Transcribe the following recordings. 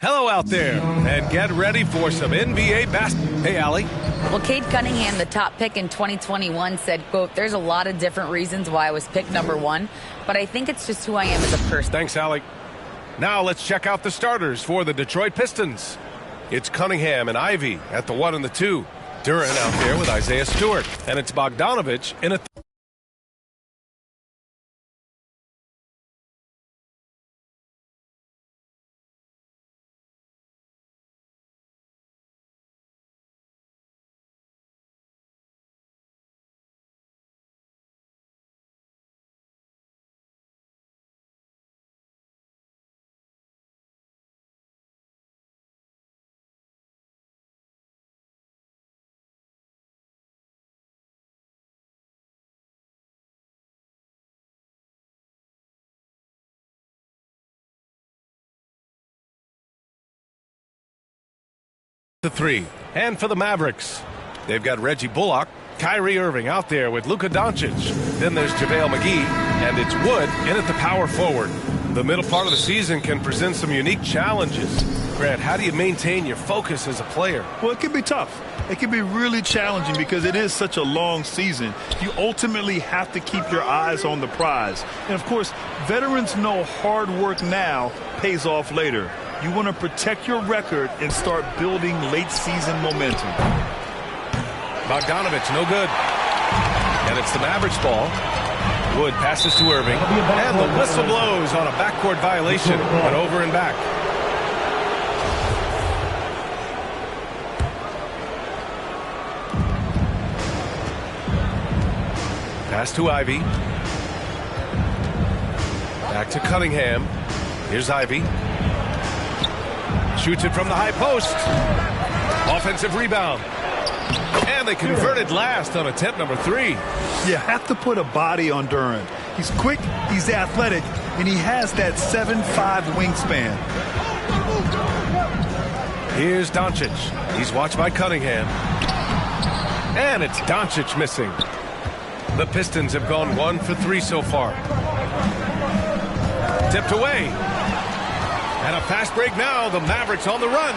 Hello out there, and get ready for some NBA basketball. Hey, Allie. Well, Cade Cunningham, the top pick in 2021, said, quote, "There's a lot of different reasons why I was picked number one, but I think it's just who I am as a person." Thanks, Allie. Now let's check out the starters for the Detroit Pistons. It's Cunningham and Ivy at the 1 and the 2. Duran out there with Isaiah Stewart, and it's Bogdanovich in a the 3. And for the Mavericks, they've got Reggie Bullock, Kyrie Irving out there with Luka Doncic. Then there's JaVale McGee, and it's Wood in at the power forward. The middle part of the season can present some unique challenges. Grant, how do you maintain your focus as a player? Well, it can be tough. It can be really challenging because it is such a long season. You ultimately have to keep your eyes on the prize. And, of course, veterans know hard work now pays off later. You want to protect your record and start building late-season momentum. Bogdanovich, no good. And it's the Mavericks' ball. Wood passes to Irving. And the whistle blows on a backcourt violation. But over and back. Pass to Ivy. Back to Cunningham. Here's Ivy. Shoots it from the high post. Offensive rebound. And they converted last on attempt number 3. You have to put a body on Duran. He's quick, he's athletic, and he has that 7'5" wingspan. Here's Doncic. He's watched by Cunningham. And it's Doncic missing. The Pistons have gone 1 for 3 so far. Tipped away. And a fast break now. The Mavericks on the run.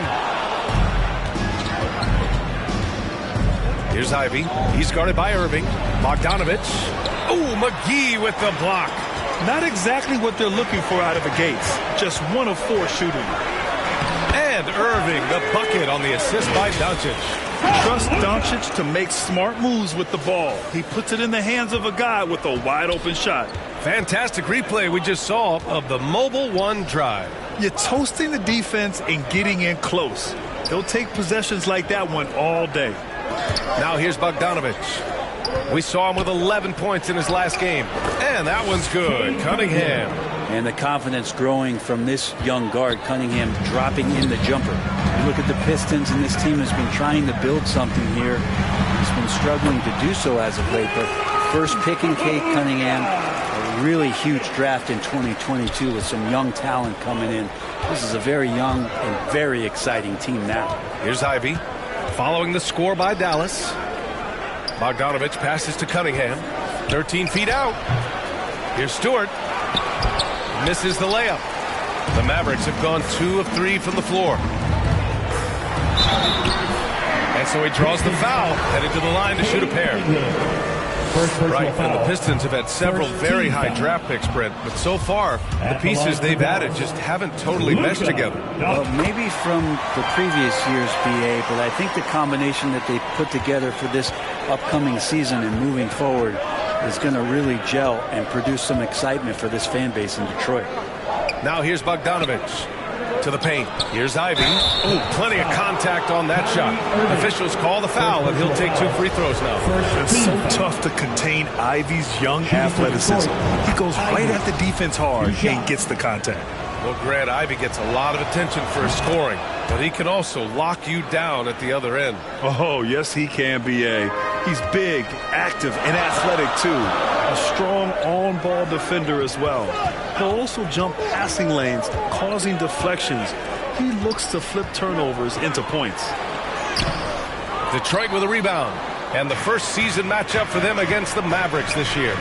Here's Ivy. He's guarded by Irving. Bogdanovich. Oh, McGee with the block. Not exactly what they're looking for out of the gates. Just 1 of 4 shooting. And Irving, the bucket on the assist by Doncic. Trust Doncic to make smart moves with the ball. He puts it in the hands of a guy with a wide-open shot. Fantastic replay we just saw of the mobile 1 drive. You're toasting the defense and getting in close. They'll take possessions like that one all day. Now here's Bogdanovich. We saw him with 11 points in his last game. And that one's good. Cunningham. And the confidence growing from this young guard, Cunningham, dropping in the jumper. You look at the Pistons, and this team has been trying to build something here. He's been struggling to do so as of late. But first pick in Cade Cunningham, a really huge draft in 2022 with some young talent coming in. This is a very young and very exciting team now. Here's Ivy. Following the score by Dallas. Bogdanovich passes to Cunningham. 13 feet out. Here's Stewart. Misses the layup. The Mavericks have gone 2 of 3 from the floor. And so he draws the foul, headed to the line to shoot a pair. Right, and the Pistons have had several very high draft picks, Brent, but so far, the pieces they've added just haven't totally meshed together. Well, maybe from the previous year's BA, but I think the combination that they put together for this upcoming season and moving forward is going to really gel and produce some excitement for this fan base in Detroit. Now here's Bogdanovich to the paint. Here's Ivy. Oh, plenty of contact on that shot. Officials call the foul, and he'll take 2 free throws now. It's so tough to contain Ivy's young athleticism. He goes right at the defense hard and gets the contact. Well, Grant, Ivy gets a lot of attention for his scoring, but he can also lock you down at the other end. Oh, yes, he can, B.A. He's big, active, and athletic, too. A strong on-ball defender as well. He'll also jump passing lanes, causing deflections. He looks to flip turnovers into points. Detroit with a rebound, and the first season matchup for them against the Mavericks this year.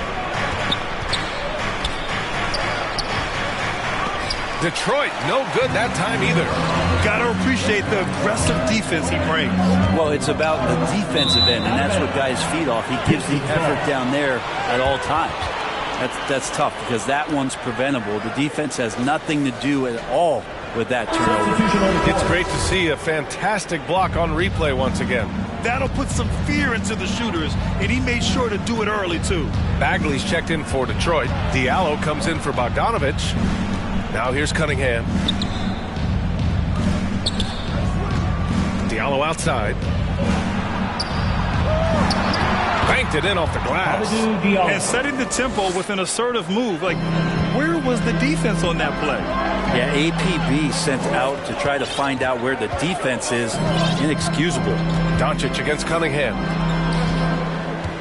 Detroit, no good that time either. Got to appreciate the aggressive defense he brings. Well, it's about the defensive end, and that's what guys feed off. He gives the effort down there at all times. That's tough because that one's preventable. The defense has nothing to do at all with that turnover. It's great to see a fantastic block on replay once again. That'll put some fear into the shooters, and he made sure to do it early, too. Bagley's checked in for Detroit. Diallo comes in for Bogdanovich. Now here's Cunningham. Diallo outside. Banked it in off the glass. And setting the tempo with an assertive move. Like, where was the defense on that play? Yeah, APB sent out to try to find out where the defense is. Inexcusable. Doncic against Cunningham.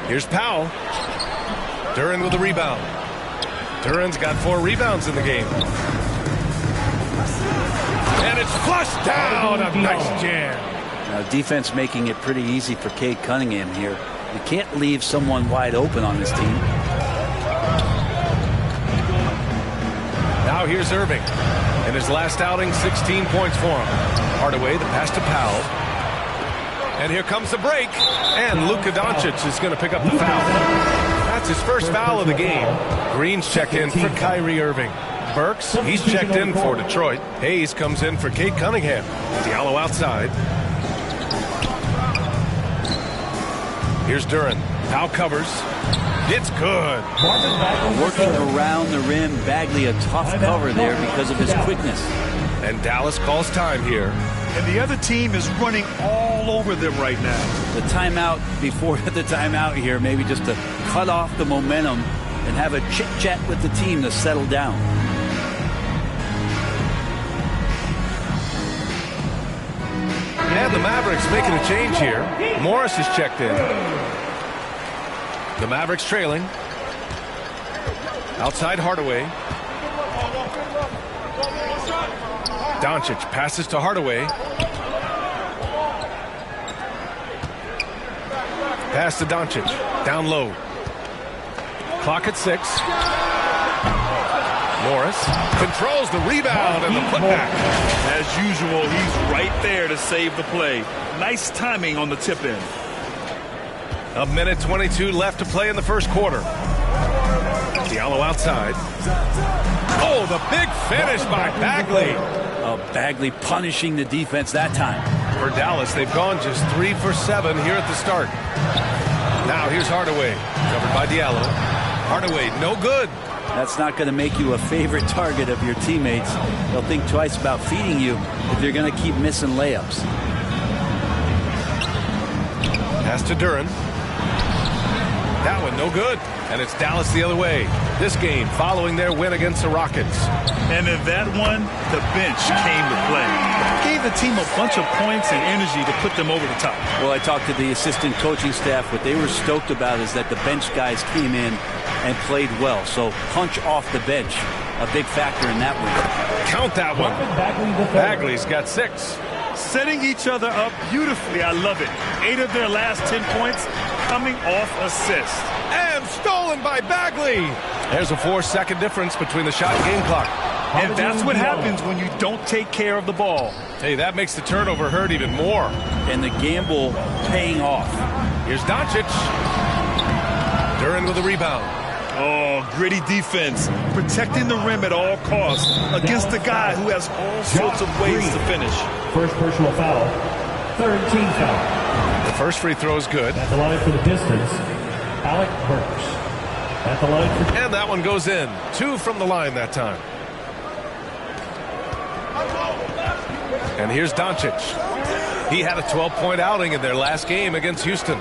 Here's Powell. Duren with the rebound. Duren's got 4 rebounds in the game. And it's flushed down. A nice jam. Now, defense making it pretty easy for Cade Cunningham here. You can't leave someone wide open on this team. Now here's Irving. In his last outing, 16 points for him. Hardaway, the pass to Powell. And here comes the break. And Luka Doncic is going to pick up the foul. That's his first foul of the game. Green's checked in for Kyrie Irving. Burks, he's checked in for Detroit. Hayes comes in for Cade Cunningham. Diallo outside. Here's Duren. Powell covers. It's good. Working around the rim. Bagley a tough cover there because of his quickness. And Dallas calls time here. And the other team is running all over them right now. The timeout before the timeout here, maybe just to cut off the momentum and have a chit-chat with the team to settle down. And the Mavericks making a change here. Morris is checked in. The Mavericks trailing. Outside Hardaway. Doncic passes to Hardaway. Pass to Doncic. Down low. Clock at 6. Morris controls the rebound and the putback. As usual, he's right there to save the play. Nice timing on the tip-in. A minute 22 left to play in the first quarter. Diallo outside. Oh, the big finish by Bagley. Bagley punishing the defense that time. For Dallas, they've gone just 3 for 7 here at the start. Now here's Hardaway, covered by Diallo. Hardaway, no good. That's not going to make you a favorite target of your teammates. They'll think twice about feeding you if you're going to keep missing layups. Pass to Duren. That one no good. And it's Dallas the other way. This game following their win against the Rockets. And in that one, the bench came to play. Gave the team a bunch of points and energy to put them over the top. Well, I talked to the assistant coaching staff. What they were stoked about is that the bench guys came in and played well. So punch off the bench, a big factor in that one. Count that one. Bagley's got 6. Setting each other up beautifully. I love it. 8 of their last 10 points coming off assists. And stolen by Bagley. There's a 4-second difference between the shot and game clock. And that's what happens when you don't take care of the ball. Hey, that makes the turnover hurt even more. And the gamble paying off. Here's Doncic. Duren with the rebound. Oh, gritty defense. Protecting the rim at all costs against a guy who has all sorts of ways to finish. First personal foul. Third team foul. The first free throw is good. At the line for the distance, Alec Burks. At the line for... And that one goes in. 2 from the line that time. And here's Doncic. He had a 12-point outing in their last game against Houston.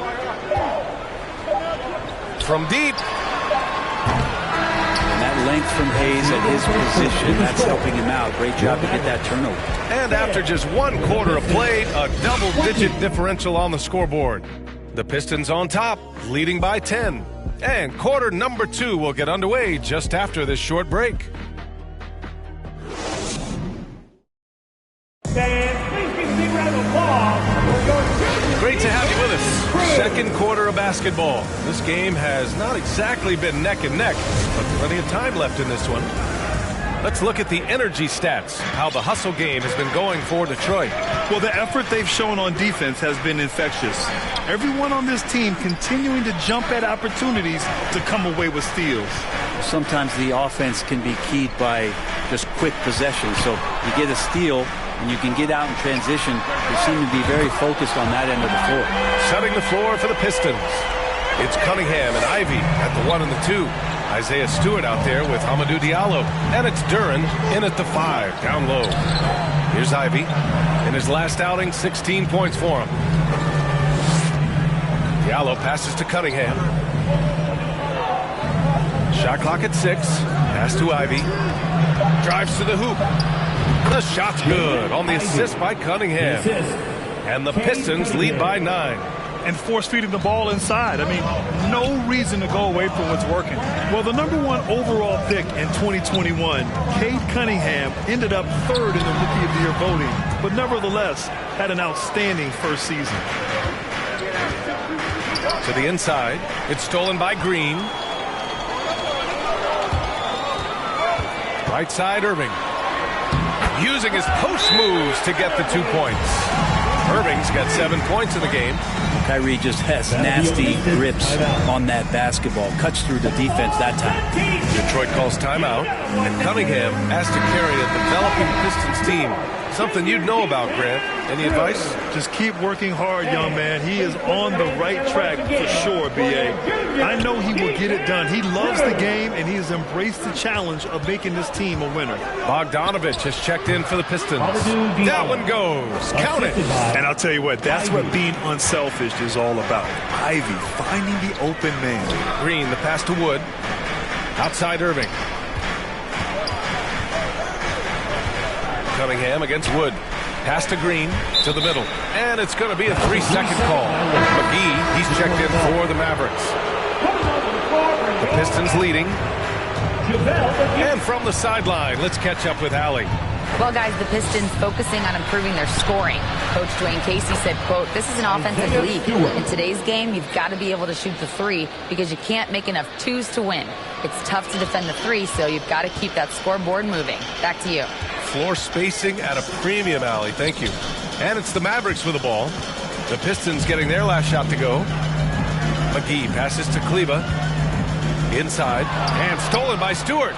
From deep. And that length from Hayes at his position, that's helping him out. Great job to get that turnover. And after just 1 quarter of play, a double-digit differential on the scoreboard. The Pistons on top, leading by 10. And quarter number 2 will get underway just after this short break. Great to have you with us. Second quarter of basketball. This game has not exactly been neck and neck, but plenty of time left in this one. Let's look at the energy stats, how the hustle game has been going for Detroit. Well, the effort they've shown on defense has been infectious. Everyone on this team continuing to jump at opportunities to come away with steals. Sometimes the offense can be keyed by just quick possession. So you get a steal and you can get out in transition. They seem to be very focused on that end of the floor. Setting the floor for the Pistons. It's Cunningham and Ivy at the 1 and the 2. Isaiah Stewart out there with Hamidou Diallo. And it's Duren in at the 5, down low. Here's Ivy. In his last outing, 16 points for him. Diallo passes to Cunningham. Shot clock at 6. Pass to Ivy. Drives to the hoop. The shot's good on the assist by Cunningham. And the Pistons lead by 9. And force feeding the ball inside. I mean, no reason to go away from what's working. Well, the #1 overall pick in 2021, Cade Cunningham, ended up 3rd in the Rookie of the Year voting, but nevertheless had an outstanding first season. To the inside. It's stolen by Green. Right side, Irving. Using his post moves to get the 2 points. Irving's got 7 points in the game. Kyrie just has nasty grips on that basketball. Cuts through the defense that time. Detroit calls timeout, and Cunningham has to carry a developing Pistons team. Something you'd know about, Grant. Any advice? Just keep working hard, young man. He is on the right track for sure, B.A. I know he will get it done. He loves the game, and he has embraced the challenge of making this team a winner. Bogdanovich has checked in for the Pistons. That one goes. Count it. And I'll tell you what, that's what being unselfish is all about. Ivy finding the open man. Green, the pass to Wood. Outside Irving. Cunningham against Wood. Pass to Green, to the middle. And it's going to be a 3-second call. McGee, he's checked in for the Mavericks. The Pistons leading. And from the sideline, let's catch up with Allie. Well, guys, the Pistons focusing on improving their scoring. Coach Dwayne Casey said, quote, "This is an offensive league. In today's game, you've got to be able to shoot the 3 because you can't make enough 2s to win. It's tough to defend the 3, so you've got to keep that scoreboard moving." Back to you. Floor spacing at a premium, Allie. Thank you. And it's the Mavericks with the ball. The Pistons getting their last shot to go. McGee passes to Kleba. Inside. And stolen by Stewart.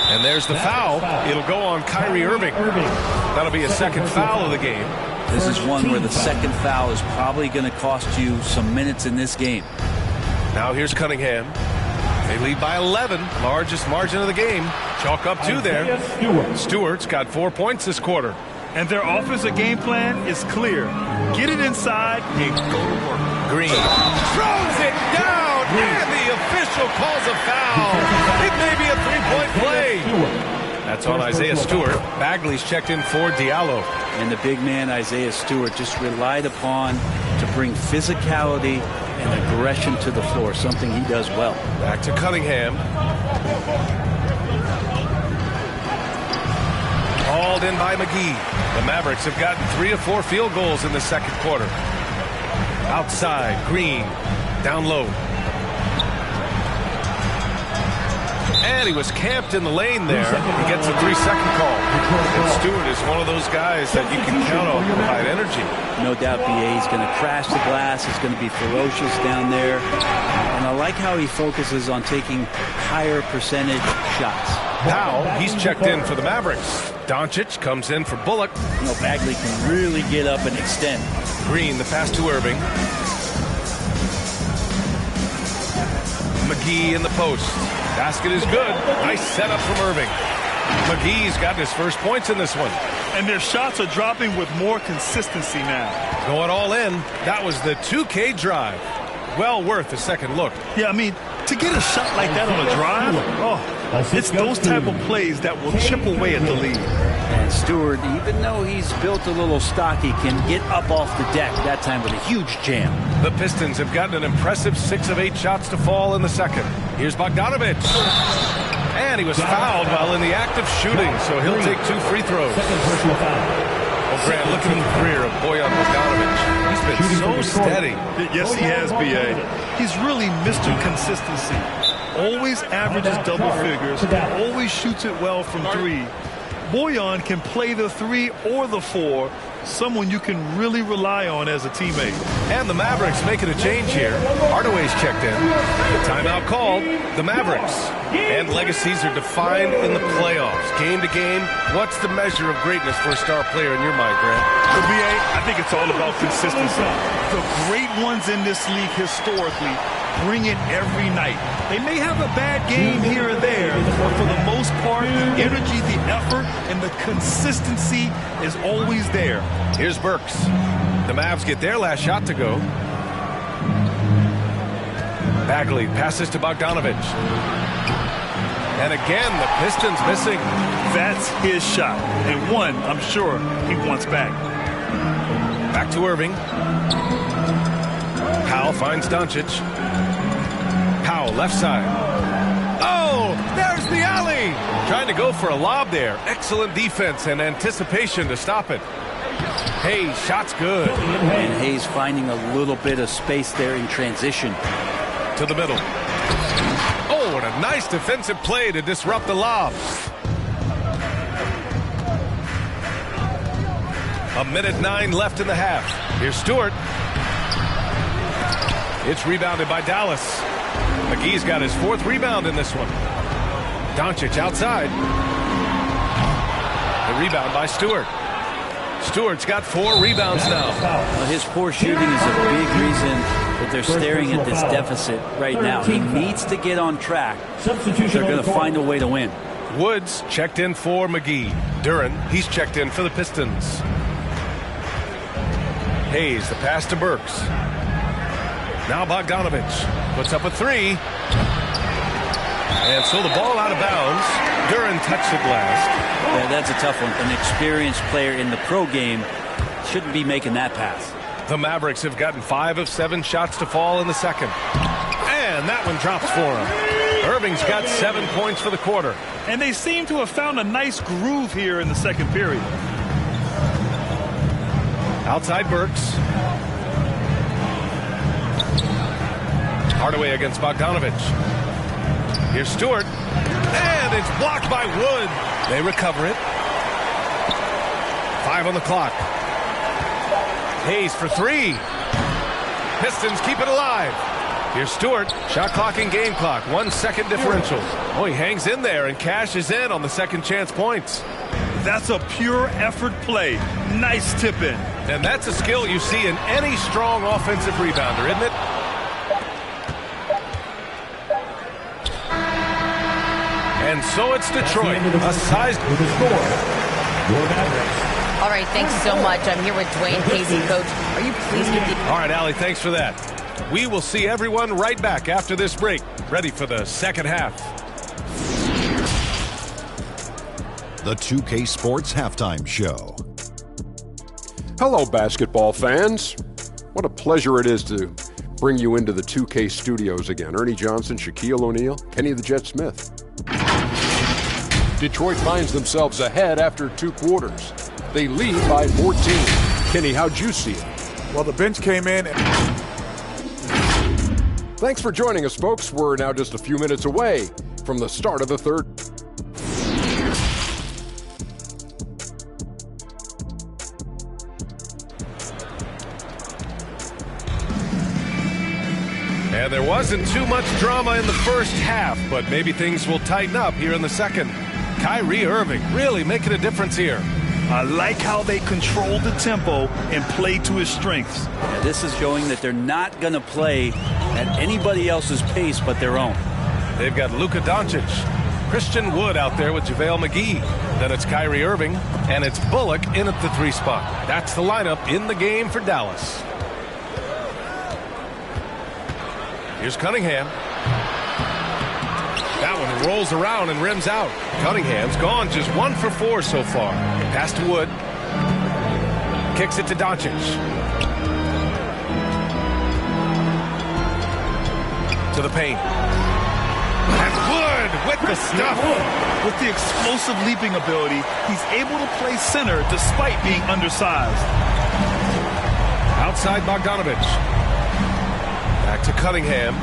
And there's the foul. It'll go on Kyrie Irving. That'll be a second foul of the game. This is one where the second foul is probably going to cost you some minutes in this game. Now here's Cunningham. They lead by 11. Largest margin of the game. Chalk up 2 there. Stewart's got 4 points this quarter. And their offensive game plan is clear. Get it inside and go to work. Green throws it down, and the official calls a foul. It may be a 3-point play. That's on Isaiah Stewart. Bagley's checked in for Diallo. And the big man, Isaiah Stewart, just relied upon to bring physicality and aggression to the floor, something he does well. Back to Cunningham. Hauled in by McGee. The Mavericks have gotten 3 of 4 field goals in the second quarter. Outside, Green, down low. And he was camped in the lane there. He gets a 3-second call. And Stewart is one of those guys that you can count on to provide energy. No doubt, B.A. He's going to crash the glass. He's going to be ferocious down there. And I like how he focuses on taking higher percentage shots. Powell, he's checked in for the Mavericks. Doncic comes in for Bullock. You know, Bagley can really get up and extend. Green, the pass to Irving. McGee in the post. Basket is good. Nice setup from Irving. McGee's gotten his first points in this one. And their shots are dropping with more consistency now. Going all in. That was the 2K drive. Well worth a second look. Yeah, I mean, to get a shot like that on a drive, it's those type of plays that will chip away at the lead. And Stewart, even though he's built a little stocky, can get up off the deck, that time with a huge jam. The Pistons have gotten an impressive 6 of 8 shots to fall in the second. Here's Bogdanovich. And he was fouled while in the act of shooting, so he'll take 2 free throws. Well, Grant, look at the career of Bojan Bogdanovich. He's been so steady. Yes, he has, B.A. He's really Mr. Consistency. always averages double figures, always shoots it well from three. Bojan can play the 3 or the 4, someone you can really rely on as a teammate. And the Mavericks making a change here. Hardaway's checked in. Timeout called. The Mavericks. And legacies are defined in the playoffs. Game to game, what's the measure of greatness for a star player in your mind, Grant? For BA, I think it's all about consistency. The great ones in this league historically bring it every night. They may have a bad game here or there, but for the most part, the energy, the effort, and the consistency is always there. Here's Burks. The Mavs get their last shot to go. Bagley passes to Bogdanovich. And again, the Pistons missing. That's his shot, and one I'm sure he wants back. Back to Irving. Powell finds Doncic. Powell, left side. Oh, there's the alley. Trying to go for a lob there. Excellent defense and anticipation to stop it. Hayes, shot's good. And Hayes finding a little bit of space there in transition. To the middle. Oh, and a nice defensive play to disrupt the lob. A minute 9 left in the half. Here's Stewart. It's rebounded by Dallas. McGee's got his 4th rebound in this one. Doncic outside. The rebound by Stewart. Stewart's got 4 rebounds now. Well, his poor shooting is a big reason that they're staring at this deficit right now. He needs to get on track. They're going to find a way to win. Woods checked in for McGee. Duren, he's checked in for the Pistons. Hayes, the pass to Burks. Now Bogdanovich puts up a 3. And so the ball out of bounds. Duren touched it last. Yeah, that's a tough one. An experienced player in the pro game shouldn't be making that pass. The Mavericks have gotten 5 of 7 shots to fall in the second. And that one drops for him. Irving's got 7 points for the quarter. And they seem to have found a nice groove here in the second period. Outside Burks. Hardaway against Bogdanovich. Here's Stewart. And it's blocked by Wood. They recover it. 5 on the clock. Hayes for 3. Pistons keep it alive. Here's Stewart. Shot clock and game clock. 1 second differential. Oh, he hangs in there and cashes in on the second chance points. That's a pure effort play. Nice tip in. And that's a skill you see in any strong offensive rebounder, isn't it? And so it's Detroit. A size. All right, thanks so much. I'm here with Dwayne Casey. Coach, are you pleased with the... All right, Allie, thanks for that. We will see everyone right back after this break. Ready for the second half. The 2K Sports Halftime Show. Hello, basketball fans. What a pleasure it is to bring you into the 2K studios again. Ernie Johnson, Shaquille O'Neal, Kenny the Jet Smith. Detroit finds themselves ahead after 2 quarters. They lead by 14. Kenny, how'd you see it? Well, the bench came in. Thanks for joining us, folks. We're now just a few minutes away from the start of the third. And there wasn't too much drama in the first half, but maybe things will tighten up here in the second. Kyrie Irving really making a difference here. I like how they control the tempo and play to his strengths. Yeah, this is showing that they're not going to play at anybody else's pace but their own. They've got Luka Doncic, Christian Wood out there with JaVale McGee. Then it's Kyrie Irving, and it's Bullock in at the 3 spot. That's the lineup in the game for Dallas. Here's Cunningham. That one rolls around and rims out. Cunningham's gone just 1 for 4 so far. Pass to Wood. Kicks it to Doncic. To the paint. And Wood with the stuff. With the explosive leaping ability, he's able to play center despite being undersized. Outside Bogdanovich. Back to Cunningham.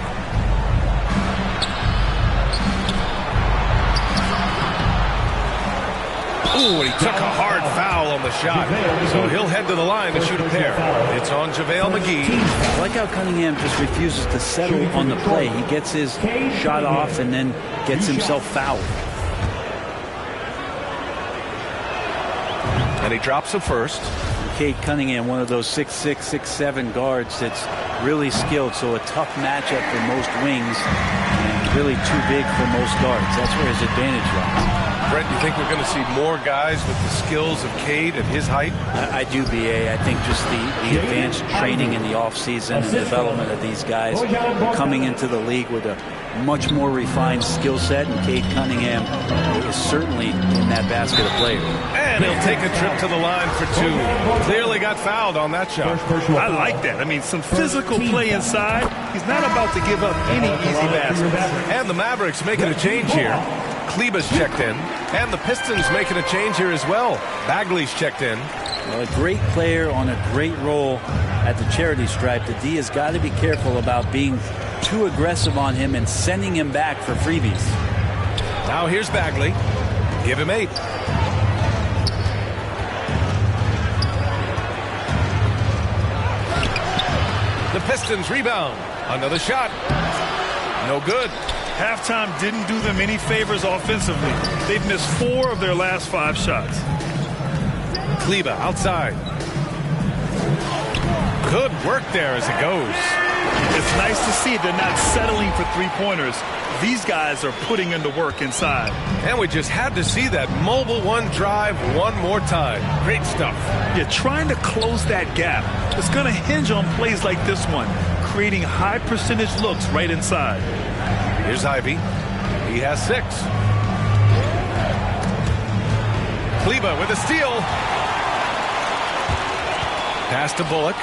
Ooh, and he took a hard foul on the shot. So he'll head to the line to shoot a pair. It's on JaVale McGee. I like how Cunningham just refuses to settle on the play. He gets his shot off and then gets himself fouled. And he drops the first. Cade Cunningham, one of those 6'6", 6'7" guards that's really skilled, so a tough matchup for most wings and really too big for most guards. That's where his advantage lies. Brent, you think we're going to see more guys with the skills of Cade at his height? I do, BA. I think just the advanced training in the offseason and development of these guys coming into the league with a much more refined skill set, and Cade Cunningham is certainly in that basket of players. And he'll take a trip to the line for two. Clearly got fouled on that shot. I like that. I mean, some physical play inside. He's not about to give up any easy baskets. And the Mavericks making a change here. Kleber's checked in. And the Pistons making a change here as well. Bagley's checked in. Well, a great player on a great role at the charity stripe. The D has got to be careful about being too aggressive on him and sending him back for freebies. Now here's Bagley. Give him 8. The Pistons rebound. Another shot. No good. Halftime didn't do them any favors offensively. They've missed 4 of their last 5 shots. Kleber outside. Good work there as it goes. It's nice to see they're not settling for three-pointers. These guys are putting in the work inside. And we just had to see that mobile one drive one more time. Great stuff. Yeah, trying to close that gap. It's going to hinge on plays like this one, creating high percentage looks right inside. Here's Ivy. He has 6. Kleber with a steal. Pass to Bullock.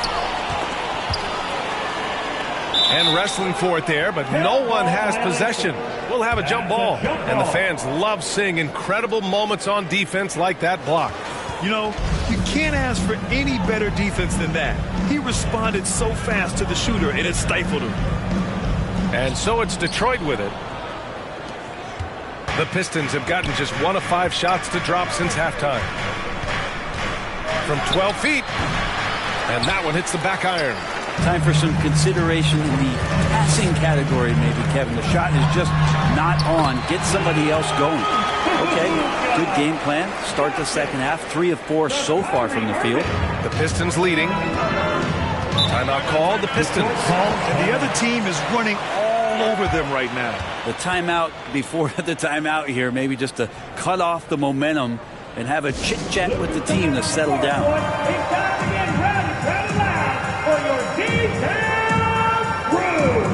And wrestling for it there, but no one has possession. We'll have a jump ball. And the fans love seeing incredible moments on defense like that block. You know, you can't ask for any better defense than that. He responded so fast to the shooter, and it stifled him. And so it's Detroit with it. The Pistons have gotten just 1 of 5 shots to drop since halftime. From 12 feet. And that one hits the back iron. Time for some consideration in the passing category, maybe, Kevin. The shot is just not on. Get somebody else going. Okay, good game plan. Start the second half. 3 of 4 so far from the field. The Pistons leading. Timeout called. The Pistons. And the other team is running all over them right now. The timeout before the timeout here, maybe just to cut off the momentum and have a chit-chat with the team to settle down. It's time to get ready for your detailed room.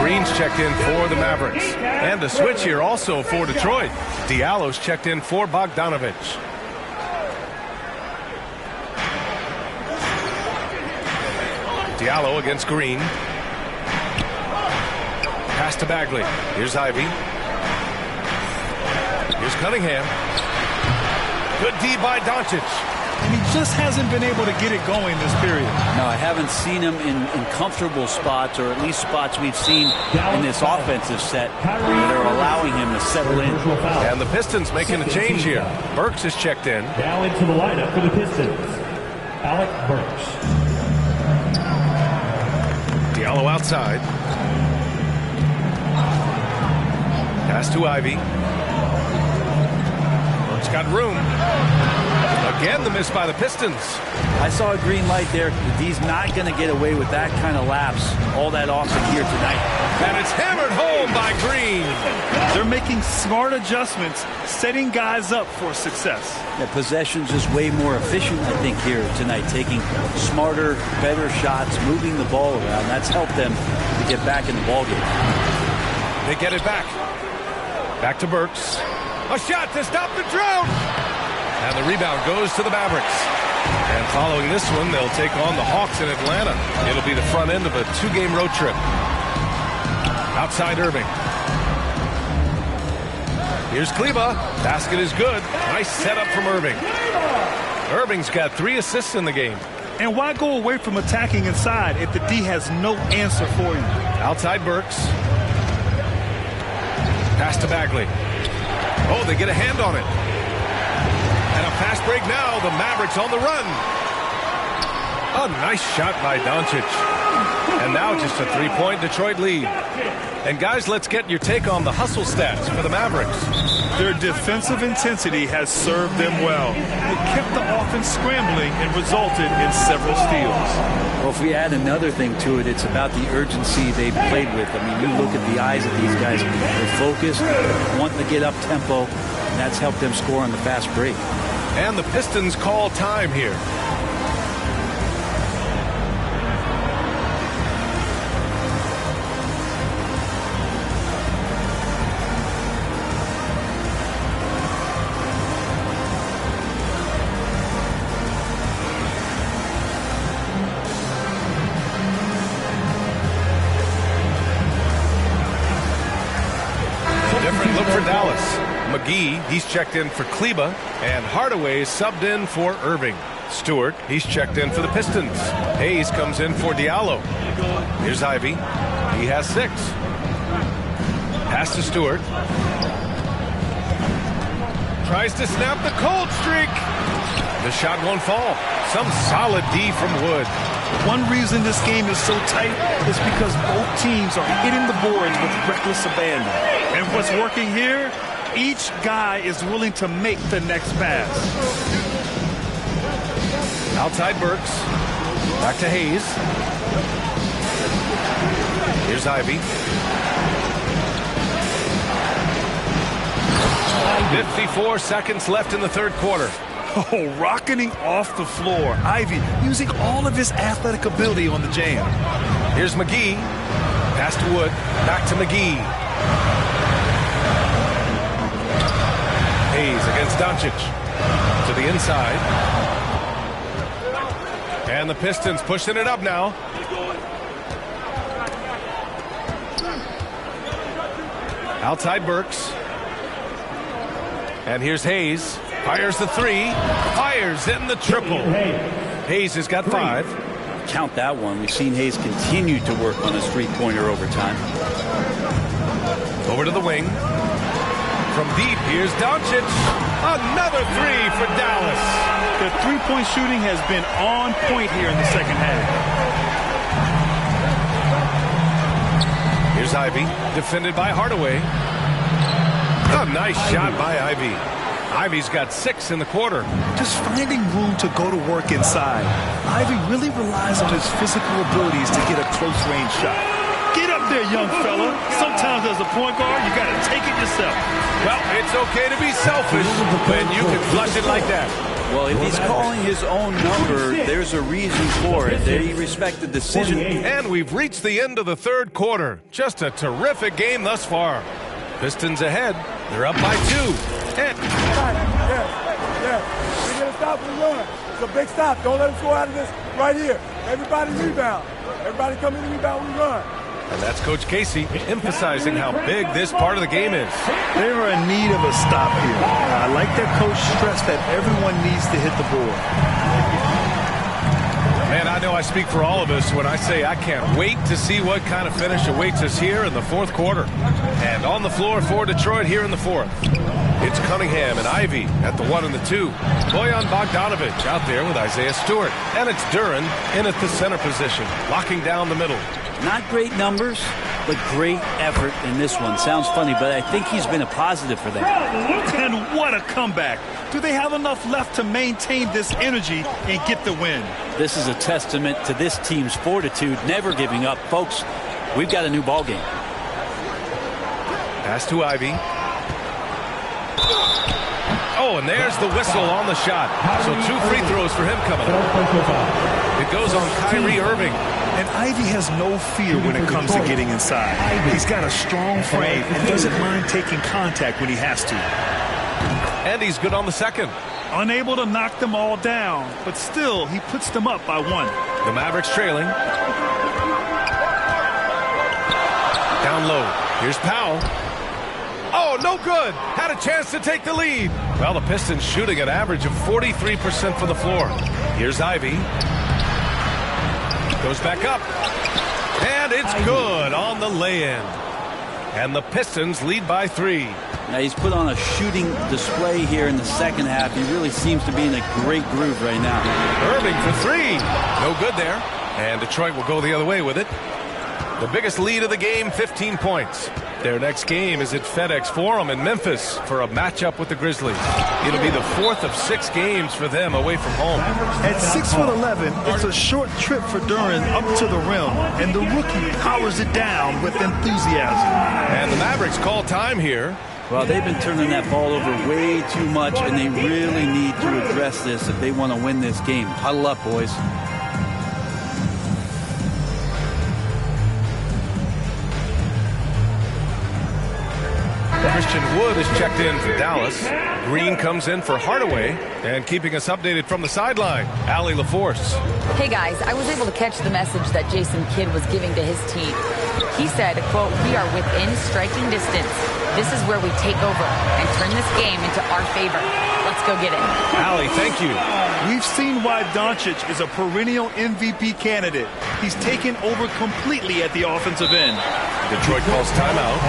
Green's checked in for the Mavericks. And the switch here also for Detroit. Diallo's checked in for Bogdanovich. Diallo against Green. Pass to Bagley. Here's Ivy. Here's Cunningham. Good D by Doncic. And he just hasn't been able to get it going this period. No, I haven't seen him in comfortable spots, or at least spots we've seen in this offensive set that are allowing him to settle in. And the Pistons making a change here. Burks is checked in. Now into the lineup for the Pistons, Alec Burks. Diallo outside. Pass to Ivy. Burks got room. Again, the miss by the Pistons. I saw a green light there. He's not going to get away with that kind of lapse all that often here tonight. And it's hammered home by Green. They're making smart adjustments, setting guys up for success. The possession's just way more efficient, I think, here tonight. Taking smarter, better shots, moving the ball around. That's helped them to get back in the ballgame. They get it back. Back to Burks. A shot to stop the drought. And the rebound goes to the Mavericks. And following this one, they'll take on the Hawks in Atlanta. It'll be the front end of a 2-game road trip. Outside Irving. Here's Kleba. Basket is good. Nice setup from Irving. Irving's got 3 assists in the game. And why go away from attacking inside if the D has no answer for you? Outside Burks. Pass to Bagley. Oh, they get a hand on it. And a fast break now. The Mavericks on the run. A nice shot by Doncic. And now just a 3-point Detroit lead. And guys, let's get your take on the hustle stats for the Mavericks. Their defensive intensity has served them well. It kept the offense scrambling and resulted in several steals. Well, if we add another thing to it, it's about the urgency they played with. I mean, you look at the eyes of these guys. They're focused, wanting to get up tempo, and that's helped them score on the fast break. And the Pistons call time here. McGee, he's checked in for Kleba, and Hardaway is subbed in for Irving. Stewart, he's checked in for the Pistons. Hayes comes in for Diallo. Here's Ivy. He has 6. Pass to Stewart. Tries to snap the cold streak. The shot won't fall. Some solid D from Wood. One reason this game is so tight is because both teams are hitting the boards with reckless abandon. And what's working here? Each guy is willing to make the next pass. Outside Burks. Back to Hayes. Here's Ivy. 54 seconds left in the third quarter. Oh, rocketing off the floor. Ivy using all of his athletic ability on the jam. Here's McGee. Pass to Wood. Back to McGee. Hayes against Doncic. To the inside. And the Pistons pushing it up now. Outside Burks. And here's Hayes. Fires the 3. Fires in the triple. Hayes has got 5. Count that one. We've seen Hayes continue to work on his 3-pointer over time. Over to the wing. From deep, here's Doncic. Another 3 for Dallas. The 3-point shooting has been on point here in the second half. Here's Ivy, defended by Hardaway. A nice shot by Ivy. Ivy's got 6 in the quarter. Just finding room to go to work inside. Ivy really relies on his physical abilities to get a close-range shot. Get up there, young fella. Sometimes as a point guard, you got to take it yourself. Well, it's okay to be selfish when you can flush it like that. Well, if he's calling his own number, there's a reason for it. They respect the decision. And we've reached the end of the third quarter. Just a terrific game thus far. Pistons ahead. They're up by 2. And yeah. We're going to stop the run. It's a big stop. Don't let them score out of this right here. Everybody rebound. Everybody come in and rebound when we run. And that's Coach Casey emphasizing how big this part of the game is. They are in need of a stop here. I like that coach stressed that everyone needs to hit the board. Man, I know I speak for all of us when I say I can't wait to see what kind of finish awaits us here in the fourth quarter. And on the floor for Detroit here in the fourth. It's Cunningham and Ivy at the 1 and the 2. Bojan Bogdanovic out there with Isaiah Stewart. And it's Duren in at the center position, locking down the middle. Not great numbers, but great effort in this one. Sounds funny, but I think he's been a positive for them. And what a comeback. Do they have enough left to maintain this energy and get the win? This is a testament to this team's fortitude, never giving up. Folks, we've got a new ball game. Pass to Ivy. Oh, and there's the whistle on the shot. So 2 free throws for him coming up. It goes on Kyrie Irving. And Ivy has no fear when it comes to getting inside. He's got a strong frame and doesn't mind taking contact when he has to. And he's good on the second. Unable to knock them all down, but still, he puts them up by 1. The Mavericks trailing. Down low. Here's Powell. Oh, no good. Had a chance to take the lead. Well, the Pistons shooting an average of 43% from the floor. Here's Ivy. Goes back up. And it's good on the lay-in. And the Pistons lead by 3. Now he's put on a shooting display here in the second half. He really seems to be in a great groove right now. Irving for 3. No good there. And Detroit will go the other way with it. The biggest lead of the game, 15 points. Their next game is at FedEx Forum in Memphis for a matchup with the Grizzlies. It'll be the 4th of 6 games for them away from home. At 6'11", it's a short trip for Duren up to the rim, and the rookie powers it down with enthusiasm. And the Mavericks call time here. Well, they've been turning that ball over way too much, and they really need to address this if they want to win this game. Huddle up, boys. Christian Wood is checked in for Dallas. Green comes in for Hardaway. And keeping us updated from the sideline, Allie LaForce. Hey guys, I was able to catch the message that Jason Kidd was giving to his team. He said, quote, "We are within striking distance. This is where we take over and turn this game into our favor. Let's go get it." Allie, thank you. We've seen why Doncic is a perennial MVP candidate. He's taken over completely at the offensive end. Detroit calls timeout.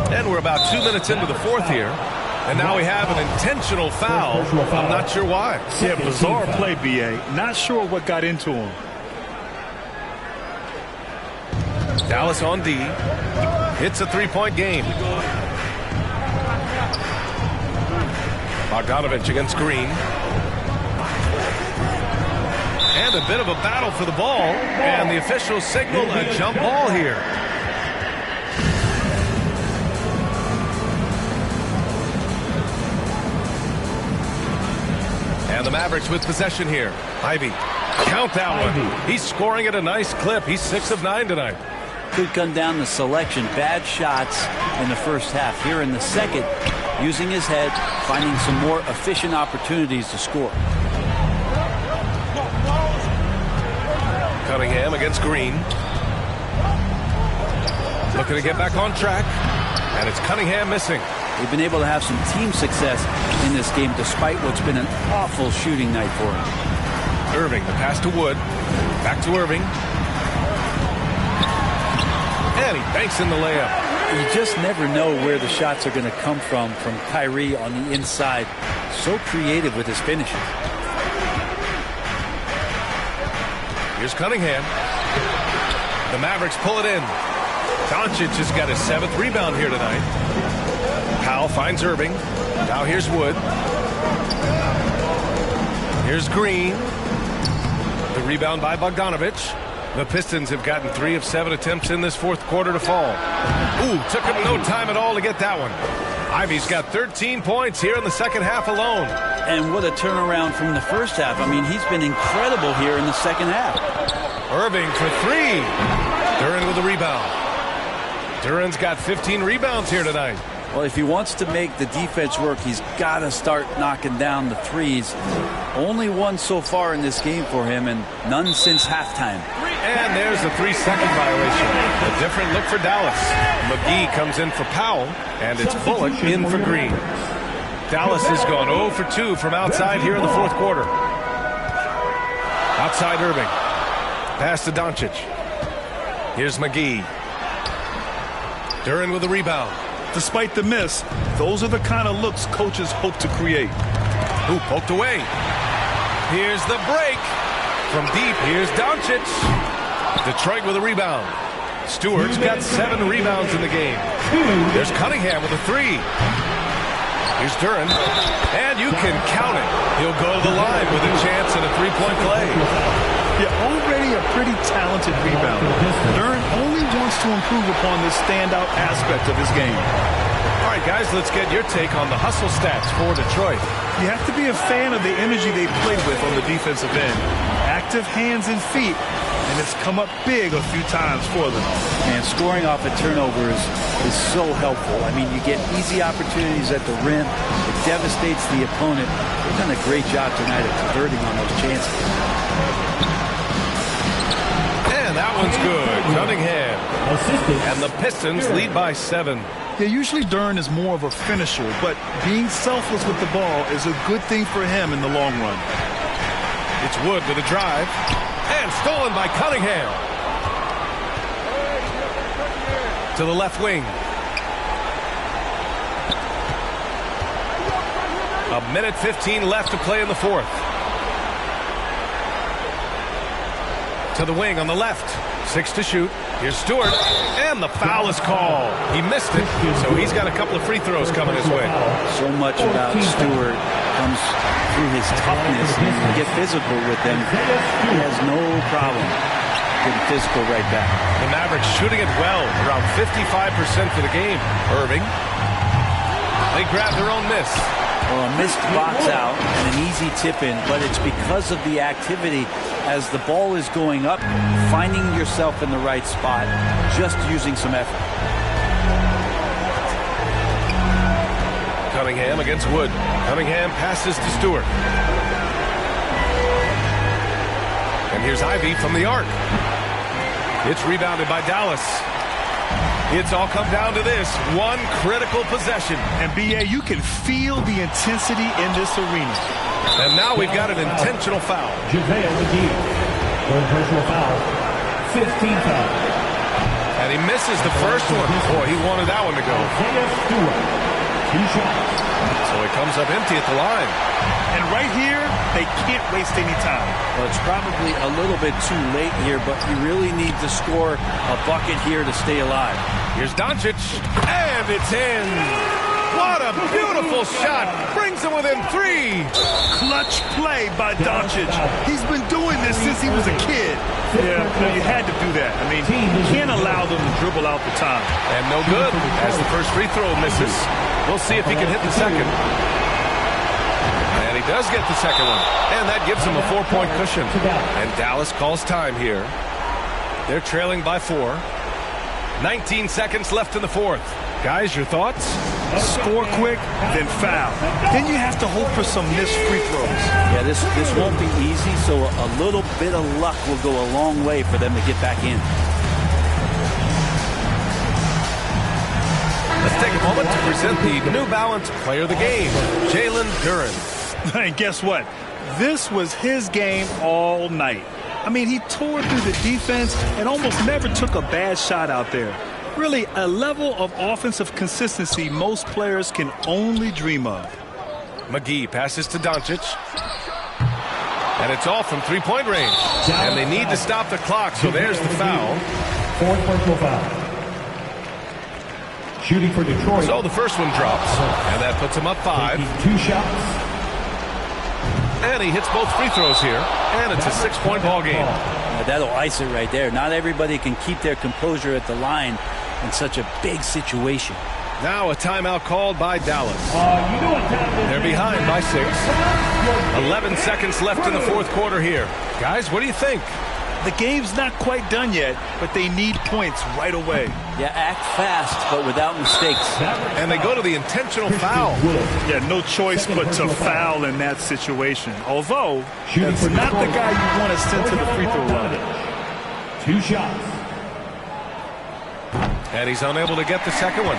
And we're about 2 minutes into the 4th here. And now we have an intentional foul. I'm not sure why. Yeah, bizarre play, B.A. Not sure what got into him. Dallas on D. It's a 3-point game. Bogdanovich against Green. And a bit of a battle for the ball. And the officials signal a jump ball here. And the Mavericks with possession here. Ivy. Count that one. He's scoring at a nice clip. He's 6 of 9 tonight. Could come down to selection. Bad shots in the first half. Here in the second, using his head, finding some more efficient opportunities to score. Cunningham against Green. Looking to get back on track. And it's Cunningham missing. They've been able to have some team success in this game despite what's been an awful shooting night for him. Irving, the pass to Wood. Back to Irving. And he banks in the layup. You just never know where the shots are going to come from Kyrie on the inside. So creative with his finishes. Here's Cunningham. The Mavericks pull it in. Doncic has got his 7th rebound here tonight. Powell finds Irving. Now here's Wood. Here's Green. The rebound by Bogdanovich. The Pistons have gotten 3 of 7 attempts in this 4th quarter to fall. Ooh, took him no time at all to get that one. Ivy's got 13 points here in the second half alone. And what a turnaround from the first half. I mean, he's been incredible here in the second half. Irving for 3. Duren with the rebound. Duren's got 15 rebounds here tonight. Well, if he wants to make the defense work, he's got to start knocking down the threes. Only one so far in this game for him, and none since halftime. And there's a 3-second violation. A different look for Dallas. McGee comes in for Powell, and it's Bullock in for Green. Dallas has gone 0 for 2 from outside here in the 4th quarter. Outside Irving. Pass to Doncic. Here's McGee. Duren with the rebound. Despite the miss, those are the kind of looks coaches hope to create. Ooh, poked away. Here's the break. From deep, here's Doncic. Detroit with a rebound. Stewart's got 7 rebounds in the game. There's Cunningham with a 3. Here's Duren. And you can count it. He'll go to the line with a chance at a 3-point play. You're already a pretty talented rebounder. Dern only wants to improve upon this standout aspect of his game. All right, guys, let's get your take on the hustle stats for Detroit. You have to be a fan of the energy they played with on the defensive end. Active hands and feet, and it's come up big a few times for them. And scoring off of turnovers is so helpful. I mean, you get easy opportunities at the rim. It devastates the opponent. They've done a great job tonight of converting on those chances. And that one's good. Cunningham. And the Pistons lead by 7. Yeah, usually Dern is more of a finisher, but being selfless with the ball is a good thing for him in the long run. It's Wood with a drive. And stolen by Cunningham. To the left wing. A minute 15 left to play in the fourth. To the wing on the left. 6 to shoot. Here's Stewart. And the foul is called. He missed it, so he's got a couple of free throws coming his way. So much about Stewart comes through his toughness. When you get physical with him, he has no problem getting physical right back. The Mavericks shooting it well, around 55% for the game. Irving. They grab their own miss. Well, a missed box out and an easy tip in, but it's because of the activity as the ball is going up, finding yourself in the right spot, just using some effort. Cunningham against Wood. Cunningham passes to Stewart. And here's Ivy from the arc. It's rebounded by Dallas. It's all come down to this one critical possession. And B.A., you can feel the intensity in this arena. And now we've got an intentional foul. JaVale McGee. Personal foul. 15 foul. And he misses the first one. Boy, he wanted that one to go. Stewart. 2 shots. So he comes up empty at the line. And right here, they can't waste any time. Well, it's probably a little bit too late here, but you really need to score a bucket here to stay alive. Here's Doncic, and it's in. What a beautiful shot. Brings him within 3. Clutch play by Doncic. He's been doing this since he was a kid. Yeah, you had to do that. I mean, you can't allow them to dribble out the time. And no good, as the first free throw misses. We'll see if he can hit the second. And he does get the second one. And that gives him a 4-point cushion. And Dallas calls time here. They're trailing by 4. 19 seconds left in the fourth. Guys, your thoughts? Score quick, then foul. Then you have to hope for some missed free throws. Yeah, this won't be easy, so a little bit of luck will go a long way for them to get back in. Let's take a moment to present the New Balance Player of the Game, Jalen Duren. And guess what? This was his game all night. I mean, he tore through the defense and almost never took a bad shot out there. Really, a level of offensive consistency most players can only dream of. McGee passes to Doncic. And it's all from 3-point range. And they need to stop the clock, so there's the foul. 4th personal foul. Shooting for Detroit. So the first one drops, and that puts him up 5. 2 shots. And he hits both free throws here, and it's a 6-point ball game. That'll ice it right there. Not everybody can keep their composure at the line in such a big situation. Now a timeout called by Dallas. They're behind by 6. 11 seconds left in the fourth quarter here. Guys, what do you think? The game's not quite done yet, but they need points right away. Yeah, act fast, but without mistakes. And they go to the intentional foul. Yeah, no choice but to foul in that situation. Although, that's not the guy you want to send to the free throw line. 2 shots. And he's unable to get the second one.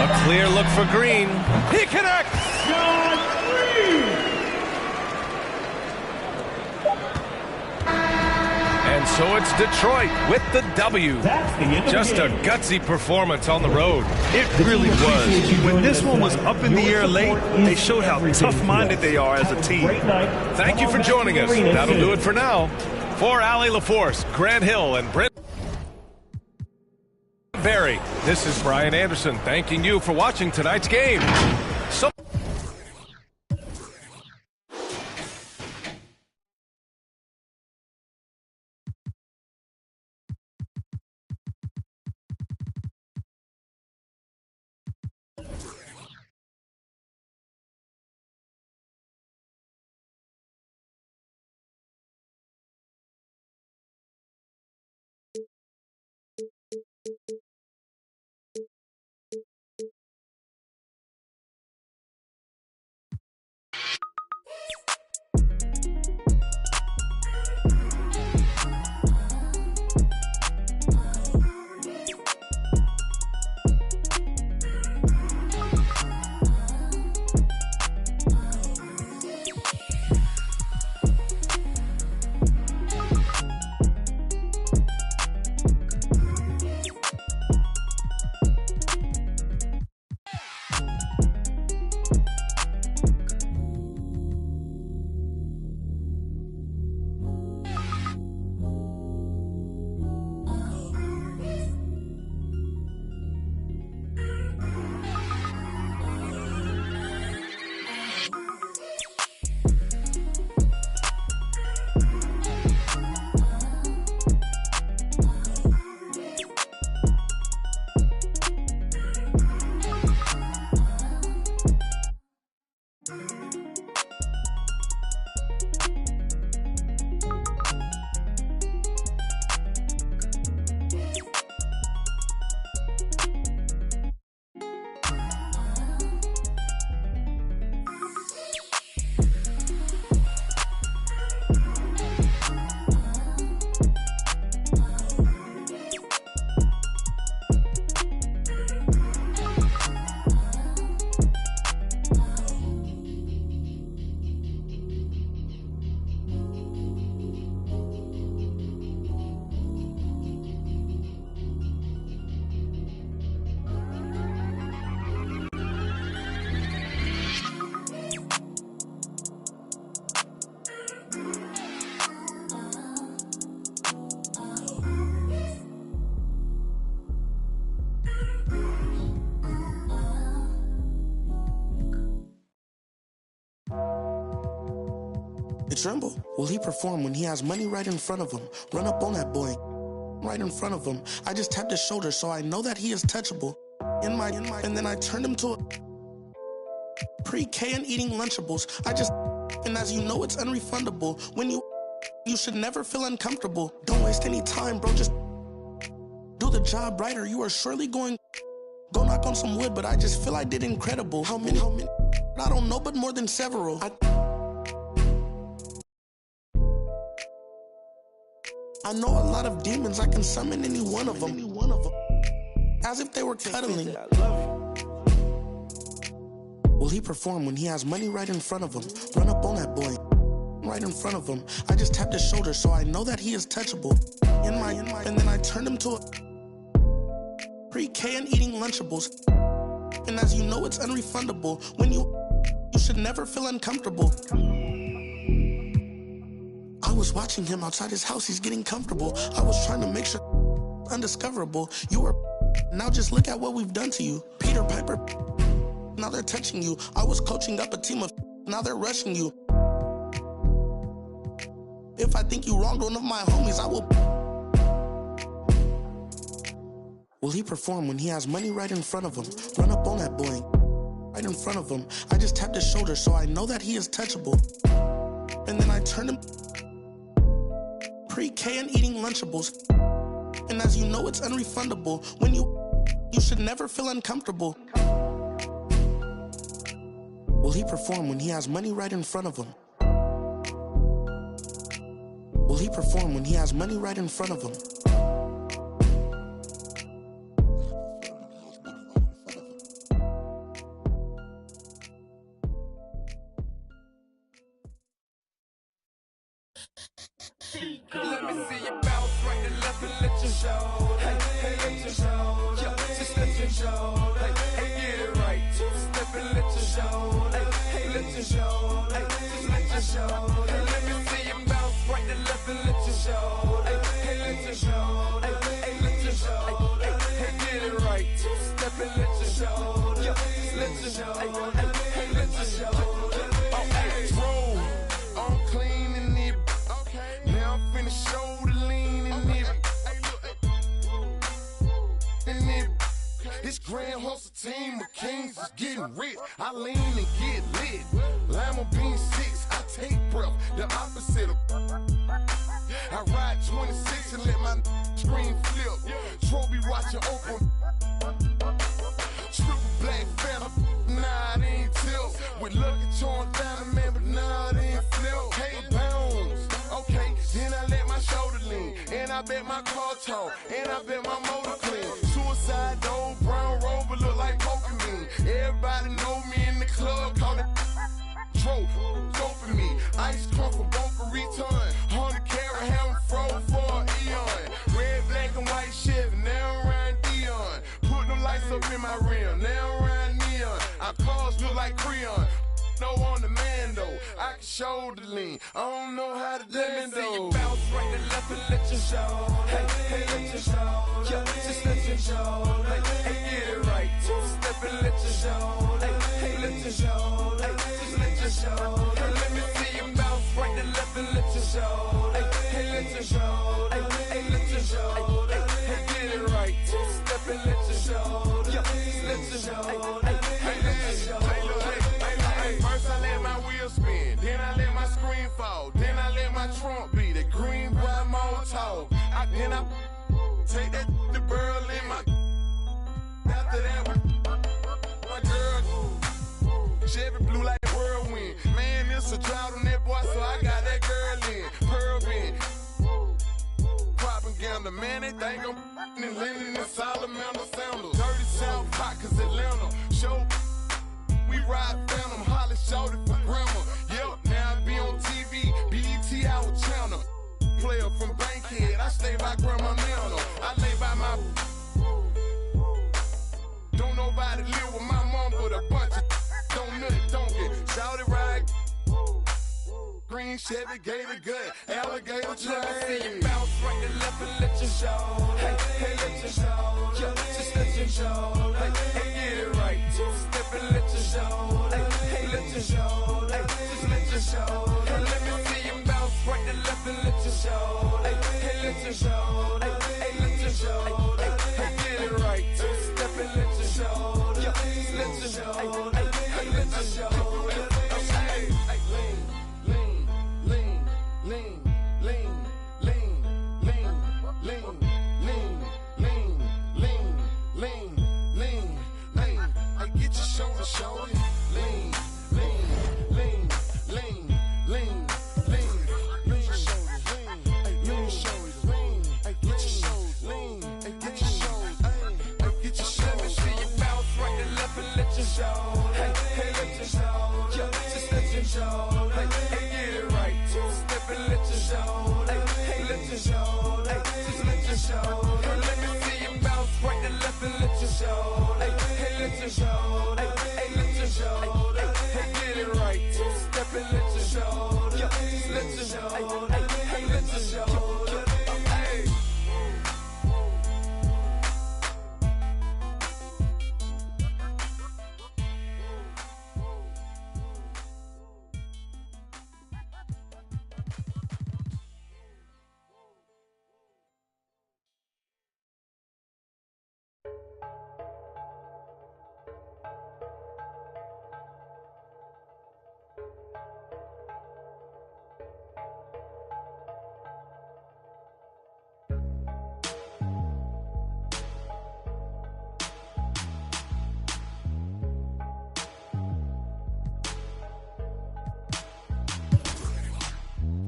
A clear look for Green. He connects! And so it's Detroit with the W. Just a gutsy performance on the road. It really was. When this one was up in the air late, they showed how tough-minded they are as a team. Thank you for joining us. That'll do it for now. For Allie LaForce, Grant Hill, and Brent Barry, this is Brian Anderson thanking you for watching tonight's game. So tremble. Will he perform when he has money right in front of him? Run up on that boy, right in front of him. I just tapped his shoulder so I know that he is touchable. And then I turned him to a pre-K and eating Lunchables. And as you know, it's unrefundable. When you should never feel uncomfortable. Don't waste any time, bro. Just do the job right, or you are surely going. Go knock on some wood, but I just feel I did incredible. How many? I don't know, but more than several. I know a lot of demons. I can summon any one of them. As if they were cuddling. Will he perform when he has money right in front of him? Run up on that boy, right in front of him. I just tapped his shoulder so I know that he is touchable. And then I turned him to a pre-K and eating Lunchables. And as you know, it's unrefundable. When you should never feel uncomfortable. I was watching him outside his house. He's getting comfortable. I was trying to make sure undiscoverable. You were. Now just look at what we've done to you. Peter Piper. Now they're touching you. I was coaching up a team of. Now they're rushing you. If I think you wronged one of my homies, I will. Will he perform when he has money right in front of him? Run up on that boy, right in front of him. I just tapped his shoulder so I know that he is touchable. And then I turned him pre-K and eating Lunchables. And as you know, it's unrefundable. When you should never feel uncomfortable. Will he perform when he has money right in front of him? Will he perform when he has money right in front of him? Let me see you bounce right and left and let you show. Hey, let you show. Just let you show. Hey, get it right. Step and let you show. Hey, let you show. Just let you show. Let me see you bounce right and left and let you show. Hey, let you show. Hey, let you show. Hey, get it right. Step and let you show. Just let you show. Hey, let you show. Oh, hey, roll. I'm clean and it. Now I'm finna show the lean in it. This grand hustle team of kings is getting rich. I lean and get lit. Lima bean 6, I take breath. The opposite of. I ride 26 and let my screen flip. Trophy watching open. Triple black phantom. Nah, it ain't tilt. With Lucky Charms down the man, but nah, it ain't flip. Hey, bounce. Okay, then I let my shoulder lean. And I bet my car talk. And I bet my motor clean. Suicide door, brown rover look like Pokemon. Everybody know me in the club, call it Trope. Doping me. Ice crunk for Boca Raton. 100 carat hammer froze for an eon. Red, black, and white Chevy, now I'm riding Dion. Put them lights up in my rim, now I'm riding neon. Our cars look like Creon. No on the man though, I can shoulder lean. I don't know how to dance though. Let me see you bounce right and left and let you show. Hey, let you show. Just let you show. Hey, get it right. Step and let you show. Hey, let you show. Just let you show. Let me see you bounce right and left and let you show. Hey, let you show. Hey, let you show. Hey, get it right. Step and let you show. Just let you show. Hey, let you show. First I let my wheel spin, then I let my screen fall, then I let my trunk be the green boy Molotov. Then I take that the girl in my. After that, my girl, Chevy blue like whirlwind. Man, it's a drought on that boy, so I got that girl in. Pearl in. Propaganda, man, they think I'm in Lennon and Salamander sandals. Dirty South hot, cause Atlanta. Show. We ride Phantom, Holly shouted for grandma. Yep, now I be on TV, BET our channel. Player from Bankhead, I stay by Grandma Nana. I lay by my. Don't nobody live with my mom, but a bunch of don't nut, don't get. Shouted ride. Green Chevy, Gator gut, alligator train. Let me see you bounce right and left and let you show. Hey, let you show. Just let you show. Hey, get it right. Step and let you show. Hey, let you show. Just let you show. Let me see you and let your show. Hey, let your show. Hey, let your show. Hey, get it right. Two-step and let your show. Let your show. Hey, let your show.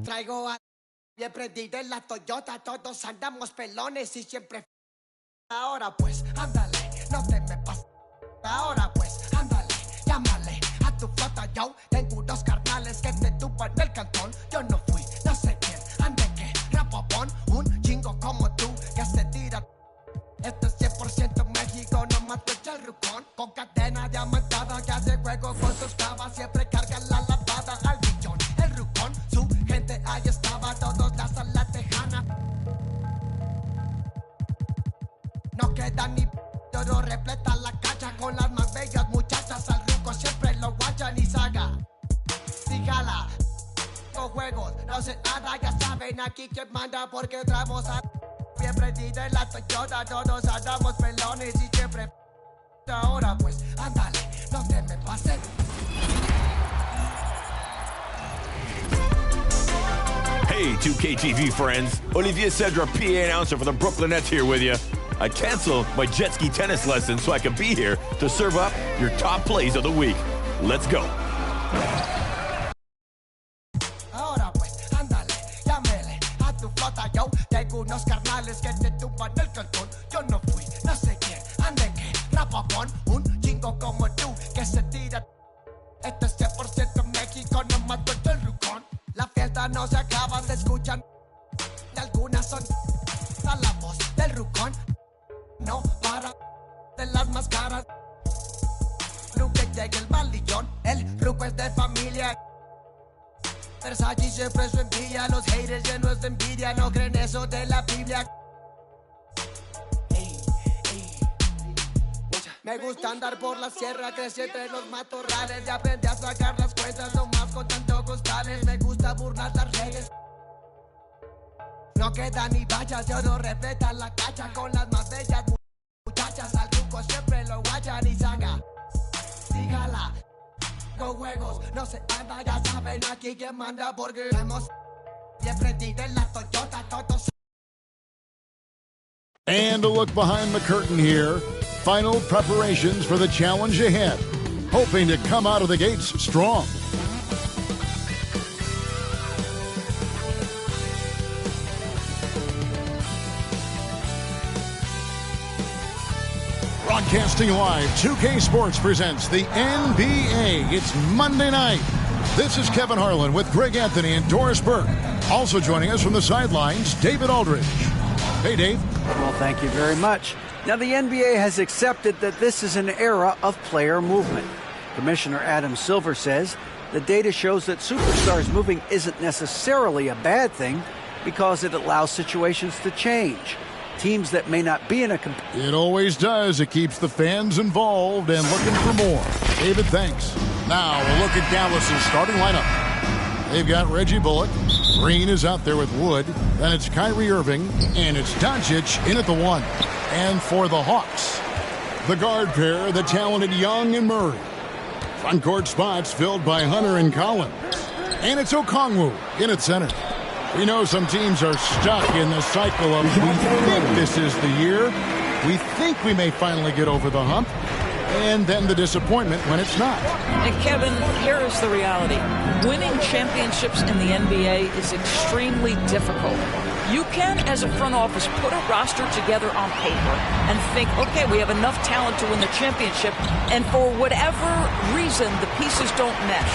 Traigo a bien prendida en la Toyota, todos andamos pelones y siempre. Ahora pues, ándale, no te me pases. Ahora pues, ándale, llámale a tu flota. Yo tengo unos carnales que te tupan del cantón. Yo no fui, no sé quién, ande que rapopón, un chingo como tú que se tira. Esto es 100% México, no mato el rucón. Con cadena diamantada que hace juego con sus clavas, siempre carga la lavada al billón. El rucón, su gente ahí estaba, todos las a la tejana. No queda ni todo, repleta la cacha con las más bellas muchachas. Al ruco siempre lo guachan y saga. Dígala, con juegos, no sé nada, ya saben aquí quién manda porque entramos a. Bien prendida en la Toyota, todos andamos pelones y siempre. Ahora pues, ándale, no te me pases. Hey, 2K TV friends. Olivier Cedra, PA announcer for the Brooklyn Nets here with you. I canceled my jet ski tennis lesson so I could be here to serve up your top plays of the week. Let's go. Ahora pues, ándale, llámele a tu flota. Yo tengo unos carnales que te tumban el cantón. Yo no fui, no sé quién, ande que rapapón, un chingo como tú que se tira. Esto es 100% México, no mato el rucón. La fiesta no se acaba, se escuchan. Algunas son a la voz del rucón. No para de las más caras. Nunca llega el balillón. El ruco es de familia. Versace siempre su envidia. Los haters llenos de envidia. No creen eso de la Biblia. Me gusta andar por la sierra, crecí entre los matorrales y aprendí a sacar las cuentas, no más con tanto costales. Me gusta burlar las redes. No queda ni vallas, yo no respeta la cacha con las más bellas muchachas. Al truco siempre lo guachan y saca. Dígala, con juegos, no se anda, ya saben aquí quién manda porque hemos bien prendido en la Toyota, todos. And a look behind the curtain here. Final preparations for the challenge ahead. Hoping to come out of the gates strong. Broadcasting live, 2K Sports presents the NBA. It's Monday night. This is Kevin Harlan with Greg Anthony and Doris Burke. Also joining us from the sidelines, David Aldridge. Hey, Dave. Well, thank you very much. Now, the NBA has accepted that this is an era of player movement. Commissioner Adam Silver says the data shows that superstars moving isn't necessarily a bad thing because it allows situations to change. Teams that may not be in a... It always does. It keeps the fans involved and looking for more. David, thanks. Now, a look at Dallas's starting lineup. They've got Reggie Bullock, Green is out there with Wood. Then it's Kyrie Irving. And it's Doncic in at the 1. And for the Hawks, the guard pair, the talented Young and Murray. Front court spots filled by Hunter and Collins. And it's Okongwu in at center. We know some teams are stuck in the cycle of we think this is the year. We think we may finally get over the hump. And then the disappointment when it's not. And Kevin, here is the reality. Winning championships in the NBA is extremely difficult. You can, as a front office, put a roster together on paper and think, okay, we have enough talent to win the championship, and for whatever reason, the pieces don't mesh.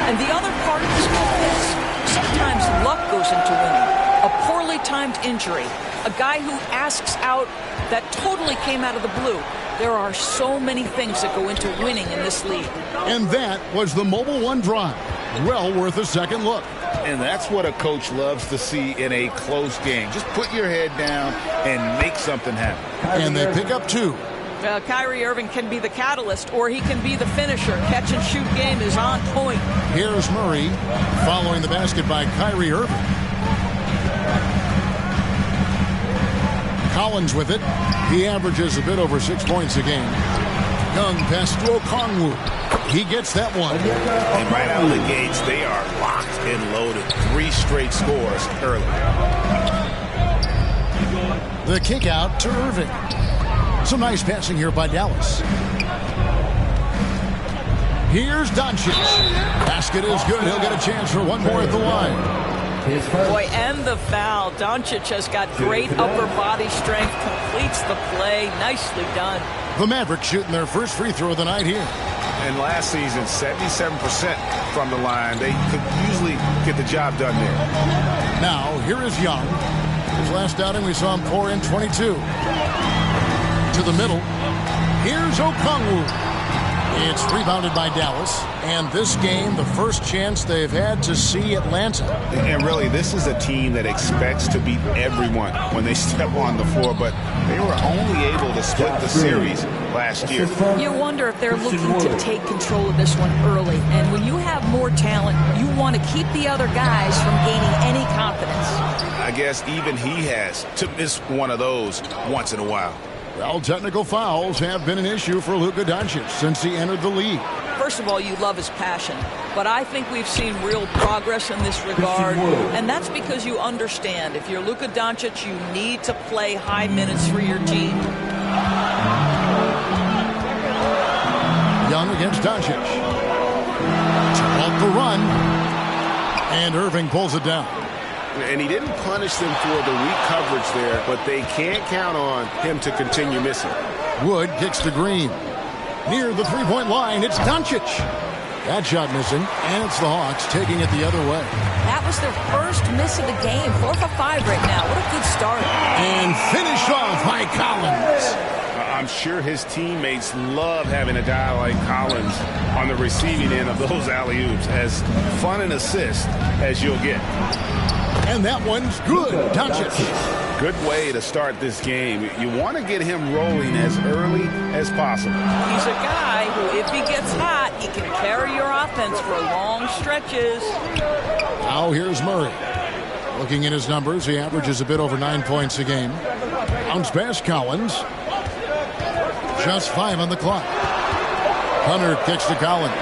And the other part of this is sometimes luck goes into winning. A poorly timed injury, a guy who asks out that totally came out of the blue. There are so many things that go into winning in this league. And that was the Mobile One drive. Well worth a second look. And that's what a coach loves to see in a close game. Just put your head down and make something happen. And they pick up 2. Kyrie Irving can be the catalyst, or he can be the finisher. Catch and shoot game is on point. Here's Murray following the basket by Kyrie Irving. Collins with it. He averages a bit over 6 points a game. Young pass to Okongwu. He gets that one. And right out of the gates, they are locked and loaded. 3 straight scores early. The kick out to Irving. Some nice passing here by Dallas. Here's Doncic. Basket is good. He'll get a chance for one more at the line. Boy, and the foul. Doncic has got great upper body strength, completes the play. Nicely done. The Mavericks shooting their first free throw of the night here. And last season, 77% from the line. They could usually get the job done there. Now, here is Young. His last outing, we saw him pour in 22. To the middle. Here's Okongwu. It's rebounded by Dallas. And this game, the first chance they've had to see Atlanta. And really, this is a team that expects to beat everyone when they step on the floor, but they were only able to split the series last year. You wonder if they're looking to take control of this one early. And when you have more talent, you want to keep the other guys from gaining any confidence. I guess even he has to miss one of those once in a while. Well, technical fouls have been an issue for Luka Doncic since he entered the league. First of all, you love his passion, but I think we've seen real progress in this regard, and that's because you understand if you're Luka Doncic, you need to play high minutes for your team. Young against Doncic. Off the run, and Irving pulls it down. And he didn't punish them for the weak coverage there, but they can't count on him to continue missing. Wood kicks to Green. Near the three-point line, it's Doncic. That shot missing, and it's the Hawks taking it the other way. That was their first miss of the game. 4 for 5 right now. What a good start. And finished off by Collins. I'm sure his teammates love having a guy like Collins on the receiving end of those alley-oops. As fun an assist as you'll get. And that one's good. Doncic. Good way to start this game. You want to get him rolling as early as possible. He's a guy who, if he gets hot, he can carry your offense for long stretches. Now here's Murray. Looking at his numbers, he averages a bit over 9 points a game. Bounce pass Collins. Just 5 on the clock. Hunter kicks to Collins.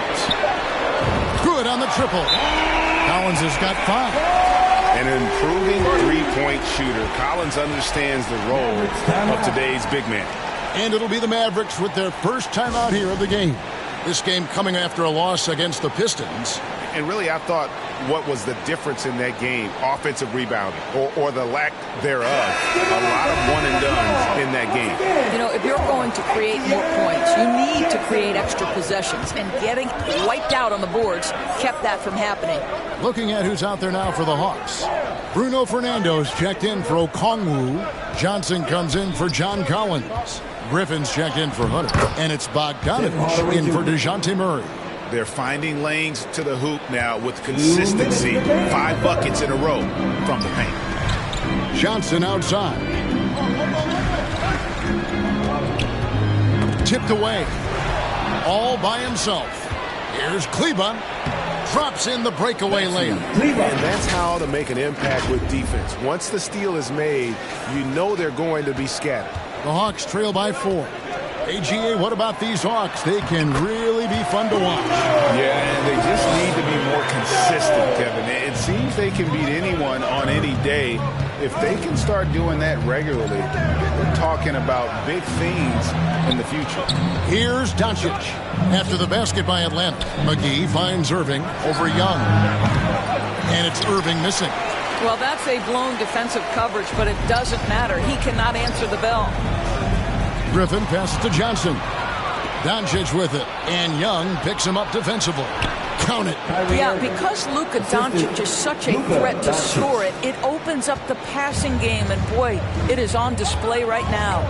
Good on the triple. Collins has got 5. An improving three-point shooter. Collins understands the role of today's big man. And it'll be the Mavericks with their first time out here of the game. This game coming after a loss against the Pistons. And really, I thought what was the difference in that game? Offensive rebounding, or the lack thereof. A lot of one-and-dones in that game. You know, if you're going to create more points, you need to create extra possessions. And getting wiped out on the boards kept that from happening. Looking at who's out there now for the Hawks. Bruno Fernando's checked in for Okongwu. Johnson comes in for John Collins. Griffin's checked in for Hunter. And it's Bogdanovich in for DeJounte Murray. They're finding lanes to the hoop now with consistency. 5 buckets in a row from the paint. Johnson outside. Tipped away. All by himself. Here's Kleba. drops in the breakaway layup. And that's how to make an impact with defense. Once the steal is made, you know they're going to be scattered. The Hawks trail by 4. AGA, what about these Hawks? They can really be fun to watch. Yeah, and they just need to be more consistent, Kevin. It seems they can beat anyone on any day. If they can start doing that regularly, we're talking about big things in the future. Here's Doncic. After the basket by Atlanta, McGee finds Irving over Young. And it's Irving missing. Well, that's a blown defensive coverage, but it doesn't matter. He cannot answer the bell. Griffin passes to Johnson. Doncic with it. And Young picks him up defensively. Count it. Yeah, because Luka Doncic is such a threat to score it, it opens up the passing game. And, boy, it is on display right now.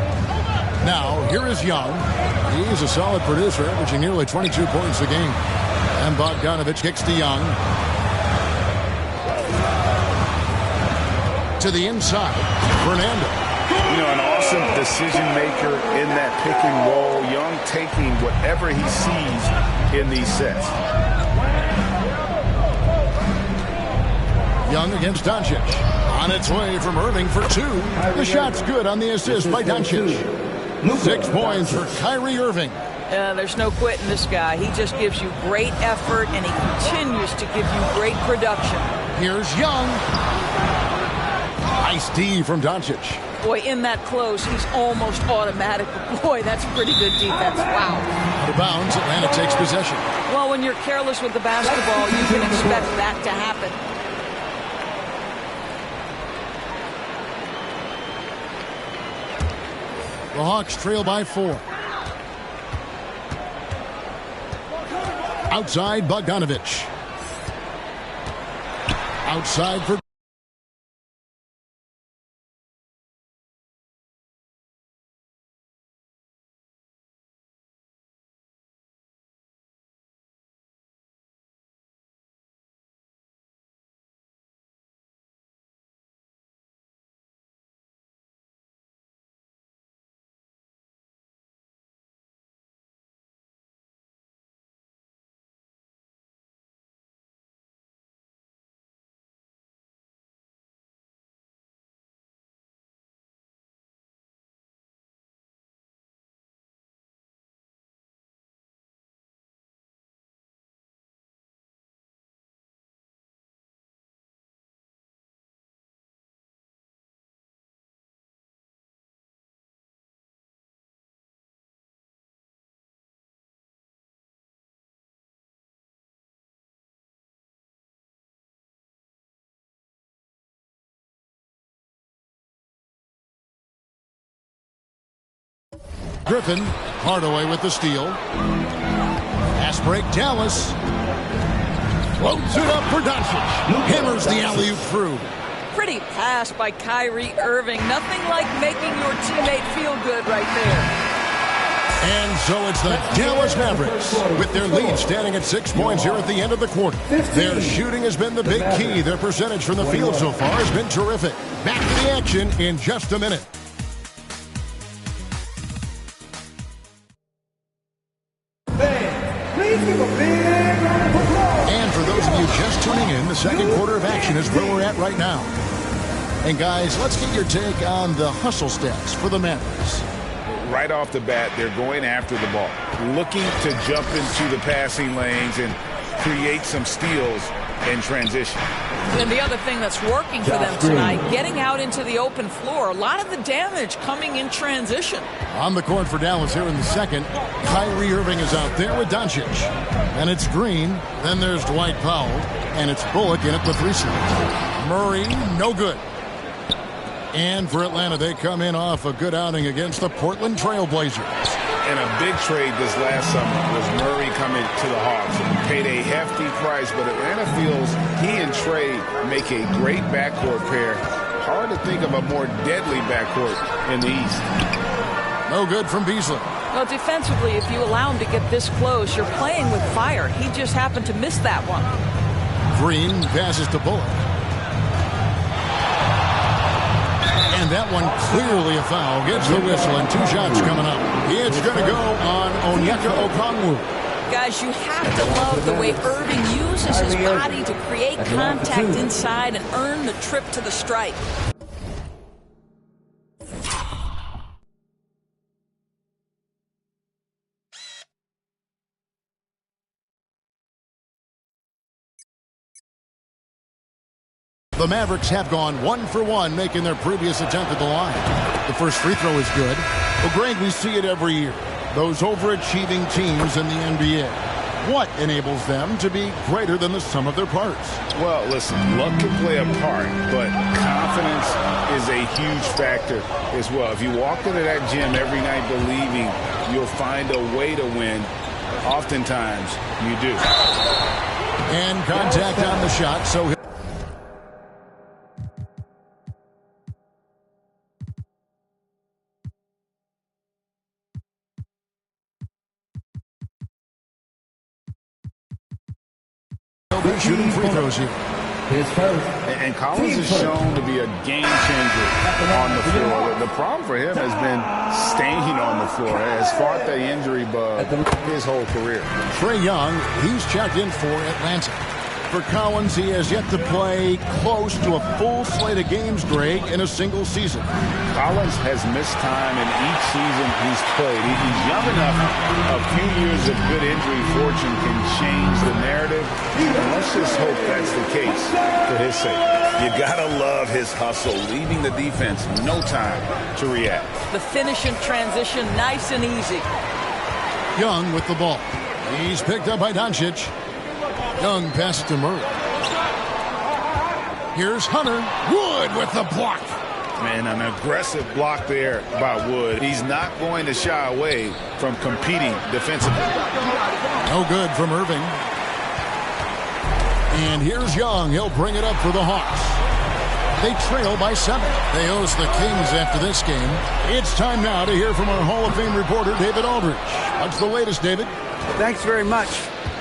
Now, here is Young. He's a solid producer, averaging nearly 22 points a game. And Bogdanovich kicks to Young. To the inside, Fernando. You know, an awesome decision maker in that pick and roll. Young taking whatever he sees in these sets. Young against Doncic. On its way from Irving for 2. The shot's good on the assist by Doncic. 6 points for Kyrie Irving. There's no quitting this guy. He just gives you great effort, and he continues to give you great production. Here's Young. Nice D from Doncic. Boy, in that close, he's almost automatic. But boy, that's pretty good defense. Wow. Out of bounds, Atlanta takes possession. Well, when you're careless with the basketball, you can expect that to happen. The Hawks trail by 4. Outside, Bogdanovich. Outside for Griffin. Hardaway with the steal. Pass break, Dallas. Floats it up for Doncic. Hammers the alley-oop through. Pretty pass by Kyrie Irving. Nothing like making your teammate feel good right there. And so it's the Dallas Mavericks with their lead standing at 6 points here at the end of the quarter. Their shooting has been the big key. Their percentage from the field so far has been terrific. Back to the action in just a minute. And for those of you just tuning in, the second quarter of action is where we're at right now. And guys, let's get your take on the hustle stats for the Mavericks. Right off the bat, they're going after the ball, looking to jump into the passing lanes and create some steals in transition. And the other thing that's working for them tonight, getting out into the open floor. A lot of the damage coming in transition. On the court for Dallas here in the second, Kyrie Irving is out there with Doncic. And it's Green, then there's Dwight Powell, and it's Bullock in at the 3 slot. Murray, no good. And for Atlanta, they come in off a good outing against the Portland Trail Blazers. And a big trade this last summer was Murray coming to the Hawks. Paid a hefty price, but Atlanta feels he and Trey make a great backcourt pair. Hard to think of a more deadly backcourt in the East. No good from Beasley. Well, defensively, if you allow him to get this close, you're playing with fire. He just happened to miss that one. Green passes to Bullock. And that one clearly a foul. Gets the whistle and 2 shots coming up. It's going to go on Onyeka Okongwu. Guys, you have to love the way Irving uses his body to create contact inside and earn the trip to the stripe. The Mavericks have gone 1 for 1, making their previous attempt at the line. The first free throw is good. Well, Greg, we see it every year. Those overachieving teams in the NBA. What enables them to be greater than the sum of their parts? Well, listen, luck can play a part, but confidence is a huge factor as well. If you walk into that gym every night believing you'll find a way to win, oftentimes you do. And contact on the shot, so shooting free throws here. And Collins is shown to be a game changer on the floor. The problem for him has been staying on the floor. Has fought the injury bug his whole career. Trae Young, he's checked in for Atlanta. For Collins, he has yet to play close to a full slate of games, Greg, in a single season. Collins has missed time in each season he's played. He's young enough. A few years of good injury fortune can change the narrative. And let's just hope that's the case for his sake. You gotta love his hustle, leaving the defense no time to react. The finish and transition, nice and easy. Young with the ball. He's picked up by Doncic. Young passes to Murray. Here's Hunter. Wood with the block. Man, an aggressive block there by Wood. He's not going to shy away from competing defensively. No good from Irving. And here's Young. He'll bring it up for the Hawks. They trail by 7. They host the Kings after this game. It's time now to hear from our Hall of Fame reporter, David Aldridge. What's the latest, David? Thanks very much.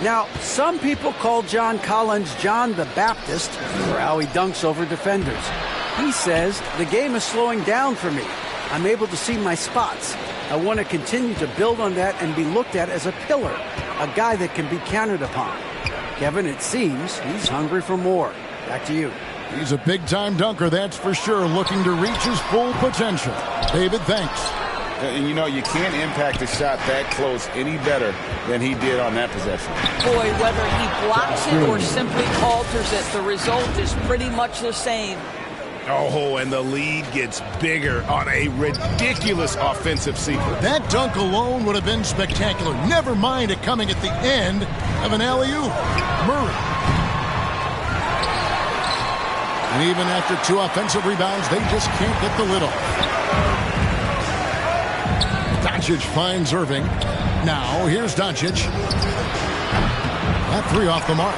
Now, some people call John Collins John the Baptist for how he dunks over defenders. He says, the game is slowing down for me. I'm able to see my spots. I want to continue to build on that and be looked at as a pillar, a guy that can be counted upon. Kevin, it seems he's hungry for more. Back to you. He's a big-time dunker, that's for sure, looking to reach his full potential. David, thanks. And you know, you can't impact a shot that close any better than he did on that possession. Boy, whether he blocks it or simply alters it, the result is pretty much the same. Oh, and the lead gets bigger on a ridiculous offensive sequence. That dunk alone would have been spectacular. Never mind it coming at the end of an alley-oop. Murray. And even after 2 offensive rebounds, they just can't get the lid off. Doncic finds Irving. Now, here's Doncic. That 3 off the mark.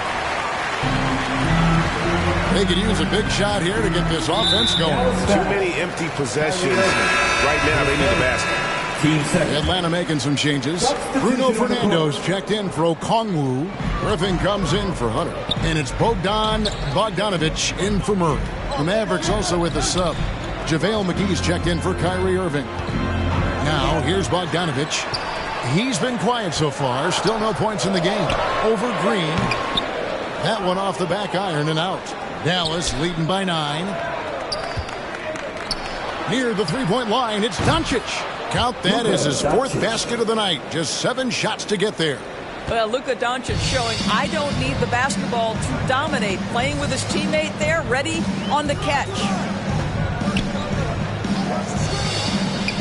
They could use a big shot here to get this offense going. Too many empty possessions. Right now, they need a basket. Atlanta making some changes. Bruno Fernando's checked in for Okongwu. Griffin comes in for Hunter. And it's Bogdanovic in for Murray. The Mavericks also with a sub. JaVale McGee's checked in for Kyrie Irving. Now, here's Bogdanovic. He's been quiet so far. Still no points in the game. Over Green. That one off the back iron and out. Dallas leading by 9. Near the three-point line, it's Doncic. Count that as his 4th basket of the night. Just 7 shots to get there. Well, Luka Doncic showing I don't need the basketball to dominate. Playing with his teammate there, ready on the catch.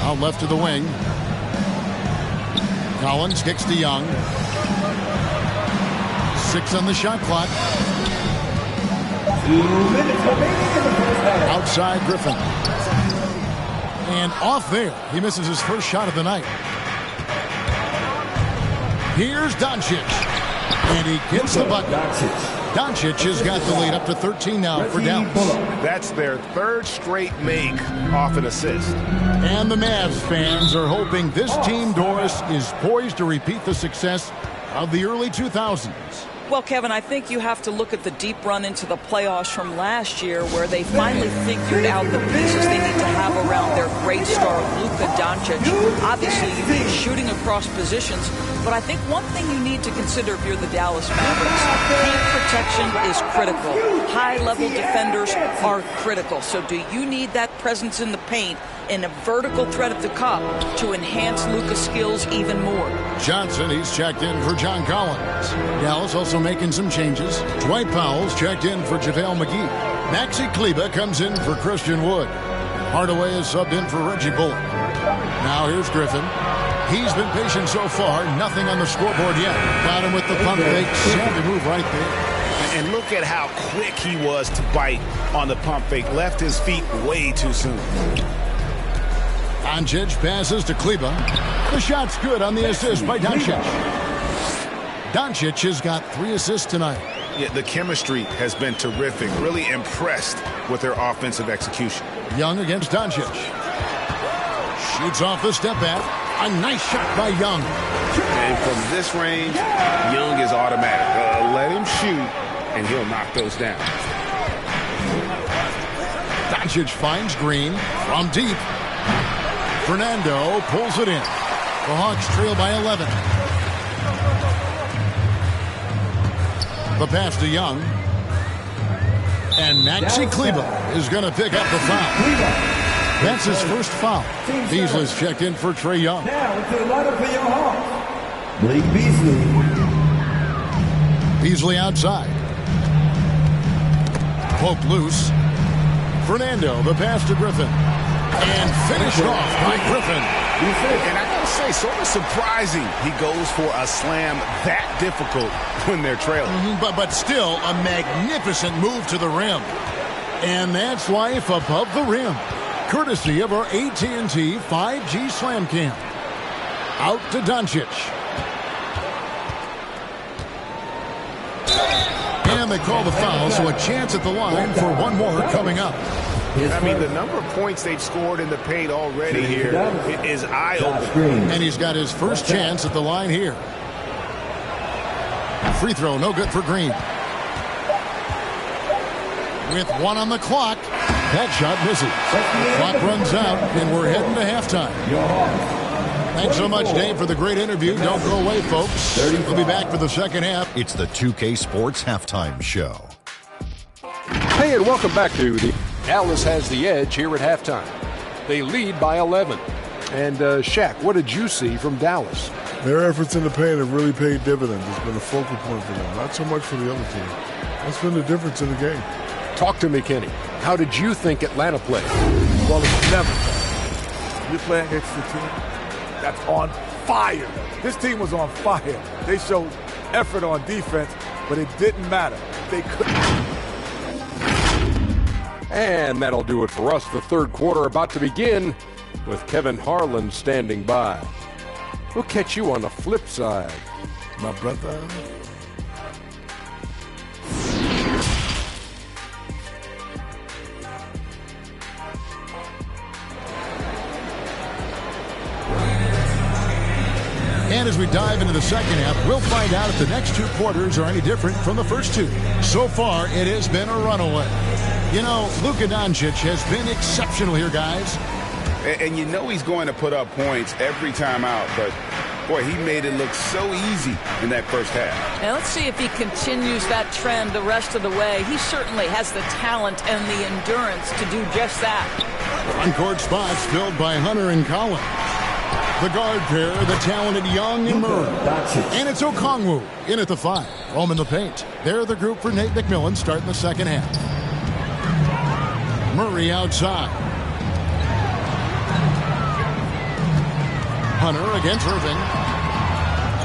Out left to the wing. Collins kicks to Young. 6 on the shot clock. 2 minutes remaining in the first half. Outside Griffin. And off there. He misses his first shot of the night. Here's Doncic. And he gets the bucket. Doncic has got the lead up to 13 now for Dallas. That's their 3rd straight make off an assist. And the Mavs fans are hoping this team, Doris, is poised to repeat the success of the early 2000s. Well, Kevin, I think you have to look at the deep run into the playoffs from last year where they finally figured out the pieces they need to have around their great star, Luka Doncic. Obviously, you need shooting across positions, but I think one thing you need to consider if you're the Dallas Mavericks, paint protection is critical. High-level defenders are critical. So do you need that presence in the paint and a vertical threat at the cup to enhance Luka's skills even more? Johnson, he's checked in for John Collins. Dallas also making some changes. Dwight Powell's checked in for JaVale McGee. Maxi Kleber comes in for Christian Wood. Hardaway is subbed in for Reggie Bullock. Now here's Griffin. He's been patient so far. Nothing on the scoreboard yet. Got him with the pump fake. Savvy move right there. And look at how quick he was to bite on the pump fake. Left his feet way too soon. Doncic passes to Kleber. The shot's good on the assist by Doncic. Doncic has got 3 assists tonight. Yeah, the chemistry has been terrific. Really impressed with their offensive execution. Young against Doncic. Shoots off the step back. A nice shot by Young. And from this range, Young is automatic. Let him shoot, and he'll knock those down. Doncic finds Green from deep. Fernando pulls it in. The Hawks trail by 11. The pass to Young. And Maxi Kleber is going to pick up the foul. That's his first foul. Beasley's checked in for Trae Young. Now into the lineup for your Hawks, Blake Beasley. Beasley outside. Poke loose. Fernando, the pass to Griffin. And finished off by Griffin. And I gotta say, sort of surprising he goes for a slam that difficult when they're trailing. But still a magnificent move to the rim. And that's life above the rim. Courtesy of our AT&T 5G Slam Cam. Out to Doncic. And they call the foul, so a chance at the line for one more coming up. I mean, the number of points they've scored in the paint already here is eye-opening. And he's got his first chance at the line here. Free throw, no good for Green. With 1 on the clock, that shot misses. The clock runs out, and we're heading to halftime. Thanks so much, Dave, for the great interview. Don't go away, folks. We'll be back for the second half. It's the 2K Sports Halftime Show. Hey, and welcome back to the Dallas has the edge here at halftime. They lead by 11. And, Shaq, what did you see from Dallas? Their efforts in the paint have really paid dividends. It's been a focal point for them, not so much for the other team. That's been the difference in the game. Talk to me, Kenny. How did you think Atlanta played? Well, it's never. You're playing against a team that's on fire. This team was on fire. They showed effort on defense, but it didn't matter. They couldn't. And that'll do it for us. The third quarter about to begin with Kevin Harlan standing by. We'll catch you on the flip side, my brother. And as we dive into the second half, we'll find out if the next 2 quarters are any different from the first 2. So far, it has been a runaway. You know, Luka Doncic has been exceptional here, guys. And you know he's going to put up points every time out, but boy, he made it look so easy in that first half. Now let's see if he continues that trend the rest of the way. He certainly has the talent and the endurance to do just that. On-court spots filled by Hunter and Collins. The guard pair, the talented Young and Murray. And it's Okongwu in at the 5. Home in the paint. They're the group for Nate McMillan starting the second half. Murray outside. Hunter against Irving.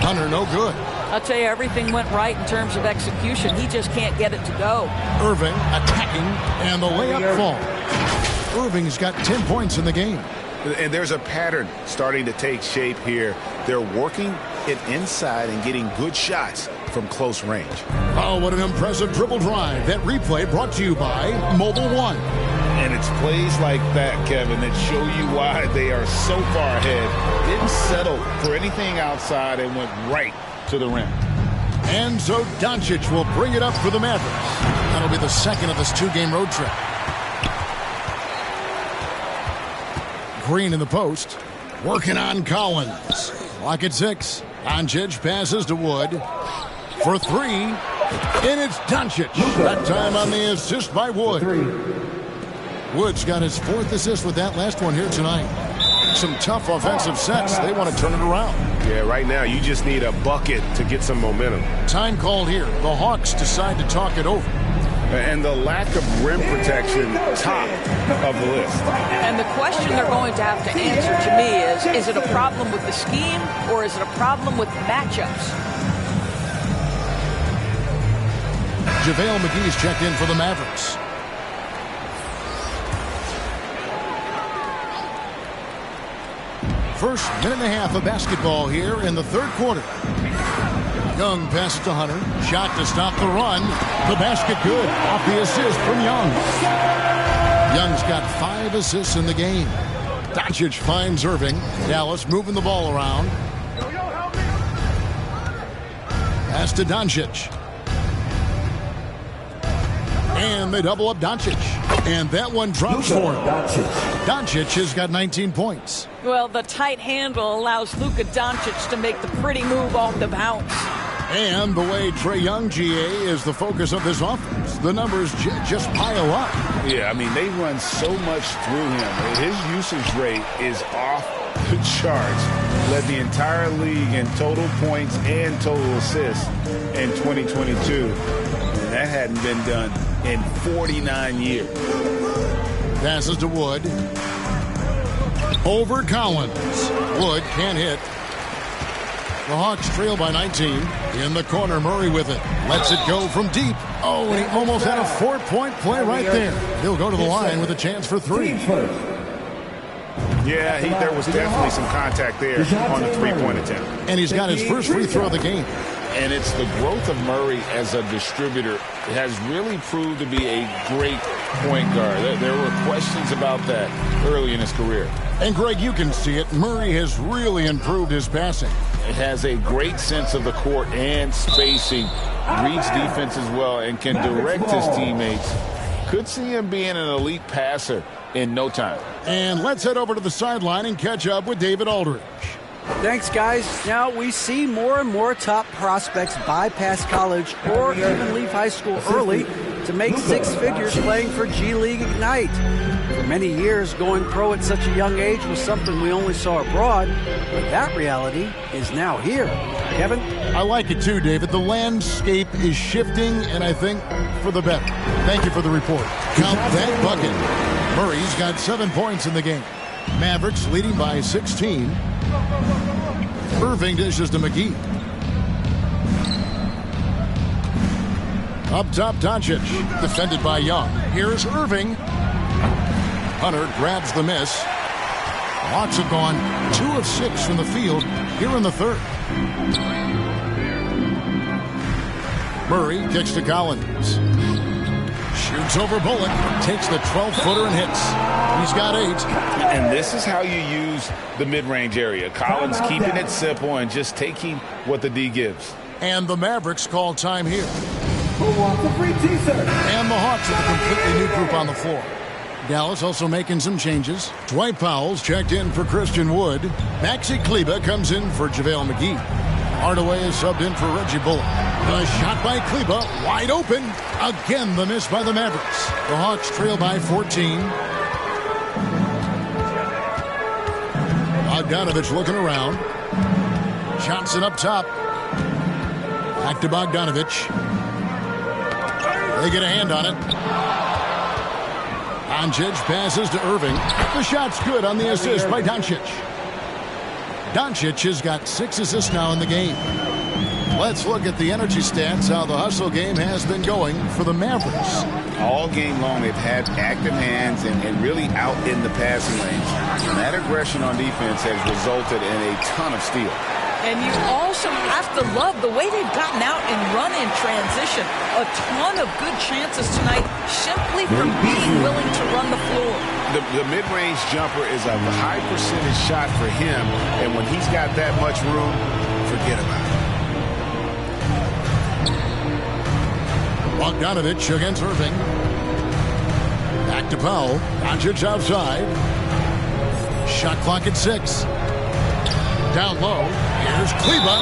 Hunter no good. I'll tell you, everything went right in terms of execution. He just can't get it to go. Irving attacking, and the layup falls. Irving's got 10 points in the game. And there's a pattern starting to take shape here. They're working it inside and getting good shots from close range. Oh, what an impressive dribble drive. That replay brought to you by Mobile One. And it's plays like that, Kevin, that show you why they are so far ahead. Didn't settle for anything outside and went right to the rim. And so Doncic will bring it up for the Mavericks. That'll be the second of this 2-game road trip. Green in the post. Working on Collins. Clock at 6. Doncic passes to Wood. For 3. And it's Doncic. That time on the assist by Wood. Wood's got his 4th assist with that last one here tonight. Some tough offensive sets. They want to turn it around. Yeah, right now you just need a bucket to get some momentum. Time called here. The Hawks decide to talk it over. And the lack of rim protection, top of the list. And the question they're going to have to answer to me is it a problem with the scheme or is it a problem with matchups? JaVale McGee's checked in for the Mavericks. First minute and a half of basketball here in the 3rd quarter. Young passes to Hunter. Shot to stop the run. The basket good. Off the assist from Young. Young's got 5 assists in the game. Doncic finds Irving. Dallas moving the ball around. Pass to Doncic. And they double up Doncic. And that one drops for him. Doncic has got 19 points. Well, the tight handle allows Luka Doncic to make the pretty move off the bounce. And the way Trae Young, GA, is the focus of this offense. The numbers just pile up. Yeah, I mean, they run so much through him. His usage rate is off the charts. Led the entire league in total points and total assists in 2022. And that hadn't been done in 49 years. Passes to Wood. Over Collins. Wood can't hit. The Hawks trail by 19. In the corner, Murray with it. Lets it go from deep. Oh, and he almost had a 4-point play right there. He'll go to the line with a chance for 3. Yeah, there was definitely some contact there on the 3-point attempt. And he's got his first free throw of the game. And it's the growth of Murray as a distributor has really proved to be a great point guard. There were questions about that early in his career. And, Greg, you can see it. Murray has really improved his passing. It has a great sense of the court and spacing. Reads defense as well and can direct his teammates. Could see him being an elite passer in no time. And let's head over to the sideline and catch up with David Aldridge. Thanks, guys. Now, we see more and more top prospects bypass college or even leave high school early to make 6 figures playing for G League Ignite. For many years, going pro at such a young age was something we only saw abroad, but that reality is now here. Kevin? I like it too, David. The landscape is shifting, and I think for the better. Thank you for the report. Count that bucket. Murray's got 7 points in the game. Mavericks leading by 16. Irving dishes to McGee. Up top, Doncic. Defended by Young. Here's Irving. Hunter grabs the miss. Hawks have gone 2 of 6 from the field here in the 3rd. Murray kicks to Collins. Shoots over Bullock. Takes the 12-footer and hits. He's got 8. And this is how you use the mid-range area. Collins keeping it simple and just taking what the D gives. And the Mavericks call time here. Who wants a free t-shirt? And the Hawks with a completely new group on the floor. Dallas also making some changes. Dwight Powell's checked in for Christian Wood. Maxi Kleber comes in for JaVale McGee. Hardaway is subbed in for Reggie Bullock. The shot by Kleber, wide open. Again, the miss by the Mavericks. The Hawks trail by 14. Bogdanovich looking around. Johnson up top. Back to Bogdanovich. They get a hand on it. Doncic passes to Irving. The shot's good on the assist by Doncic. Doncic has got 6 assists now in the game. Let's look at the energy stats, how the hustle game has been going for the Mavericks. All game long, they've had active hands and really out in the passing lanes. And that aggression on defense has resulted in a ton of steals. And you also have to love the way they've gotten out and run in transition. A ton of good chances tonight simply from being willing to run the floor. The mid-range jumper is a high percentage shot for him, and when he's got that much room, forget about it. Bogdanovich against Irving. Back to Powell. Doncic outside. Shot clock at 6. Down low. Here's Kleba.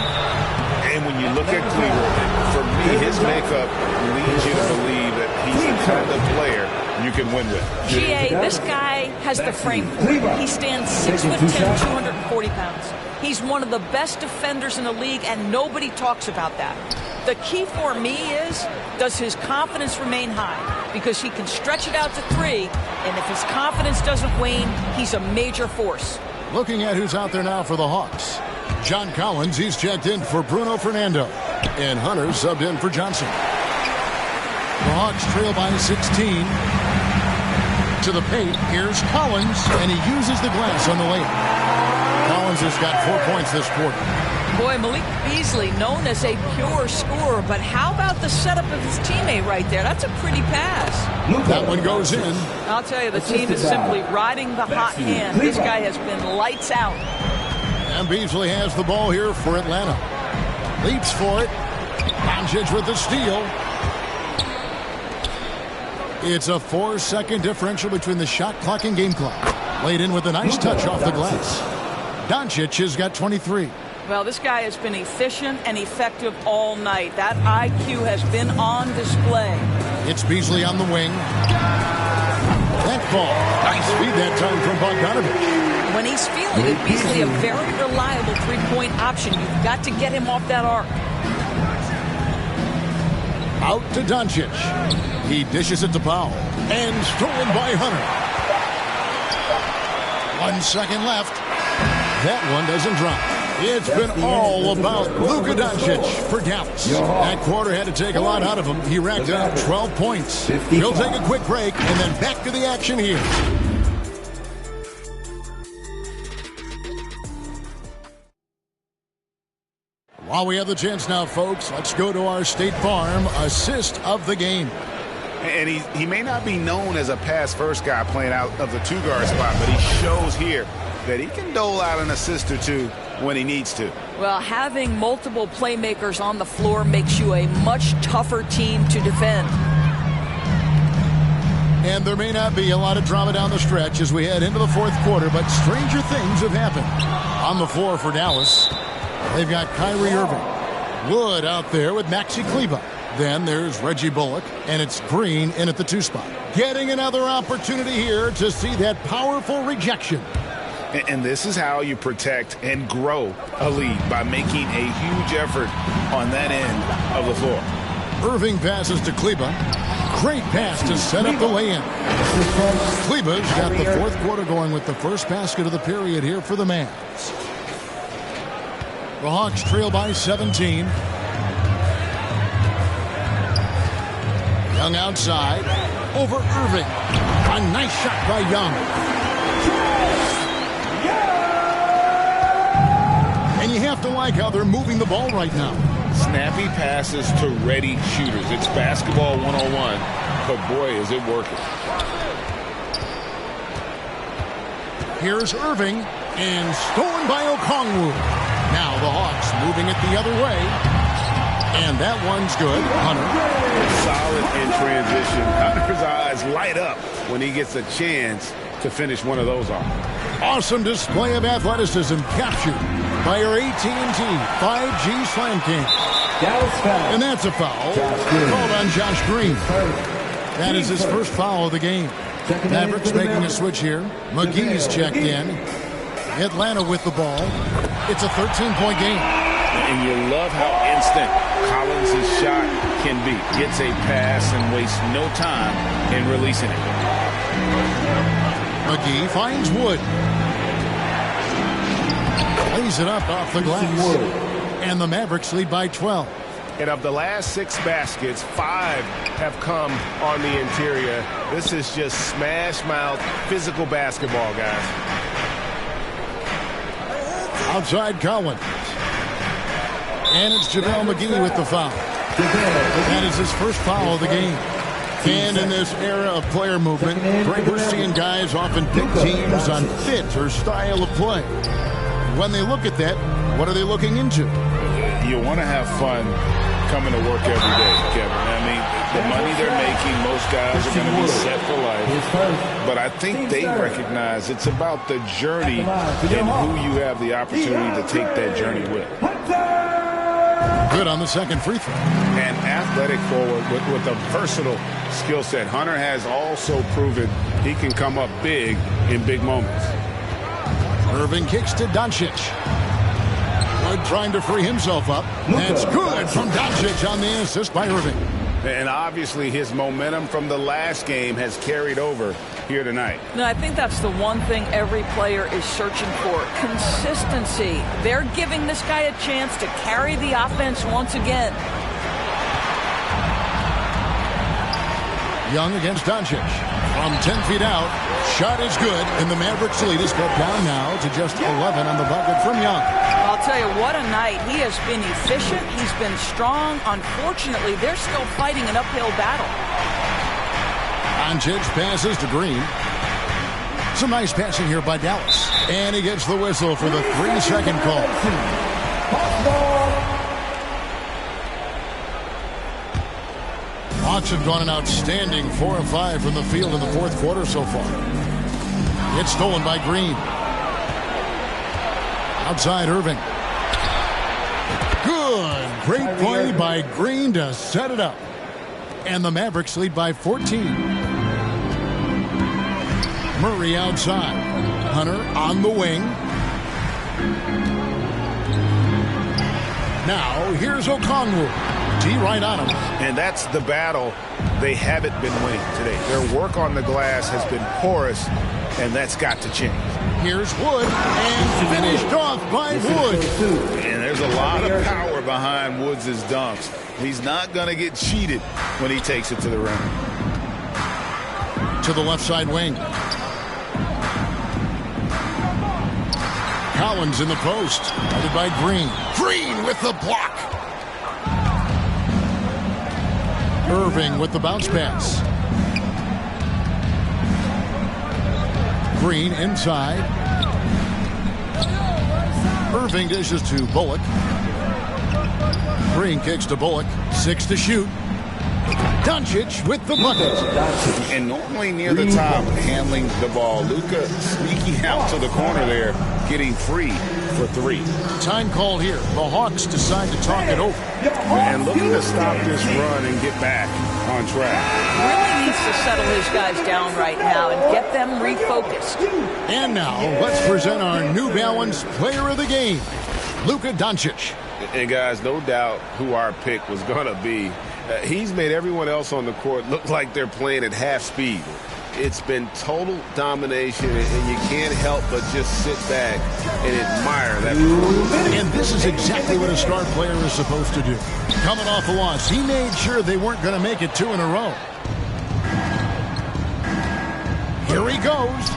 And when you look at Kleba, for me, his makeup leads you to believe that he's the kind of player you can win with. GA, this guy has the frame for it. He stands 6'10", 240 pounds. He's one of the best defenders in the league, and nobody talks about that. The key for me is, does his confidence remain high? Because he can stretch it out to 3, and if his confidence doesn't wane, he's a major force. Looking at who's out there now for the Hawks. John Collins, he's checked in for Bruno Fernando. And Hunter subbed in for Johnson. The Hawks trail by 16. To the paint, here's Collins, and he uses the glass on the layup. Collins has got 4 points this quarter. Boy, Malik Beasley, known as a pure scorer, but how about the setup of his teammate right there? That's a pretty pass. That one goes in. I'll tell you, the team is simply riding the hot hand. This guy has been lights out. And Beasley has the ball here for Atlanta. Leaps for it. Doncic with the steal. It's a 4-second differential between the shot clock and game clock. Laid in with a nice touch off the glass. Doncic has got 23. Well, this guy has been efficient and effective all night. That IQ has been on display. It's Beasley on the wing. That ball. Nice feed that time from Bogdanovich. When he's feeling it, Beasley a very reliable three-point option. You've got to get him off that arc. Out to Doncic. He dishes it to Powell. And stolen by Hunter. 1 second left. That one doesn't drop. It's been all about Luka Doncic for Dallas. That quarter had to take a lot out of him. He racked up 12 points. He'll take a quick break and then back to the action here. While we have the chance now, folks, let's go to our State Farm assist of the game. And he may not be known as a pass-first guy playing out of the two-guard spot, but he shows here that he can dole out an assist or two when he needs to. Well, having multiple playmakers on the floor makes you a much tougher team to defend. And there may not be a lot of drama down the stretch as we head into the fourth quarter, but stranger things have happened. On the floor for Dallas, they've got Kyrie Irving. Wood out there with Maxi Kleba. Then there's Reggie Bullock, and it's Green in at the 2 spot. Getting another opportunity here to see that powerful rejection. And this is how you protect and grow a lead, by making a huge effort on that end of the floor. Irving passes to Kleba. Great pass to set up the lay-in. Kleba's got the fourth quarter going with the first basket of the period here for the Mavs. The Hawks trail by 17. Young outside. Over Irving. A nice shot by Young. And you have to like how they're moving the ball right now. Snappy passes to ready shooters. It's basketball 101, but boy, is it working. Here's Irving, and stolen by Okongwu. Now the Hawks moving it the other way. And that one's good. Hunter. Solid in transition. Hunter's eyes light up when he gets a chance to finish one of those off. Awesome display of athleticism captured by our AT&T 5G Slam King. And that's a foul called on Josh Green. That is his first foul of the game. Mavericks making a switch here. McGee's checked in. Atlanta with the ball. It's a 13-point game. And you love how instant Collins' shot can be. Gets a pass and wastes no time in releasing it. McGee finds Wood. Lays it up off the glass. And the Mavericks lead by 12. And of the last 6 baskets, 5 have come on the interior. This is just smash-mouth physical basketball, guys. Outside Collins. And it's JaVale McGee with the foul. That is his first foul of the game. And in this era of player movement, we're seeing guys often pick teams on fit or style of play. When they look at that, what are they looking into? You want to have fun coming to work every day, Kevin. I mean, the money they're making, most guys are going to be set for life. But I think they recognize it's about the journey and who you have the opportunity to take that journey with. Good on the second free throw. An athletic forward with a versatile skill set. Hunter has also proven he can come up big in big moments. Irving kicks to Doncic. Wood trying to free himself up. That's good from Doncic on the assist by Irving. And obviously his momentum from the last game has carried over here tonight. No, I think that's the one thing every player is searching for. Consistency. They're giving this guy a chance to carry the offense once again. Young against Doncic. From 10 feet out. Shot is good, and the Mavericks lead is cut down now to just 11 on the bucket from Young. I'll tell you, what a night. He has been efficient. He's been strong. Unfortunately, they're still fighting an uphill battle. Doncic passes to Green. Some nice passing here by Dallas. And he gets the whistle for the 3-second call. Hawks have gone an outstanding 4 of 5 from the field in the fourth quarter so far. It's stolen by Green. Outside Irving. Good. Great play by Green to set it up. And the Mavericks lead by 14. Murray outside. Hunter on the wing. Now here's Okongwu. T right on him. And that's the battle they haven't been winning today. Their work on the glass has been porous, and that's got to change. Here's Wood, and finished off by Wood. And there's a lot of power behind Woods' dunks. He's not going to get cheated when he takes it to the rim. To the left side wing. Collins in the post. Guarded by Green. Green with the block. Irving with the bounce pass. Green inside. Irving dishes to Bullock. Green kicks to Bullock. 6 to shoot. Doncic with the bucket. And normally near the top, handling the ball. Luka sneaking out to the corner there, getting free for 3. Time called here. The Hawks decide to talk it over. And looking to stop this run and get back on track. Really needs to settle his guys down right now and get them refocused. And now, let's present our New Balance player of the game, Luka Doncic. And guys, no doubt who our pick was going to be. He's made everyone else on the court look like they're playing at half speed. It's been total domination, and you can't help but just sit back and admire that performance. And this is exactly what a star player is supposed to do. Coming off a loss, he made sure they weren't going to make it 2 in a row. Here he goes.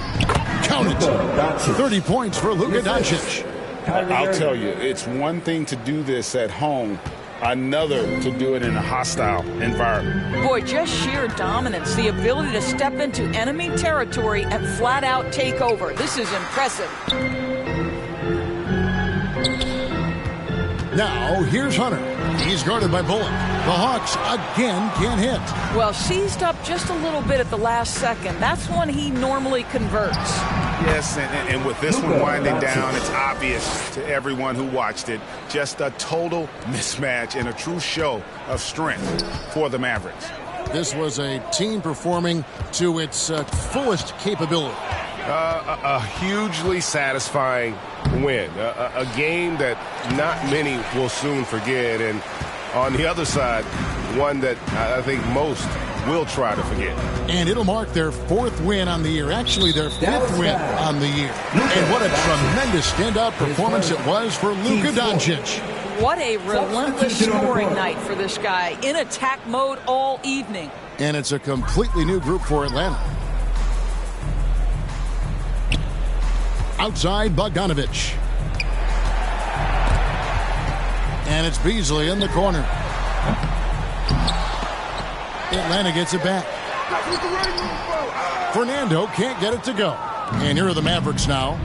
Count it. 30 points for Luka Doncic. I'll tell you, it's one thing to do this at home, another to do it in a hostile environment. Boy, just sheer dominance, the ability to step into enemy territory and flat out take over. This is impressive. Now, here's Hunter. He's guarded by Bullock. The Hawks again can't hit. Well, seized up just a little bit at the last second. That's when he normally converts. Yes, and with this one winding down, it's obvious to everyone who watched it. Just a total mismatch and a true show of strength for the Mavericks. This was a team performing to its fullest capability. A hugely satisfying win. A game that not many will soon forget. And on the other side, one that I think most will try to forget. And it'll mark their 4th win on the year. Actually, their 5th win on the year. And what a tremendous standout performance it was for Luka Doncic. What a relentless scoring night for this guy. In attack mode all evening. And it's a completely new group for Atlanta. Outside, Bogdanovich. And it's Beasley in the corner. Atlanta gets it back. Fernando can't get it to go. And here are the Mavericks now.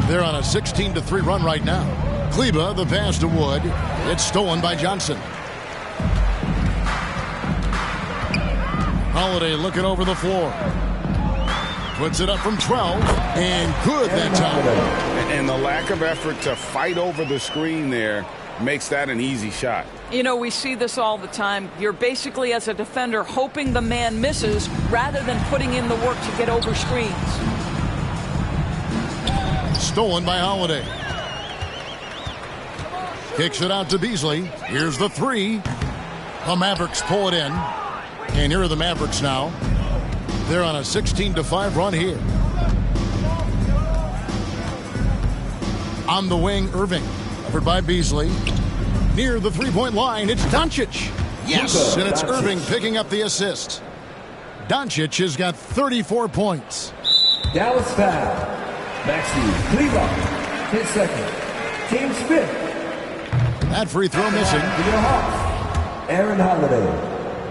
They're on a 16-3 run right now. Kleba, the pass to Wood. It's stolen by Johnson. Holiday looking over the floor. Puts it up from 12, and good that time. And the lack of effort to fight over the screen there makes that an easy shot. You know, we see this all the time. You're basically, as a defender, hoping the man misses rather than putting in the work to get over screens. Stolen by Holiday. Kicks it out to Beasley. Here's the three. The Mavericks pull it in. And here are the Mavericks now. They're on a 16-5 run here. On the wing, Irving. Covered by Beasley. Near the three-point line, it's Doncic. Yes, and it's Irving picking up the assist. Doncic has got 34 points. Dallas foul. Maxey, Cleveland, his second. Team's fifth. That free throw missing. Aaron Holiday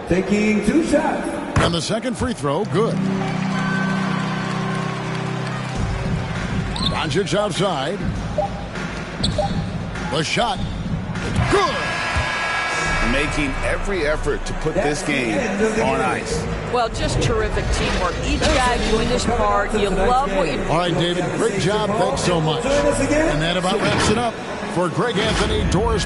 taking 2 shots. And the second free throw, good. Doncic outside. The shot, good. Making every effort to put this game on ice. Well, just terrific teamwork. Each guy doing his part. You love what you do. All right, David, great job. Thanks so much. And that about wraps it up for Greg Anthony, Doris.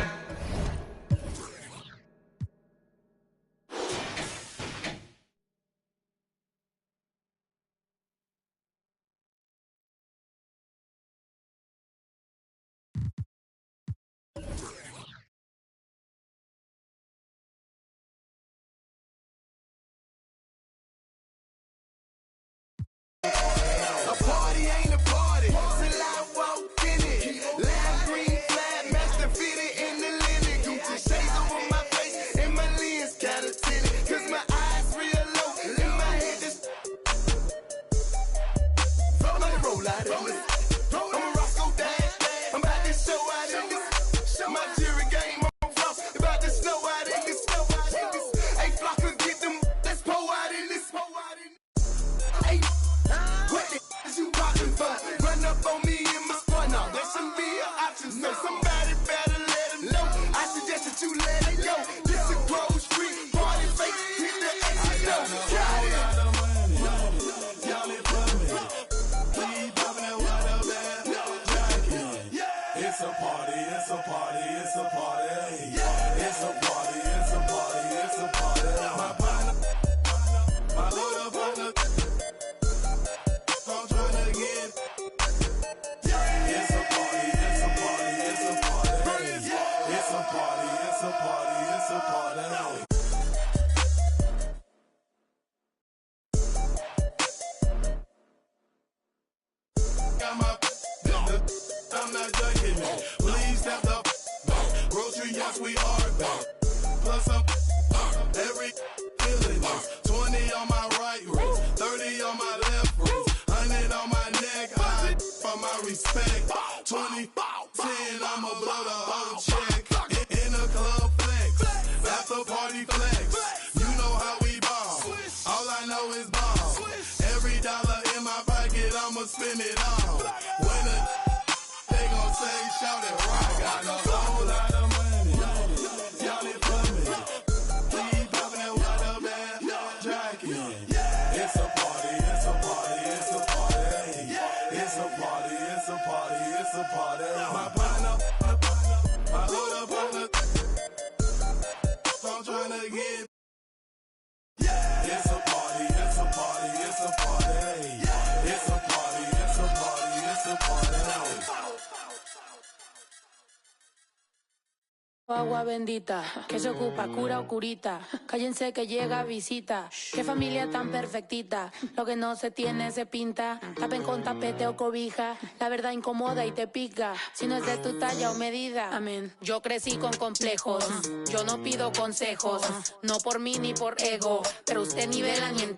Agua bendita, que se ocupa, cura o curita. Cállense que llega visita. Qué familia tan perfectita. Lo que no se tiene se pinta. Tapen con tapete o cobija. La verdad incomoda y te pica. Si no es de tu talla o medida. Amén. Yo crecí con complejos. Yo no pido consejos. No por mí ni por ego. Pero usted nivela ni en...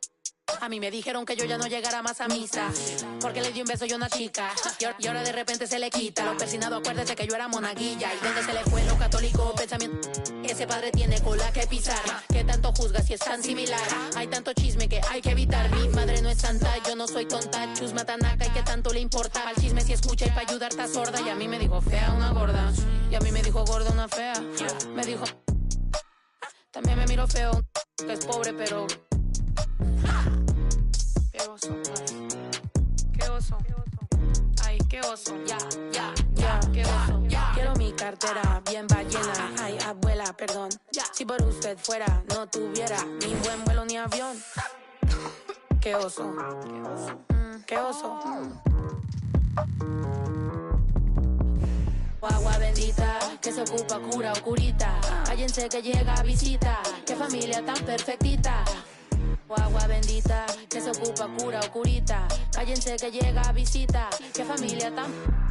A mí me dijeron que yo ya no llegara más a misa porque le di un beso yo a una chica y ahora de repente se le quita. Lo persinado, acuérdese que yo era monaguilla. ¿Y dónde se le fue lo católico pensamiento? Ese padre tiene cola que pisar. ¿Qué tanto juzga si es tan similar? Hay tanto chisme que hay que evitar. Mi madre no es santa, yo no soy tonta. Chusma tanaca y qué tanto le importa. Al chisme si escucha y para ayudar está sorda. Y a mí me dijo fea una gorda. Y a mí me dijo gorda una fea. Me dijo... También me miró feo, que es pobre pero... oso. Qué oso. Ay, qué oso. Ya, qué oso. Quiero mi cartera bien ballena. Ay, abuela, perdón. Si por usted fuera, no tuviera ni buen vuelo ni avión. Qué oso. Qué oso. Agua bendita, que se ocupa cura o curita. Cállense que llega visita. Qué familia tan perfectita. Agua bendita, que se ocupa cura o curita. Cállense que llega visita. Qué familia tan...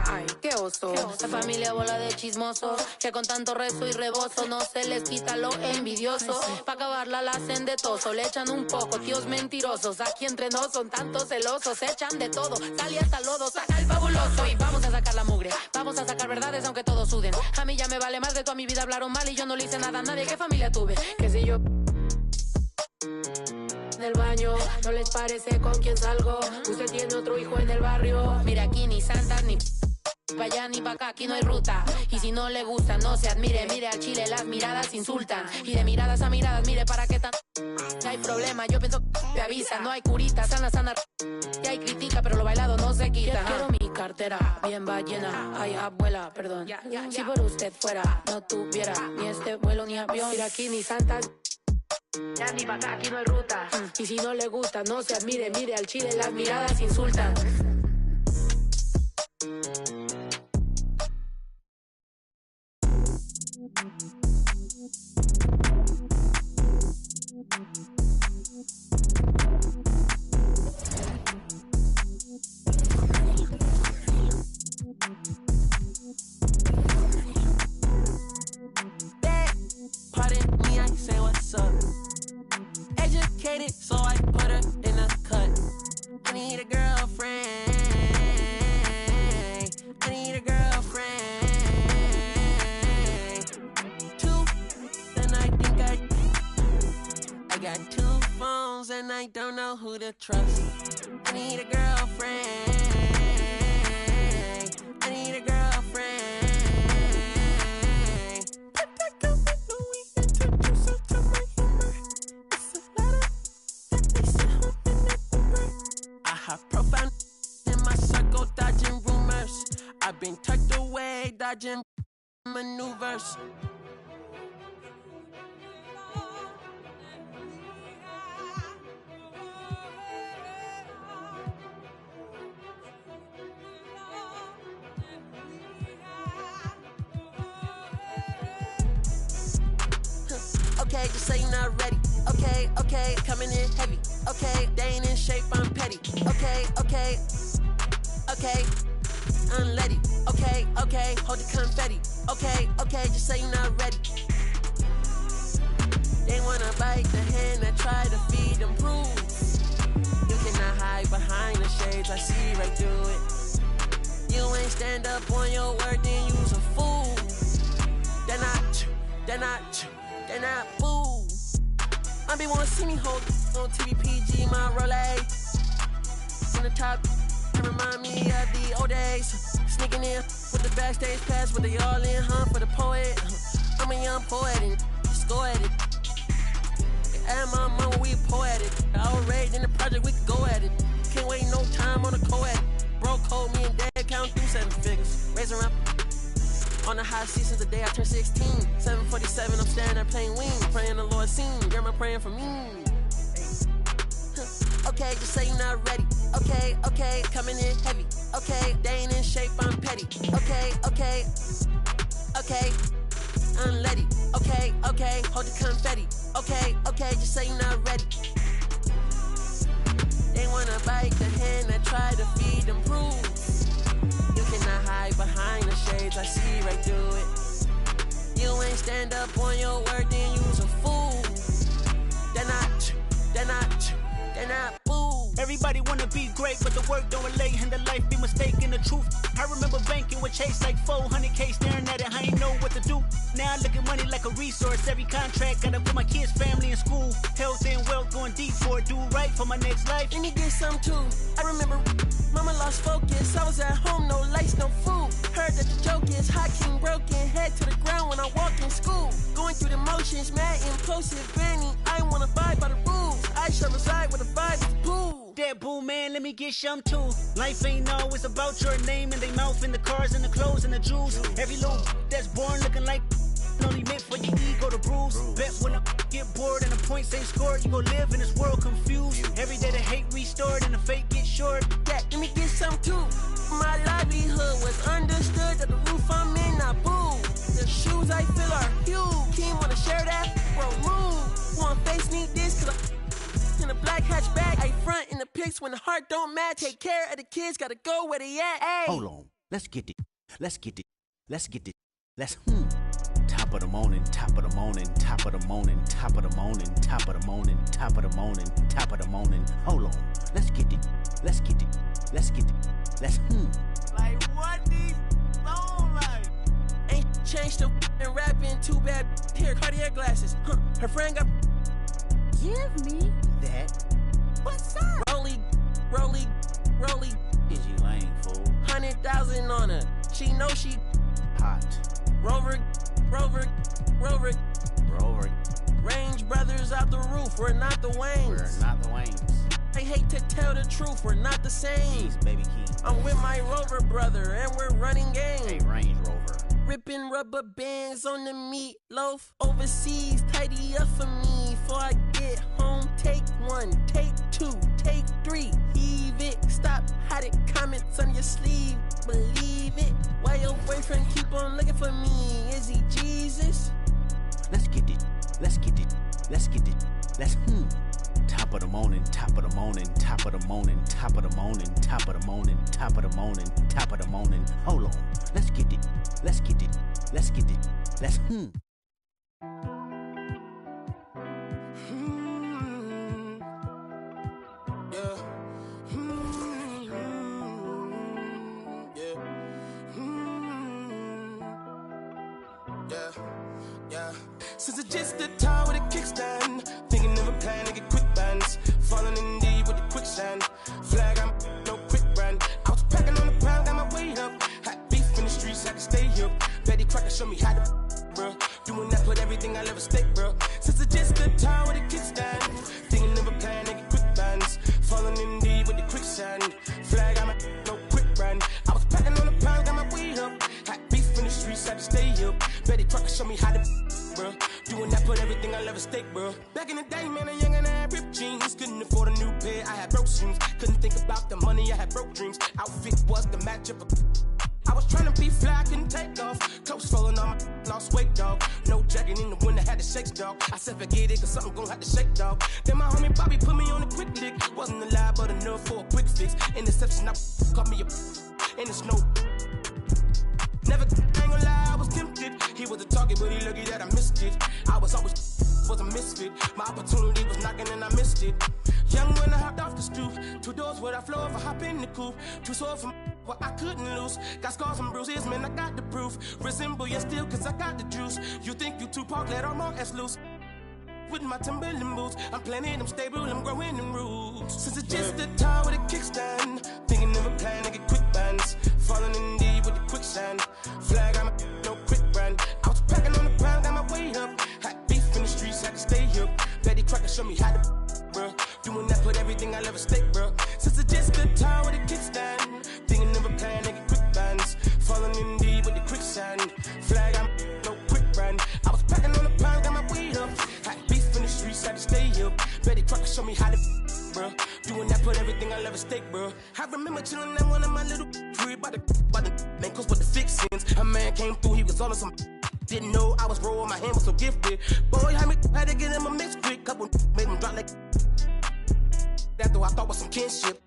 Ay, qué oso. Esta familia bola de chismosos que con tanto rezo y rebozo no se les quita lo envidioso. Pa' acabarla la hacen de toso, le echan un poco, tíos mentirosos. Aquí entre nos son tantos celosos, se echan de todo, sale hasta lodo, saca el fabuloso. Y vamos a sacar la mugre, vamos a sacar verdades aunque todos suden. A mí ya me vale más de toda mi vida hablaron mal y yo no le hice nada a nadie. ¿Qué familia tuve? Que si yo... del baño, no les parece con quién salgo. Usted tiene otro hijo en el barrio. Mira, aquí ni santas ni pa' allá ni pa' acá, aquí no hay ruta. Y si no le gusta, no se admire. Mire al chile, las miradas insultan. Y de miradas a miradas, mire para qué tan... hay problema, yo pienso que avisa. No hay curita, sana. Y hay crítica, pero lo bailado no se quita. Quiero mi cartera bien ballena. Ay, abuela, perdón. Si por usted fuera, no tuviera ni este vuelo ni avión. Mira, aquí ni santas... ya ni pa' acá, aquí no hay ruta. Y si no le gusta, no se admire. Mire al chile, las miradas insultan. Pardon me, I say what's up. Educated, so I put her in a cut. I need a girlfriend. I need a girlfriend. Two, then I think I got two phones and I don't know who to trust. I need a girlfriend. I need a girlfriend. Profound in my circle, dodging rumors. I've been tucked away, dodging maneuvers. Okay, just say you're not ready. Okay, coming in heavy. Okay, they ain't in shape, I'm petty. Okay, unleady. Okay, hold the confetti. Okay, just say you're not ready. They wanna bite the hand that try to feed them rules. You cannot hide behind the shades, I see right through it. You ain't stand up on your word, then you's a fool. They're not fool. I be wanna see me hold on TVPG, my Rolex. On the top, it remind me of the old days. Sneaking in with the backstage pass, but they all in, for the poet. I'm a young poet and just go at it. And my mama, we poetic. Outraged in the project, we could go at it. Can't wait no time on the co-ed. Bro code me and dad count through 7 figures. Raising around on the high seat since the day I turned 16. 747, I'm standing there playing wing. Praying the Lord seen. Grandma praying for me. Okay, just say you're not ready. Okay, coming in heavy. Okay, they ain't in shape, I'm petty. Okay, unleady. Okay, hold the confetti. Okay, just say you're not ready. They wanna bite the hand that try to feed them rules. You cannot hide behind the shades, I see right through it. You ain't stand up on your word, then you's a fool. They're not fool. Everybody wanna be great, but the work don't relate, and the life be mistaken the truth. I remember banking with Chase like 400K, staring at it, I ain't know what to do. Now I look at money like a resource. Every contract gotta put my kids' family in school. Health and wealth going deep for it, do right for my next life. Let me get some too. I remember mama lost focus. I was at home, no lights, no food. Heard that the joke is hot king broken, head to the ground when I walk in school. Going through the motions, mad impulsive, Granny. I wanna abide by the rules. I shall reside with a vibe is pool. That boo man, let me get some too. Life ain't always about your name and they mouth and the cars and the clothes and the jewels. Every little that's born looking like only meant for your ego to bruise. Bet when I get bored and the points ain't scored, you gon' live in this world confused. Every day the hate restored and the fate gets short. Yeah, let me get some too. My livelihood was understood that the roof I'm in, not boo. The shoes I feel are huge. Keen wanna share that, bro, move. One face need this, cause in a black hatchback, I front in the pics when the heart don't match. Take care of the kids, gotta go where they at. Ay. Hold on, let's get it. Top of the morning, top of the morning, top of the morning, top of the morning, top of the morning, top of the morning, top of the morning. Hold on, let's get it. Like what these sound like? Ain't changed the and rapping too bad. Here, Cartier glasses. Her friend got. Give me that. What's up? Rolly. Is you lame, fool? 100,000 on her. She know she hot. Rover. Range brothers out the roof. We're not the Waynes. I hate to tell the truth. We're not the same. Jeez, baby king. I'm with my Rover brother and we're running game. Hey, Range Rover. Ripping rubber bands on the meatloaf. Overseas, tidy up for me. Before I get home, take 1, take 2, take 3. Heave it, stop, hide it, comments on your sleeve. Believe it. Why your boyfriend keep on looking for me? Is he Jesus? Let's get it. Top of the morning, top of the morning, top of the morning, top of the morning, top of the morning, top of the morning, top of the morning. Hold on, let's get it. Yeah. Since it's just the time with a kickstand, thinking of a plan to get quick bands, falling in deep with the quicksand. Flag, I'm no quick brand. I was packing on the ground, got my weight up. Had beef in the streets, had to stay here. Betty Crocker showed me how to, bro. Doing that, put everything I'll ever stake, bro. Since it's just the time with a kickstand, thinking of a plan to get quick bands, falling in deep with the quicksand. Flag, I'm no quick brand. I was packing on the ground, got my weight up. Had beef in the streets, had to stay here. Betty Crocker showed me how to, bro. Doing that, put everything I'll ever stake, bro. Back in the day, man, a young and I had ripped jeans. Couldn't afford a new pair, I had broke shoes. Couldn't think about the money, I had broke dreams. Outfit was the match of a. I was trying to be fly, couldn't take off. Clothes falling on my lost weight, dog. No jacket in the winter, had to shake, dog. I said forget it, cause something gon' have to shake, dog. Then my homie Bobby put me on a quick lick. Wasn't alive, but enough for a quick fix. Interception, I caught me a. And it's no. Never, I ain't gonna lie, I was tempted. He was a target, but he lucky that I missed it. I was always was a misfit. My opportunity was knocking and I missed it. Young when I hopped off the stoop. 2 doors where I flow if I hop in the coupe. 2 swords from what I couldn't lose. Got scars and bruises, man, I got the proof. Resemble you still, cause I got the juice. You think you Tupac, let all my ass loose. With my Timberland boots, I'm planning, I'm stable, I'm growing in roots. Since it's just the time with a kickstand, thinking of a plan to get quick bands, falling in deep with the quicksand. Flag, I'm no quick brand. I was packing on the ground, got my weight up. Had beef in the streets, had to stay here. Betty Crocker showed me how to, bro. Doing that, put everything I'll ever stake, bro. Since it's just the time with a kickstand, thinking of a plan to get quick bands, falling in deep with the quicksand. Flag, I'm no quick brand. I was packing on the ground, got my weight up. Had in the streets, had to stay here. Betty Crocker showed me how to, bro. Doing that, put everything I'll ever stake, bro. I remember chilling at one of my little crib by the man, cause with the fixins. A man came through, he was on some. Didn't know I was rolling, my hand was so gifted. Boy, had to get him a mix quick. Couple made him drop like that, though I thought was some kinship.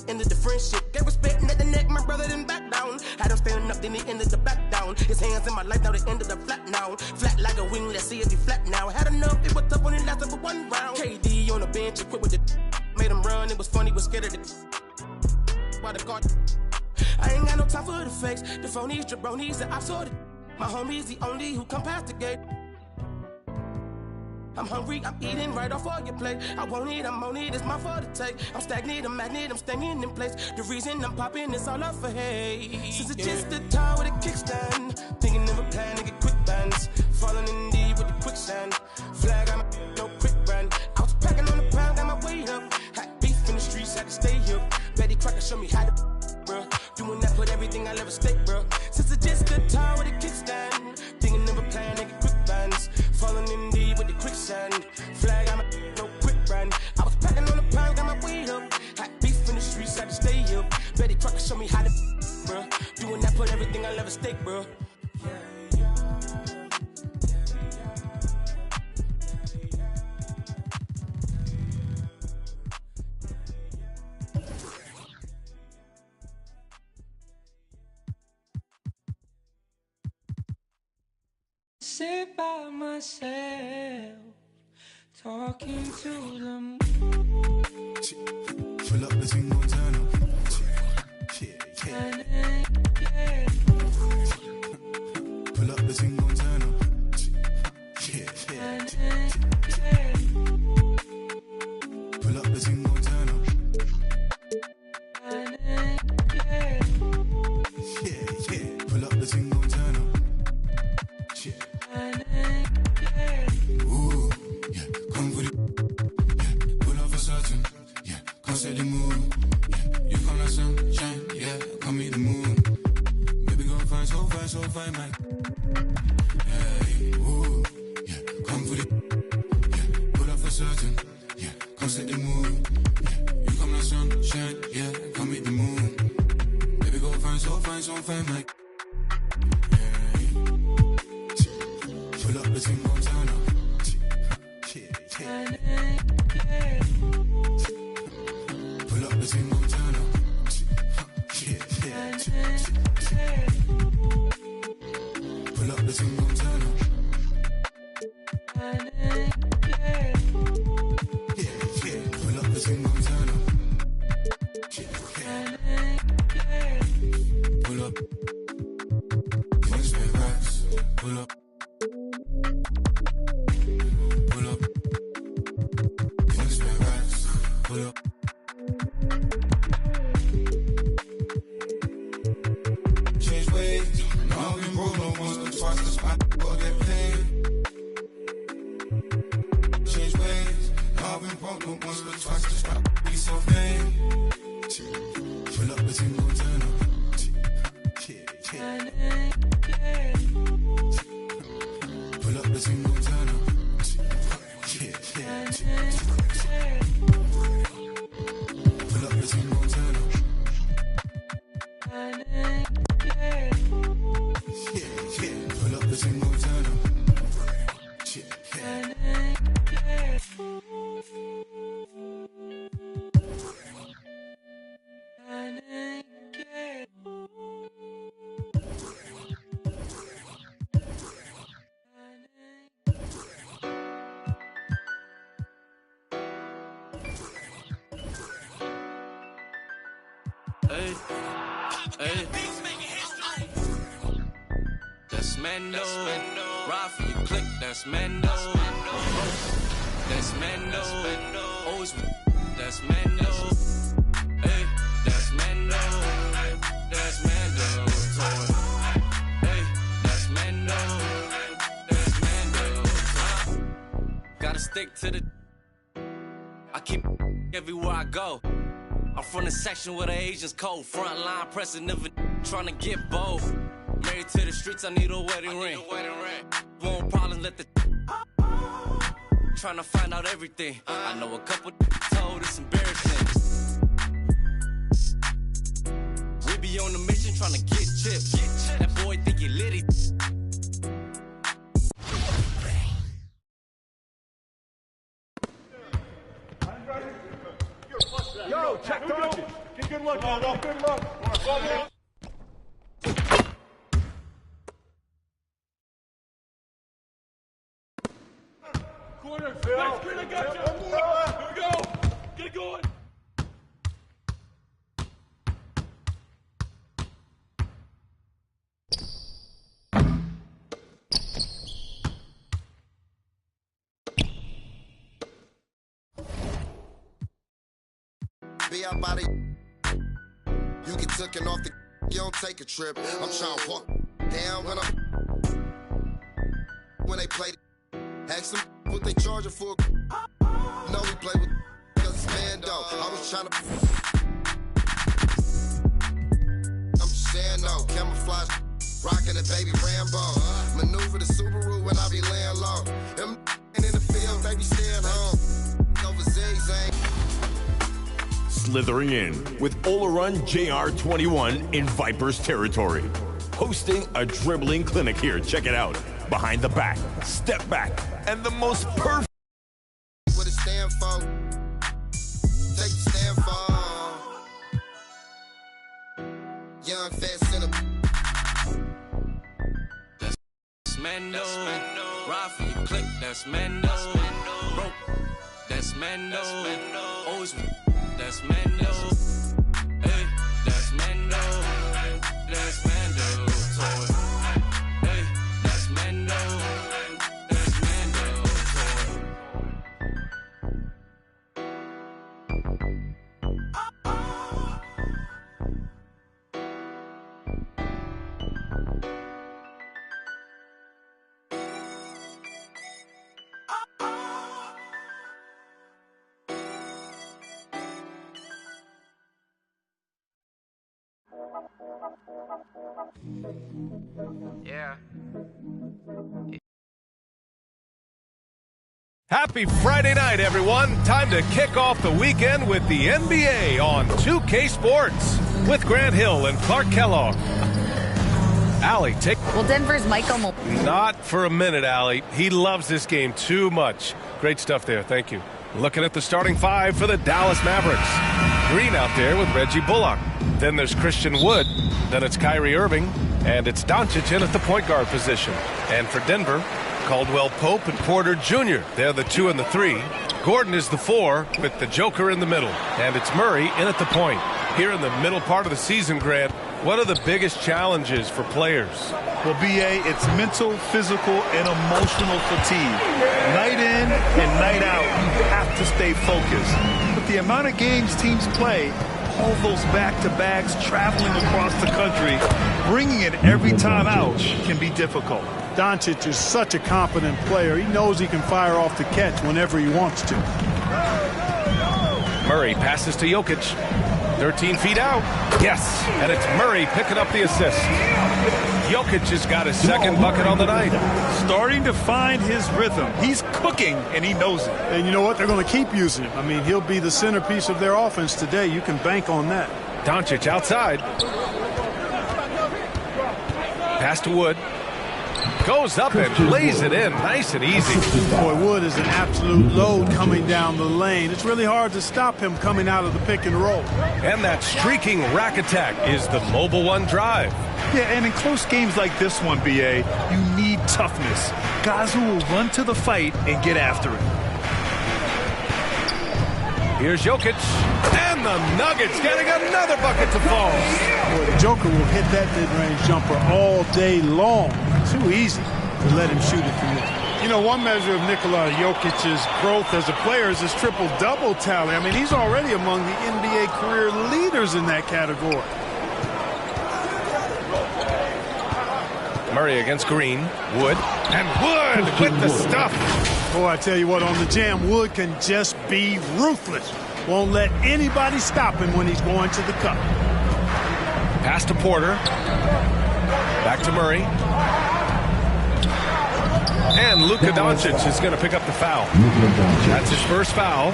Ended the friendship, gave respect at the neck, my brother didn't back down. Had him standing up, then he ended the back down. His hands in my life, now they ended up flat now. Flat like a wing, let's see if he flat now. Had enough, it was tough when it lasted for 1 round. KD on the bench, equipped with it. Made him run, it was funny, was scared of it. By the guard, I ain't got no time for the fakes. The phonies, jabronis, that I sorted. My homie's the only who come past the gate. I'm hungry, I'm eating right off all your plate. I want it, I'm on it, it's my fault to take. I'm stagnant, I'm magnet, I'm staying in place. The reason I'm popping is all up for hate. Since it's just the time with a kickstand, thinking of a plan to get quick bands, falling in deep with the quicksand. Flag, I'm no quick brand. I was packing on the never stick, bro. Sit by myself, talking to them. Pull up the single turn up. Pull up the single turn up. Pull up the single turn up. Pull up the single turn up. Ooh, yeah, come for the, yeah, pull up for certain, yeah, come set the mood, yeah, you come like sunshine, yeah, come meet the moon, baby go fine, so fine, man. Hey, ooh, yeah, come for the, yeah, pull up for certain, yeah, come set the mood, yeah, you come like sunshine, yeah, come meet the moon, baby go fine, so fine, man. Pull up the single turn up. Pull up the single turn up. Pull up the single turn up. Pull up the single turn up. Pull up. Twins with racks. Pull up. Pull up. Twins with racks. Pull up. Change ways. No, I've been broke no once or twice. The spot will get paid. Change ways. No, I've been broke no once or twice. The spot be so vain. Pull up the single turn up. Pull up the single turn up. Pull up the single turn up. Pull up the single turn up. Hey, hey. That's Mando. Ride for you, click. That's Mando. That's Mando. Always. That's Mando. Hey, that's Mando. That's Mando. Hey, that's Mando. That's Mando. Gotta stick to the. I keep everywhere I go. I'm from the section where the Asians cold. Front line pressing, never trying to get bold. Married to the streets, I need a wedding ring. Won't problems, let the trying to find out everything. I know a couple told it's embarrassing. We be on the mission trying to get chips. That boy think he litty. Yo, check Doncic. Get good look, man. Good look. Corner, Phil. Next kid, I got you. Here we go. Get it going. Be out by the you get taken off the you don't take a trip. I'm trying to walk down when they play. Ask them what they charging for. No, we play with cause it's Mando. I was trying to. I'm just saying no, camouflage, rocking a baby Rambo. Maneuver the Subaru when I be laying low. Them in the field, baby staying home. Over zigzag. Slithering in with Ola Run JR21 in Viper's territory. hosting a dribbling clinic here. Check it out. Behind the back, step back, and the most perfect. What it stand for? Take the stand for. Young, fat center. That's Mendo. Ride for your click, that's Mendo. Broke, that's Mendo. Always, that's Mendo. Hey, that's Mendo. That's Mendo. Hey, that's Mendo. That's Mendo. Yeah. Happy Friday night, everyone. Time to kick off the weekend with the NBA on 2K Sports with Grant Hill and Clark Kellogg. Allie, take... Well, Denver's Michael... Not for a minute, Allie. He loves this game too much. Great stuff there. Thank you. Looking at the starting five for the Dallas Mavericks. Green out there with Reggie Bullock. Then there's Christian Wood. Then it's Kyrie Irving. And it's Doncic in at the point guard position. And for Denver, Caldwell Pope and Porter Jr. They're the 2 and the 3. Gordon is the 4 with the Joker in the middle. And it's Murray in at the point. Here in the middle part of the season, Grant, what are the biggest challenges for players? Well, B.A., it's mental, physical, and emotional fatigue. Night in and night out, you have to stay focused. But the amount of games teams play, all those back-to-backs, traveling across the country, bringing it every time out can be difficult. Doncic is such a competent player. He knows he can fire off the catch whenever he wants to. Murray passes to Jokic. 13 feet out. Yes, and it's Murray picking up the assist. Jokic has got his second bucket on the night. Starting to find his rhythm. He's cooking, and he knows it. And you know what? They're going to keep using him. I mean, he'll be the centerpiece of their offense today. You can bank on that. Doncic outside. Pass to Wood. Goes up and lays it in. Nice and easy. Boy, Wood is an absolute load coming down the lane. It's really hard to stop him coming out of the pick and roll. And that streaking rack attack is the Mobile One drive. Yeah, and in close games like this one, B.A., you need toughness. Guys who will run to the fight and get after it. Here's Jokic, and the Nuggets getting another bucket to fall. Boy, the Joker will hit that mid-range jumper all day long. Too easy to let him shoot it from there. You know, one measure of Nikola Jokic's growth as a player is his triple-double tally. I mean, he's already among the NBA career leaders in that category. Murray against Green. Wood. And Wood with the stuff. Boy, I tell you what, on the jam, Wood can just be ruthless. Won't let anybody stop him when he's going to the cup. Pass to Porter. Back to Murray. And Luka Doncic is going to pick up the foul. That's his first foul.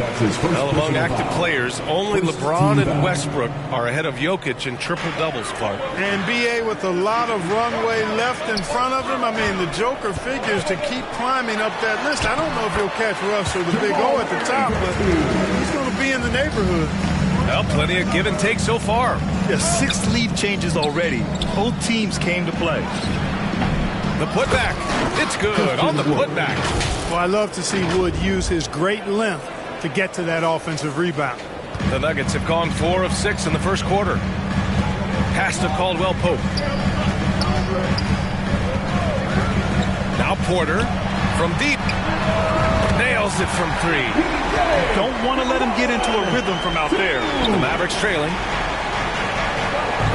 Well, among active players, only LeBron and Westbrook are ahead of Jokic in triple-doubles, Clark. And B.A. with a lot of runway left in front of him. I mean, the Joker figures to keep climbing up that list. I don't know if he'll catch Russ or the Big O at the top, but he's going to be in the neighborhood. Well, plenty of give and take so far. Yeah, 6 lead changes already. Both teams came to play. The putback. It's good on the putback. Well, I love to see Wood use his great length to get to that offensive rebound. The Nuggets have gone 4 of 6 in the first quarter. Pass to Caldwell Pope. Now Porter from deep. Nails it from 3. Don't want to let him get into a rhythm from out there. The Mavericks trailing.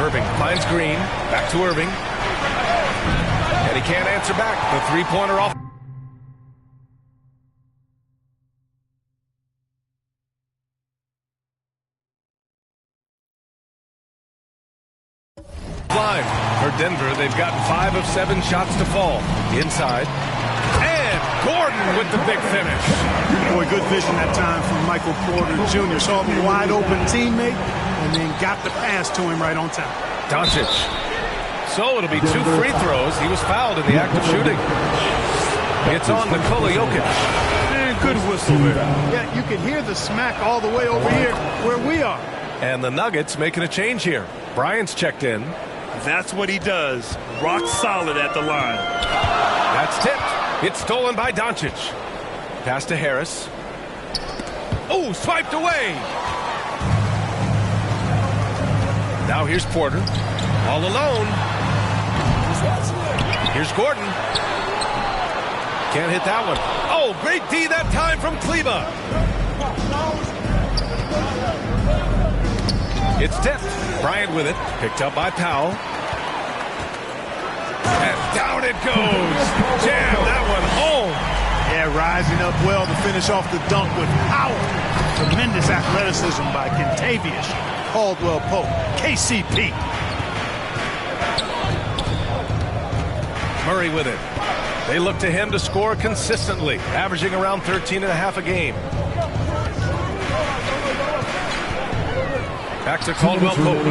Irving finds Green. Back to Irving. And he can't answer back. The three-pointer off. Line for Denver. They've gotten 5 of 7 shots to fall. Inside. And Gordon with the big finish. Boy, good vision that time from Michael Porter Jr. Saw the wide open teammate and then got the pass to him right on time. Doncic. So it'll be 2 free throws. He was fouled in the act of shooting. It's on Nikola Jokic. Good whistle there. Yeah, you can hear the smack all the way over here where we are. And the Nuggets making a change here. Bryant's checked in. That's what he does. Rock solid at the line. That's tipped. It's stolen by Doncic. Pass to Harris. Oh, swiped away. Now here's Porter. All alone. Here's Gordon. Can't hit that one. Oh, great D that time from Kleba. It's tipped. Bryant with it. Picked up by Powell. And down it goes. Jam that one home. Yeah, rising up well to finish off the dunk with power. Tremendous athleticism by Kentavious Caldwell-Pope. KCP. Murray with it. They look to him to score consistently, averaging around 13.5 a game. Back to Caldwell-Pope.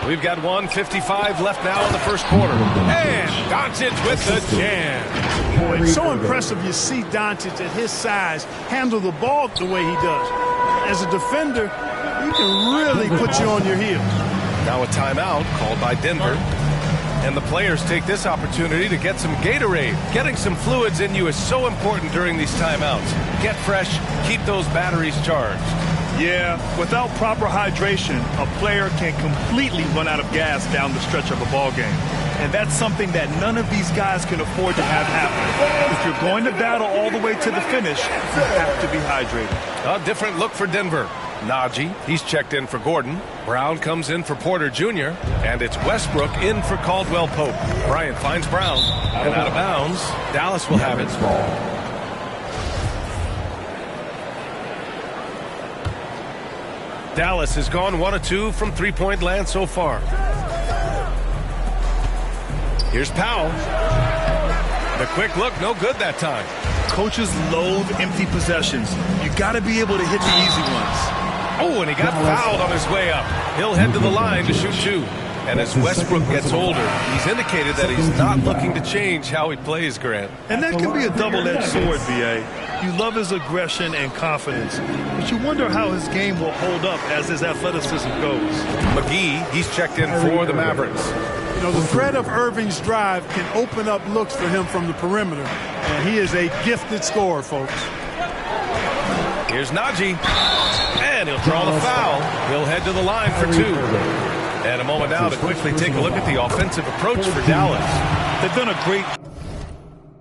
We've got 1:55 left now in the first quarter. And Doncic with the jam. Boy, it's so impressive you see Doncic at his size handle the ball the way he does. As a defender, he can really put you on your heels. Now a timeout called by Denver. And the players take this opportunity to get some Gatorade. Getting some fluids in you is so important during these timeouts. Get fresh, keep those batteries charged. Yeah, without proper hydration, a player can completely run out of gas down the stretch of a ball game. And that's something that none of these guys can afford to have happen. If you're going to battle all the way to the finish, you have to be hydrated. A different look for Denver. Najee, he's checked in for Gordon. Brown comes in for Porter Jr. And it's Westbrook in for Caldwell-Pope. Bryant finds Brown. And out of bounds, Dallas will have it. Dallas has gone 1 of 2 from three-point land so far. Here's Powell. The quick look, no good that time. Coaches loathe empty possessions. You got to be able to hit the easy ones. Oh, and he got fouled on his way up. He'll head to the line to shoot 2. And as Westbrook gets older, he's indicated that he's not looking to change how he plays, Grant. And that can be a double-edged sword, B.A. You love his aggression and confidence, but you wonder how his game will hold up as his athleticism goes. McGee, he's checked in for the Mavericks. You know, the threat of Irving's drive can open up looks for him from the perimeter, and he is a gifted scorer, folks. Here's Najee, and he'll draw the foul. He'll head to the line for 2. And a moment now to quickly take a look at the offensive approach for Dallas. They've done a great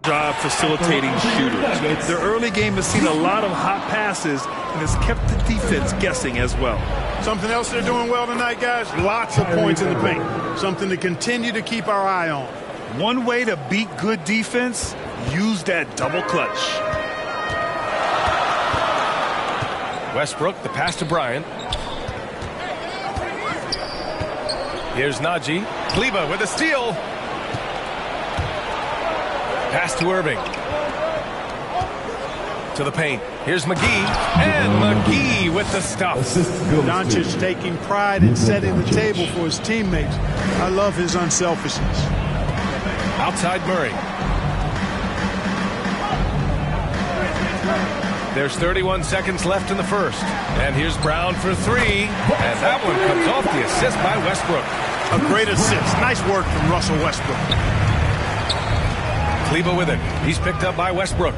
job facilitating shooters. Their early game has seen a lot of hot passes and has kept the defense guessing as well. Something else they're doing well tonight, guys? Lots of points in the paint. Something to continue to keep our eye on. One way to beat good defense, use that double clutch. Westbrook, the pass to Bryant. Here's Najee. Kleba with a steal. Pass to Irving. To the paint. Here's McGee. And McGee with the stuff. Doncic taking pride in setting the table for his teammates. I love his unselfishness. Outside Murray. There's 31 seconds left in the first. And here's Brown for 3. And that one comes off the assist by Westbrook. A great assist. Nice work from Russell Westbrook. Kleba with it. He's picked up by Westbrook.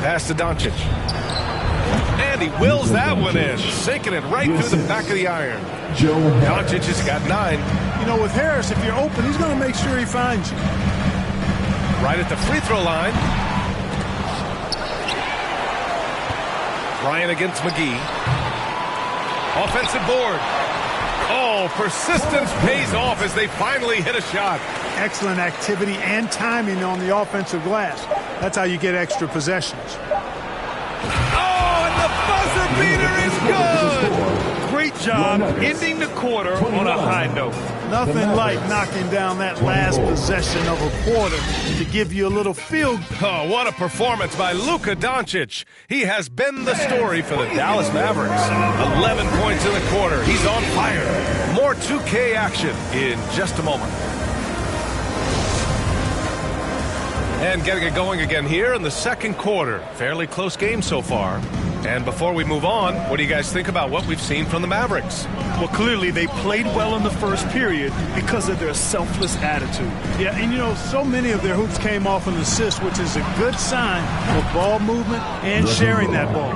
Pass to Doncic. And he wills that one in, sinking it right through the back of the iron. Doncic has got 9. You know, with Harris, if you're open, he's going to make sure he finds you. Right at the free throw line. Bryant against McGee. Offensive board. Oh, persistence pays off as they finally hit a shot. Excellent activity and timing on the offensive glass. That's how you get extra possessions. Oh, and the buzzer beater is good. Great job ending the quarter on a high note. Nothing like knocking down that last possession of a quarter to give you a little feel. Oh, what a performance by Luka Doncic. He has been the story for the Dallas Mavericks. 11 points in the quarter. He's on fire. More 2K action in just a moment. And getting it going again here in the second quarter. Fairly close game so far. And before we move on, what do you guys think about what we've seen from the Mavericks? Well, clearly they played well in the first period because of their selfless attitude. Yeah, and you know, so many of their hoops came off an assist, which is a good sign for ball movement and sharing that ball.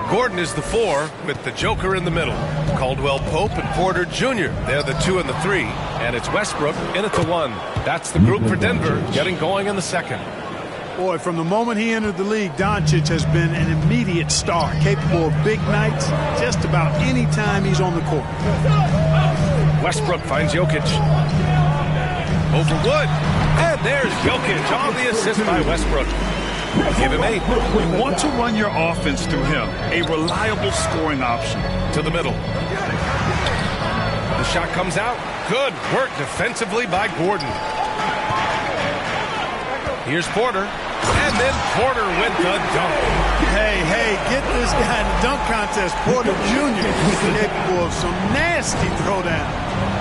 Gordon is the 4 with the Joker in the middle. Caldwell Pope and Porter Jr. They're the 2 and the 3. And it's Westbrook in at the 1. That's the group for Denver getting going in the second. Boy, from the moment he entered the league, Doncic has been an immediate star, capable of big nights just about any time he's on the court. Westbrook finds Jokic. Over Wood. And there's Jokic on the assist by Westbrook. Give him 8. You want to run your offense through him. A reliable scoring option. To the middle. The shot comes out. Good work defensively by Gordon. Here's Porter. And then Porter with the dunk. Hey, get this guy in the dunk contest. Porter Jr. is capable of some nasty throwdown.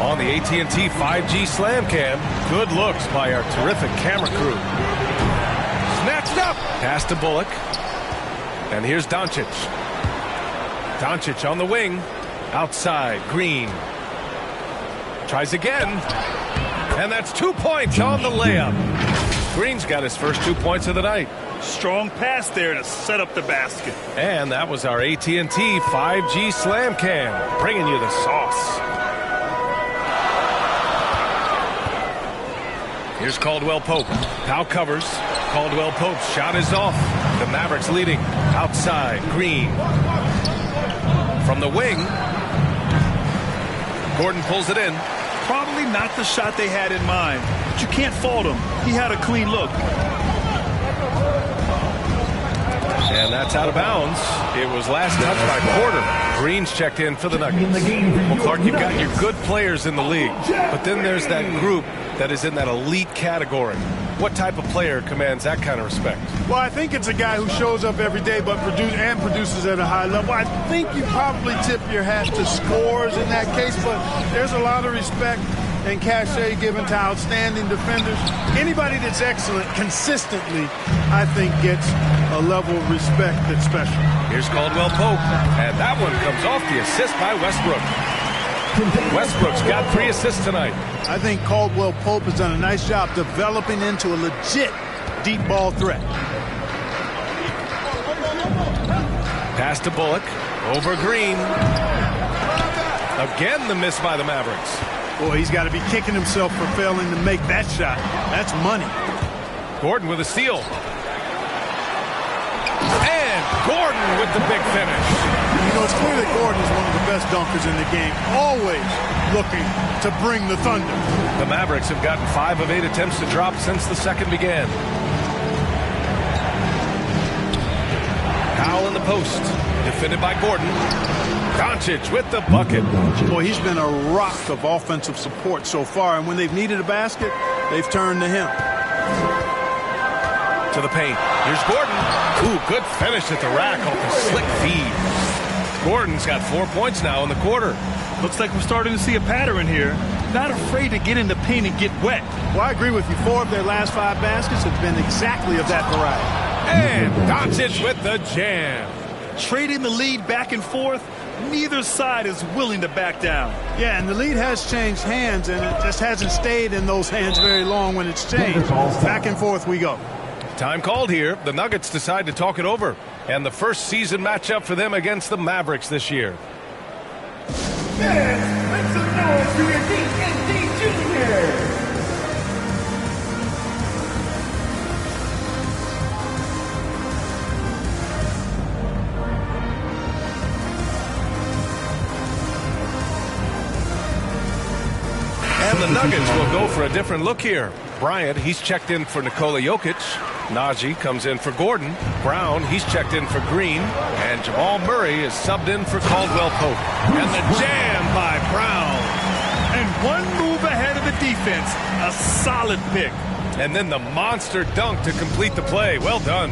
On the AT&T 5G Slam Cam, good looks by our terrific camera crew. Snatched up. Pass to Bullock. And here's Doncic. Doncic on the wing. Outside, Green. Tries again. And that's 2 points on the layup. Green's got his first 2 points of the night. Strong pass there to set up the basket. And that was our AT&T 5G Slam Cam, bringing you the sauce. Here's Caldwell Pope. Now covers. Caldwell Pope's shot is off. The Mavericks leading. Outside, Green. From the wing. Gordon pulls it in. Probably not the shot they had in mind, but you can't fault him. He had a clean look. And that's out of bounds. It was last touched by Porter. Green's checked in for the Nuggets. Well, Clark, you've got your good players in the league, but then there's that group that is in that elite category. What type of player commands that kind of respect? Well, I think it's a guy who shows up every day but produces at a high level. I think you probably tip your hat to scores in that case, but there's a lot of respect and cachet given to outstanding defenders. Anybody that's excellent consistently, I think, gets a level of respect that's special. Here's Caldwell Pope, and that one comes off the assist by Westbrook. Westbrook's got 3 assists tonight. I think Caldwell Pope has done a nice job developing into a legit deep ball threat. Pass to Bullock. Over Green. Again, the miss by the Mavericks. Boy, he's got to be kicking himself for failing to make that shot. That's money. Gordon with a steal. And Gordon with the big finish. You know, it's clear that Gordon is one of the best dunkers in the game, always looking to bring the thunder. The Mavericks have gotten 5 of 8 attempts to drop since the second began. Powell in the post, defended by Gordon. Doncic with the bucket. Boy, he's been a rock of offensive support so far, and when they've needed a basket, they've turned to him. To the paint. Here's Gordon. Ooh, good finish at the rack off the slick feed. Gordon's got 4 points now in the quarter. Looks like we're starting to see a pattern here. Not afraid to get in the paint and get wet. Well, I agree with you. 4 of their last 5 baskets have been exactly of that variety. And Doncic with the jam. Trading the lead back and forth. Neither side is willing to back down. Yeah, and the lead has changed hands, and it just hasn't stayed in those hands very long when it's changed. Back and forth we go. Time called here. The Nuggets decide to talk it over. And the first season matchup for them against the Mavericks this year. Make some noise for your D&D Junior. And the Nuggets will go for a different look here. Bryant, he's checked in for Nikola Jokic. Najee comes in for Gordon. Brown, he's checked in for Green. And Jamal Murray is subbed in for Caldwell Pope. And the jam by Brown. And one move ahead. defense, a solid pick. And then the monster dunk to complete the play. Well done.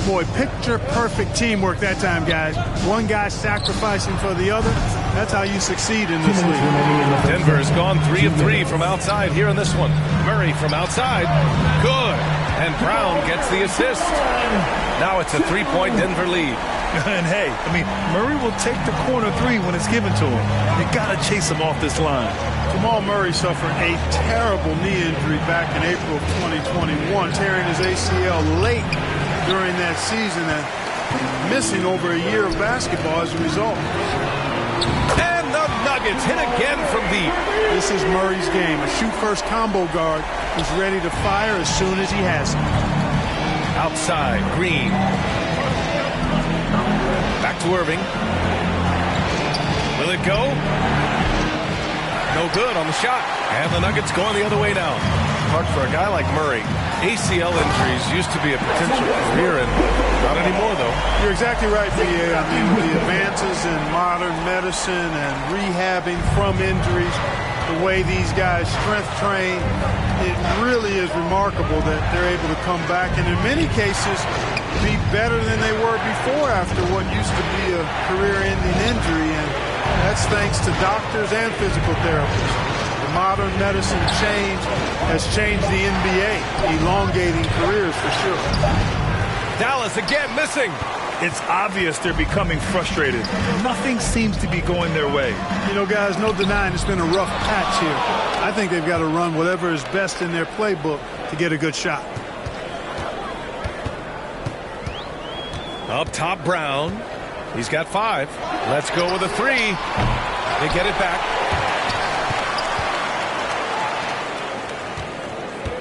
Boy, picture-perfect teamwork that time, guys. One guy sacrificing for the other. That's how you succeed in this league. Denver has gone 3 of 3 from outside here in this one. Murray from outside. Good. And Brown gets the assist. Now it's a 3-point Denver lead. And hey, I mean, Murray will take the corner 3 when it's given to him. You got to chase him off this line. Jamal Murray suffered a terrible knee injury back in April of 2021, tearing his ACL late during that season and missing over a year of basketball as a result. And the Nuggets hit again from deep. This is Murray's game, a shoot-first combo guard who's ready to fire as soon as he has it. Outside, Green. Back to Irving. Will it go? No good on the shot. And the Nuggets going the other way now. Hard for a guy like Murray. ACL injuries used to be a potential career, and not anymore, though. You're exactly right, B.A. I mean, with the advances in modern medicine and rehabbing from injuries, the way these guys strength train, it really is remarkable that they're able to come back and in many cases be better than they were before after what used to be a career-ending injury, and that's thanks to doctors and physical therapists. The modern medicine change has changed the NBA, elongating careers for sure. Dallas again missing. It's obvious they're becoming frustrated. Nothing seems to be going their way. You know, guys, no denying it's been a rough patch here. I think they've got to run whatever is best in their playbook to get a good shot. Up top, Brown. He's got 5. Let's go with a 3. They get it back.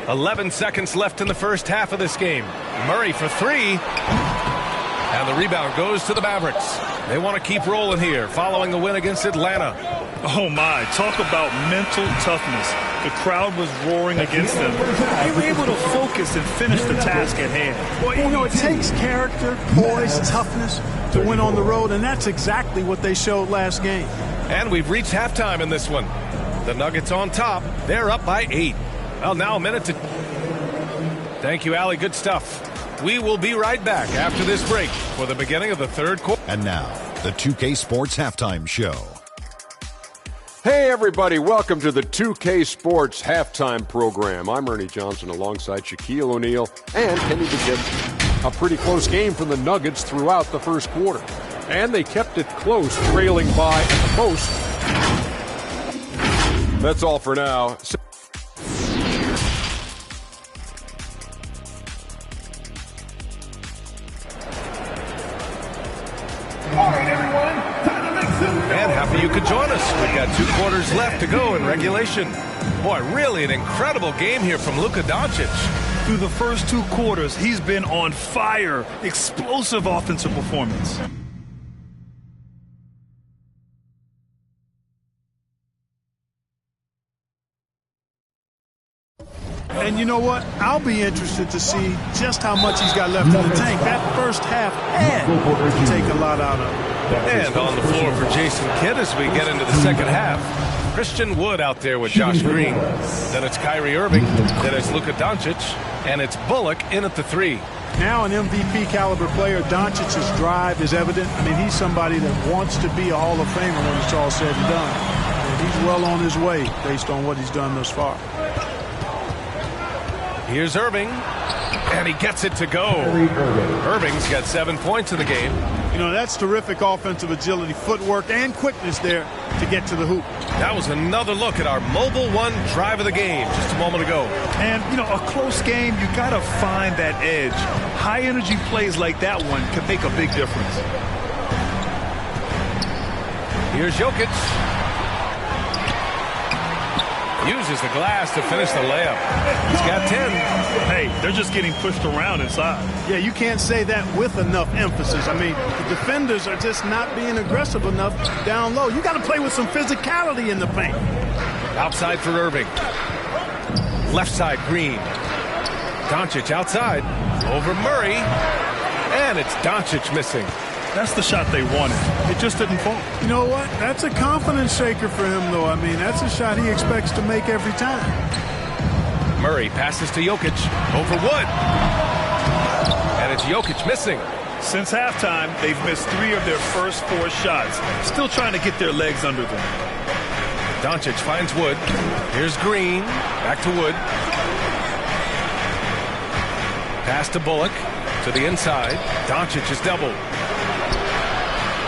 11 seconds left in the first half of this game. Murray for 3. And the rebound goes to the Mavericks. They want to keep rolling here following the win against Atlanta. Oh, my. Talk about mental toughness. The crowd was roaring against them. They were able to focus and finish the task at hand. Well, you know, it takes character, poise, toughness to win on the road, and that's exactly what they showed last game. And we've reached halftime in this one. The Nuggets on top. They're up by 8. Well, now a minute to... Thank you, Allie. Good stuff. We will be right back after this break for the beginning of the third quarter. And now, the 2K Sports Halftime Show. Hey, everybody. Welcome to the 2K Sports Halftime Program. I'm Ernie Johnson alongside Shaquille O'Neal and Kenny DeGibb. A pretty close game from the Nuggets throughout the first quarter. And they kept it close, trailing by at the post. That's all for now. And happy you could join us. We've got 2 quarters left to go in regulation. Boy, really an incredible game here from Luka Doncic. Through the first 2 quarters, he's been on fire. Explosive offensive performance. And you know what? I'll be interested to see just how much he's got left in the tank. That first half had to take a lot out of it. And on the floor for Jason Kidd as we get into the second half. Christian Wood out there with Josh Green. Then it's Kyrie Irving. Then it's Luka Doncic. And it's Bullock in at the 3. Now an MVP caliber player, Doncic's drive is evident. I mean, he's somebody that wants to be a Hall of Famer when it's all said and done. And he's well on his way based on what he's done thus far. Here's Irving, and he gets it to go. Irving's got 7 points in the game. You know, that's terrific offensive agility, footwork, and quickness there to get to the hoop. That was another look at our Mobile One drive of the game just a moment ago. And, you know, a close game, you got to find that edge. High-energy plays like that one can make a big difference. Here's Jokic. Uses the glass to finish the layup. He's got 10. Hey, they're just getting pushed around inside. Yeah, you can't say that with enough emphasis. I mean, the defenders are just not being aggressive enough down low. You got to play with some physicality in the paint. Outside for Irving. Left side, Green. Doncic outside. Over Murray. And it's Doncic missing. That's the shot they wanted. It just didn't fall. You know what? That's a confidence shaker for him, though. I mean, that's a shot he expects to make every time. Murray passes to Jokic over Wood. And it's Jokic missing. Since halftime, they've missed 3 of their first 4 shots. Still trying to get their legs under them. Doncic finds Wood. Here's Green. Back to Wood. Pass to Bullock. To the inside. Doncic is doubled.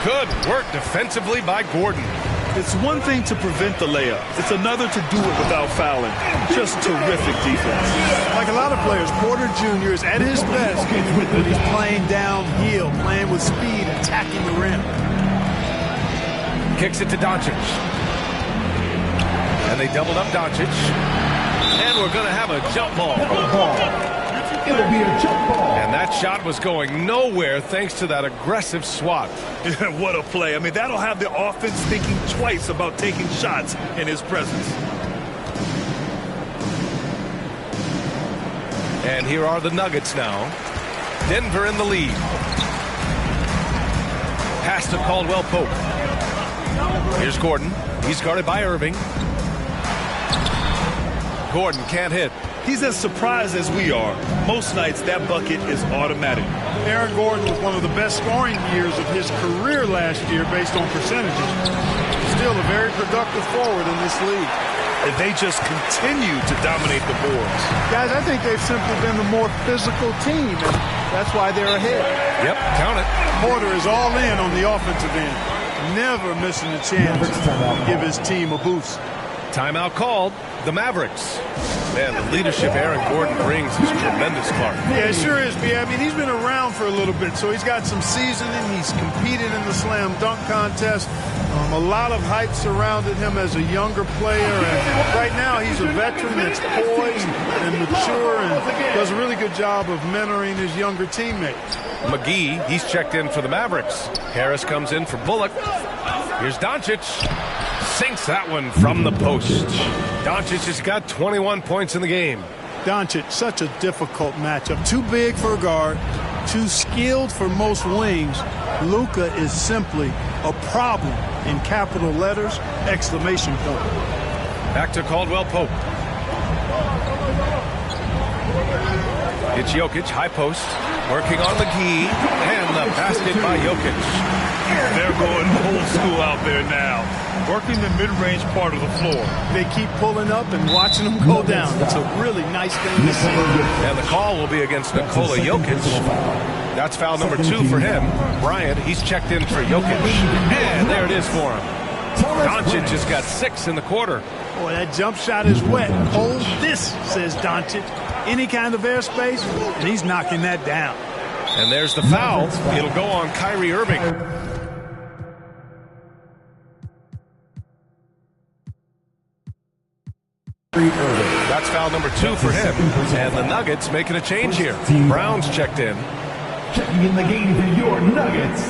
Good work defensively by Gordon. It's one thing to prevent the layup. It's another to do it without fouling. Just terrific defense. Like a lot of players, Porter Jr. is at his best when he's playing downhill, playing with speed, attacking the rim. Kicks it to Doncic. And they doubled up Doncic. And we're going to have a jump ball. It'll be a jump ball. And that shot was going nowhere thanks to that aggressive swat. What a play. I mean, that'll have the offense thinking twice about taking shots in his presence. And here are the Nuggets now. Denver in the lead. Pass to Caldwell Pope. Here's Gordon. He's guarded by Irving. Gordon can't hit. He's as surprised as we are. Most nights, that bucket is automatic. Aaron Gordon was one of the best scoring years of his career last year based on percentages. Still a very productive forward in this league. And they just continue to dominate the boards. Guys, I think they've simply been the more physical team, and that's why they're ahead. Yep, count it. Porter is all in on the offensive end. Never missing a chance to give his team a boost. Timeout called. The Mavericks. Man, the leadership Aaron Gordon brings is tremendous, Clark. Yeah, it sure is, B. I mean, he's been around for a little bit, so he's got some seasoning. He's competed in the slam dunk contest. A lot of hype surrounded him as a younger player, and right now he's a veteran that's poised and mature and does a really good job of mentoring his younger teammates. McGee, he's checked in for the Mavericks. Harris comes in for Bullock. Here's Doncic. Sinks that one from the post. Doncic has got 21 points in the game. Doncic, such a difficult matchup. Too big for a guard, too skilled for most wings. Luka is simply a problem in capital letters, exclamation point. Back to Caldwell Pope. It's Jokic, high post, working on McGee, and the basket by Jokic. They're going old school out there now, working the mid-range part of the floor. They keep pulling up and watching them go down. It's a really nice thing to see. And the call will be against Nikola Jokic. That's foul number 2 for him. Bryant, he's checked in for Jokic. And there it is for him. Doncic has got 6 in the quarter. Boy, that jump shot is wet. Hold this, says Doncic. Any kind of airspace, and he's knocking that down. And there's the foul. It'll go on Kyrie Irving. That's foul number 2 for him. And the Nuggets making a change here. Brown's checked in. Checking in the game for your Nuggets.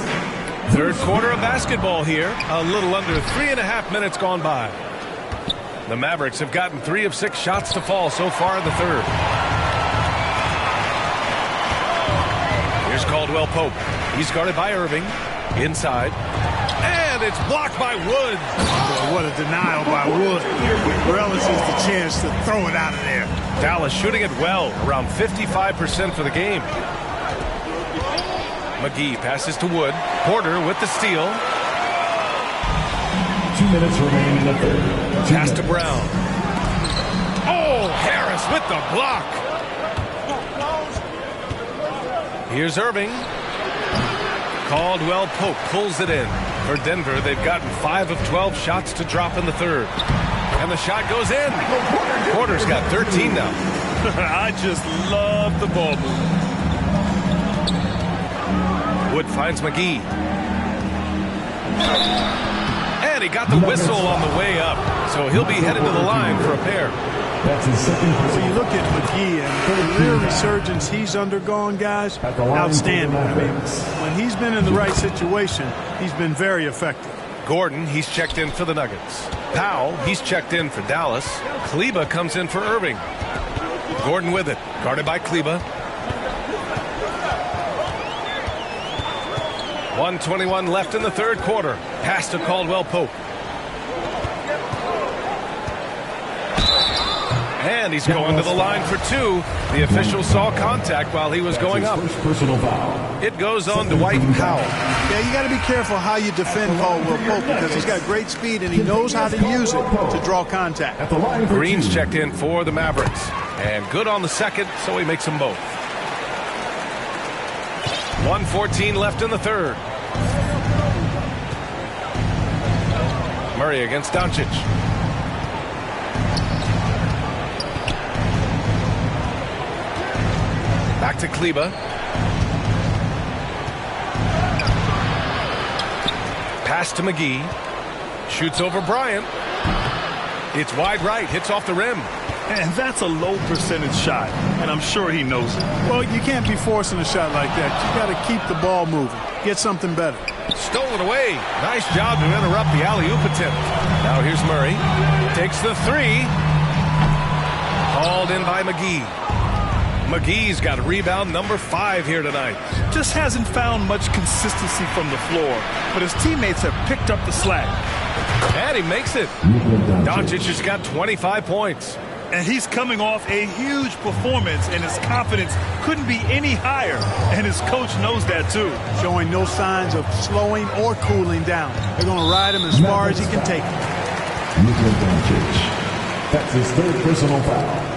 Third quarter of basketball here. A little under 3.5 minutes gone by. The Mavericks have gotten 3 of 6 shots to fall so far in the third. Here's Caldwell Pope. He's guarded by Irving. Inside. And it's blocked by Wood. Oh, what a denial by Wood. Relishes the chance to throw it out of there. Dallas shooting it well, around 55% for the game. McGee passes to Wood. Porter with the steal. 2 minutes remaining in the third. Pass to Brown. Oh, Harris with the block. Here's Irving. Caldwell Pope pulls it in. For Denver, they've gotten 5 of 12 shots to drop in the third. And the shot goes in. Porter's got 13 now. I just love the ball move. Wood finds McGee. And he got the whistle on the way up. So he'll be headed to the line for a pair. That's his second. So you look at McGee and the career resurgence he's undergone, guys, outstanding. I mean, when he's been in the right situation, he's been very effective. Gordon, he's checked in for the Nuggets. Powell, he's checked in for Dallas. Kleba comes in for Irving. Gordon with it, guarded by Kleba. 1:21 left in the third quarter. Pass to Caldwell Pope. And he's going to the line for two. The official saw contact while he was going up. Personal foul. It goes on Dwight Powell. Yeah, you got to be careful how you defend Caldwell Pope because he's got great speed and he knows how to use it to draw contact. Green's checked in for the Mavericks. And good on the second, so he makes them both. 1:14 left in the third. Murray against Doncic. Back to Kleba. Pass to McGee. Shoots over Bryant. It's wide right. Hits off the rim. And that's a low percentage shot, and I'm sure he knows it. Well, you can't be forcing a shot like that. You got to keep the ball moving. Get something better. Stolen away. Nice job to interrupt the alley-oop attempt. Now here's Murray. Takes the three. Called in by McGee. McGee's got rebound number 5 here tonight. Just hasn't found much consistency from the floor, but his teammates have picked up the slack. And he makes it. Doncic has got 25 points. And he's coming off a huge performance, and his confidence couldn't be any higher. And his coach knows that, too. Showing no signs of slowing or cooling down. They're going to ride him as far as he can take him. That's his third personal foul.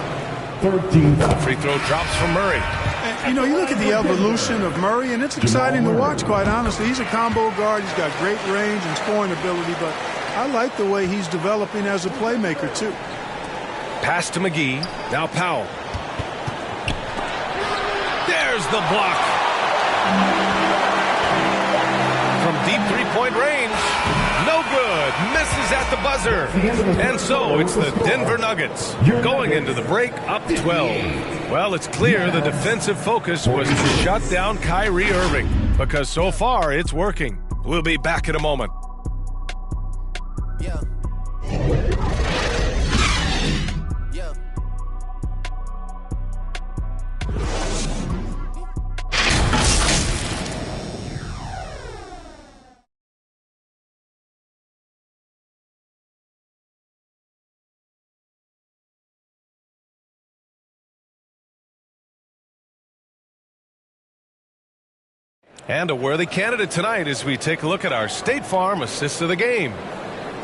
13 foul. Free throw drops from Murray. And, you know, you look at the evolution of Murray, and it's exciting to watch, quite honestly. He's a combo guard. He's got great range and scoring ability, but I like the way he's developing as a playmaker, too. Pass to McGee. Now Powell. There's the block. From deep three-point range. No good. Misses at the buzzer. And so it's the Denver Nuggets going into the break up 12. Well, it's clear the defensive focus was to shut down Kyrie Irving because so far it's working. We'll be back in a moment. Yeah. And a worthy candidate tonight as we take a look at our State Farm assist of the game.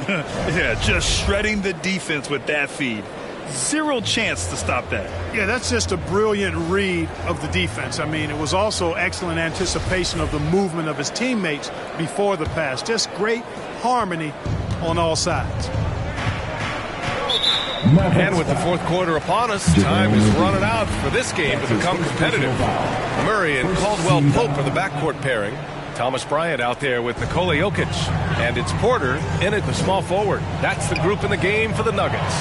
Yeah, just shredding the defense with that feed. Zero chance to stop that. Yeah, that's just a brilliant read of the defense. I mean, it was also excellent anticipation of the movement of his teammates before the pass. Just great harmony on all sides. And with the fourth quarter upon us, time is running out for this game to become competitive. Murray and Caldwell Pope are the backcourt pairing. Thomas Bryant out there with Nikola Jokic. And it's Porter in at the small forward. That's the group in the game for the Nuggets.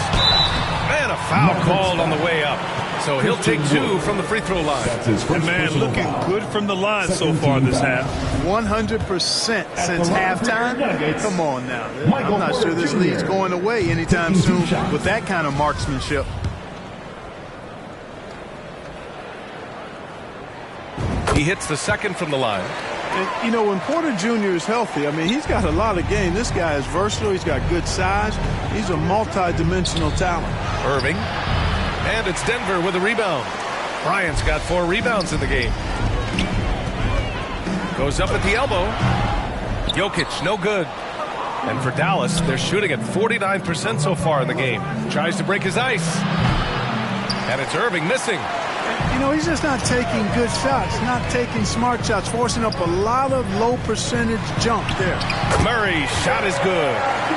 And a foul called on the way up. So he'll take 2 from the free throw line. And man, looking good from the line so far this half. 100% since halftime. Come on now. I'm not sure this lead's going away anytime soon with that kind of marksmanship. He hits the second from the line. And, you know, when Porter Jr. is healthy, I mean, he's got a lot of game. This guy is versatile. He's got good size. He's a multi-dimensional talent. Irving. And it's Denver with a rebound. Bryant's got 4 rebounds in the game. Goes up at the elbow. Jokic, no good. And for Dallas, they're shooting at 49% so far in the game. Tries to break his ice. And it's Irving missing. You know, he's just not taking good shots, not taking smart shots, forcing up a lot of low percentage jump there. Murray's shot is good.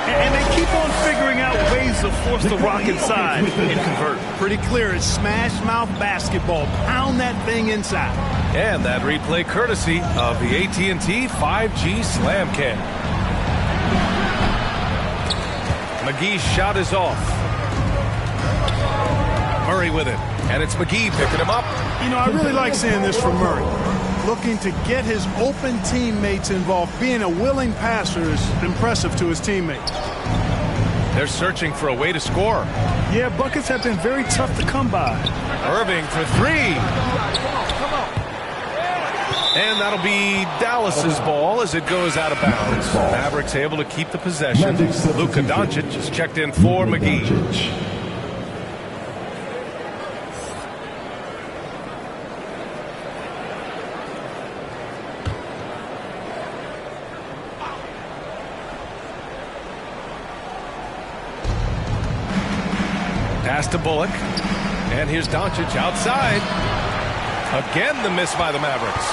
And they keep on figuring out ways to force the rock inside and convert. Pretty clear, it's smash mouth basketball. Pound that thing inside. And that replay courtesy of the AT&T 5G Slam Cam. McGee's shot is off. Murray with it. And it's McGee picking him up. You know, I really like seeing this from Murray. Looking to get his open teammates involved. Being a willing passer is impressive to his teammates. They're searching for a way to score. Yeah, buckets have been very tough to come by. Irving for 3. And that'll be Dallas's ball as it goes out of bounds. Mavericks able to keep the possession. Luka Doncic is checked in for McGee. Pass to Bullock. And here's Doncic outside. Again, the miss by the Mavericks.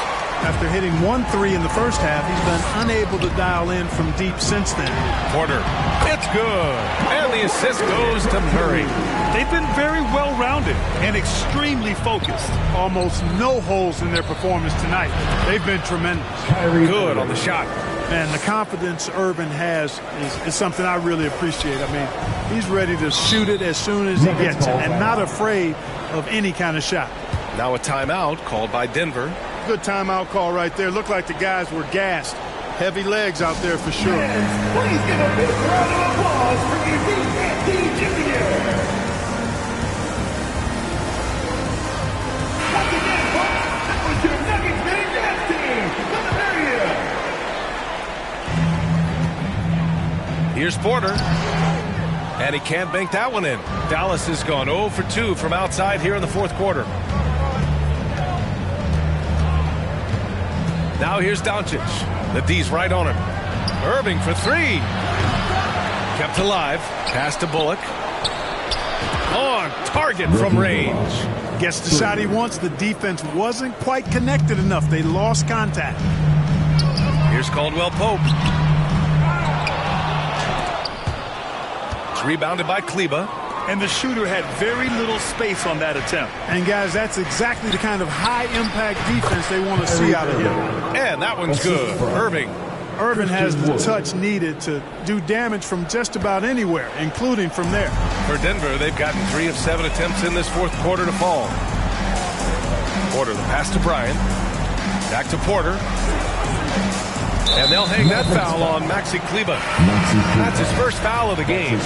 After hitting 1-3 in the first half, he's been unable to dial in from deep since then. Porter, it's good. And the assist goes to Murray. They've been very well-rounded and extremely focused. Almost no holes in their performance tonight. They've been tremendous. Good on the shot. Man, the confidence Irvin has is something I really appreciate. I mean, he's ready to shoot it as soon as he gets it and not afraid of any kind of shot. Now a timeout called by Denver. Good timeout call right there. Looked like the guys were gassed. Heavy legs out there for sure. Please give a big round of applause for Teretere010 Jr. Once again, folks, that was your Nuggets Mini Dance Team from the area. Here's Porter. And he can't bank that one in. Dallas has gone 0 for 2 from outside here in the fourth quarter. Now here's Doncic. The D's right on him. Irving for three. Kept alive. Pass to Bullock. On target from range. Gets the shot he wants. The defense wasn't quite connected enough. They lost contact. Here's Caldwell Pope. It's rebounded by Kleba. And the shooter had very little space on that attempt. And, guys, that's exactly the kind of high-impact defense they want to see out of him. And that one's good. Irving has the touch needed to do damage from just about anywhere, including from there. For Denver, they've gotten 3 of 7 attempts in this fourth quarter to fall. Porter, the pass to Bryant. Back to Porter. And they'll hang that foul on Maxi Kleba. That's his first foul of the game.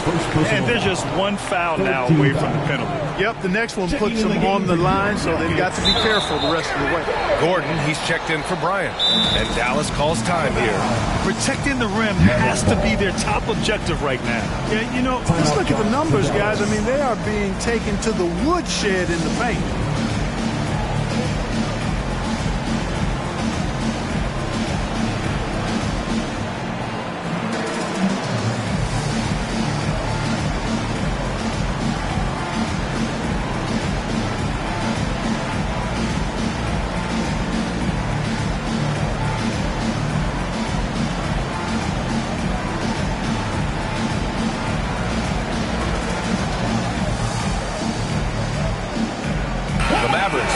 And there's just one foul now away from the penalty. Yep, the next one puts them on the line, so they've got to be careful the rest of the way. Gordon, he's checked in for Bryant. And Dallas calls time here. Protecting the rim has to be their top objective right now. Yeah, you know, let's look at the numbers, guys. I mean, they are being taken to the woodshed in the paint.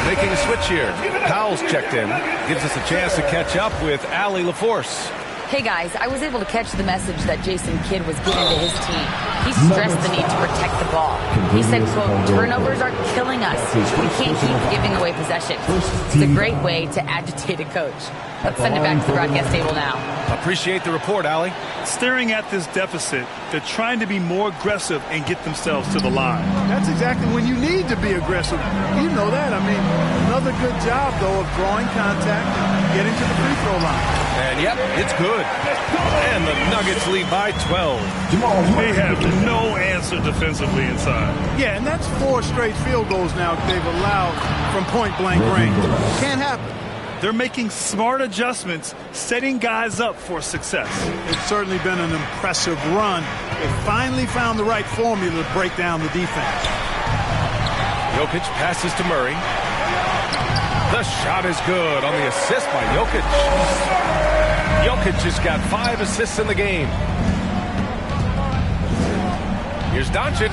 Making a switch here. Powell's checked in. Gives us a chance to catch up with Allie LaForce. Hey guys, I was able to catch the message that Jason Kidd was giving to his team. He stressed the need to protect the ball. He said, quote, turnovers are killing us. We can't keep giving away possessions. It's a great way to agitate a coach. Let's send it back to the broadcast table now. Appreciate the report, Allie. Staring at this deficit, they're trying to be more aggressive and get themselves to the line. That's exactly when you need to be aggressive. You know that. I mean, another good job, though, of drawing contact and getting to the free throw line. And, yep, it's good. And the Nuggets lead by 12. They have no answer defensively inside. Yeah, and that's 4 straight field goals now they've allowed from point-blank range. Can't happen. They're making smart adjustments, setting guys up for success. It's certainly been an impressive run. They finally found the right formula to break down the defense. Jokic passes to Murray. The shot is good on the assist by Jokic. Jokic has got 5 assists in the game. Here's Doncic.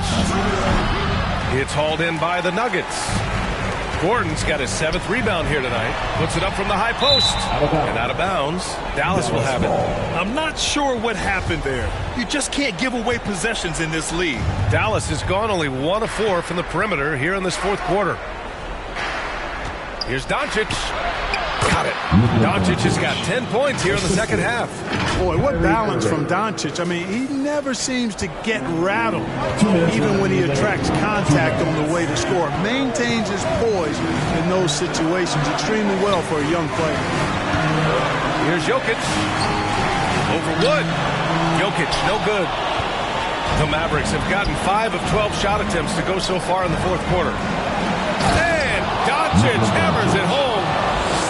It's hauled in by the Nuggets. Gordon's got his 7th rebound here tonight. Puts it up from the high post. And out of bounds. Dallas will have it. I'm not sure what happened there. You just can't give away possessions in this league. Dallas has gone only 1 of 4 from the perimeter here in this fourth quarter. Here's Doncic. Got it. Doncic has got 10 points here in the second half. Boy, what balance from Doncic. I mean, he never seems to get rattled, even when he attracts contact on the way to score. Maintains his poise in those situations extremely well for a young player. Here's Jokic. Over Wood. Jokic, no good. The Mavericks have gotten 5 of 12 shot attempts to go so far in the fourth quarter. And Doncic hammers it home.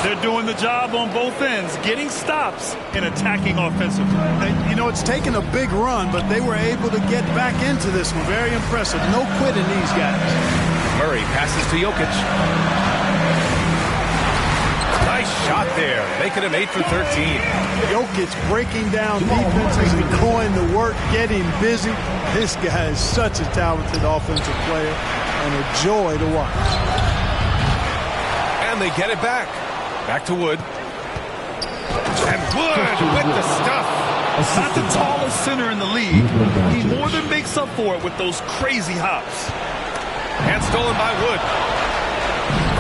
They're doing the job on both ends, getting stops and attacking offensively. You know, it's taken a big run, but they were able to get back into this one. Very impressive. No quitting these guys. Murray passes to Jokic. Nice shot there, making him 8 for 13. Jokic breaking down defenses and going to work, getting busy. This guy is such a talented offensive player and a joy to watch. And they get it back. Back to Wood. And Wood with the stuff. Not the tallest center in the league. He more than makes up for it with those crazy hops. And stolen by Wood.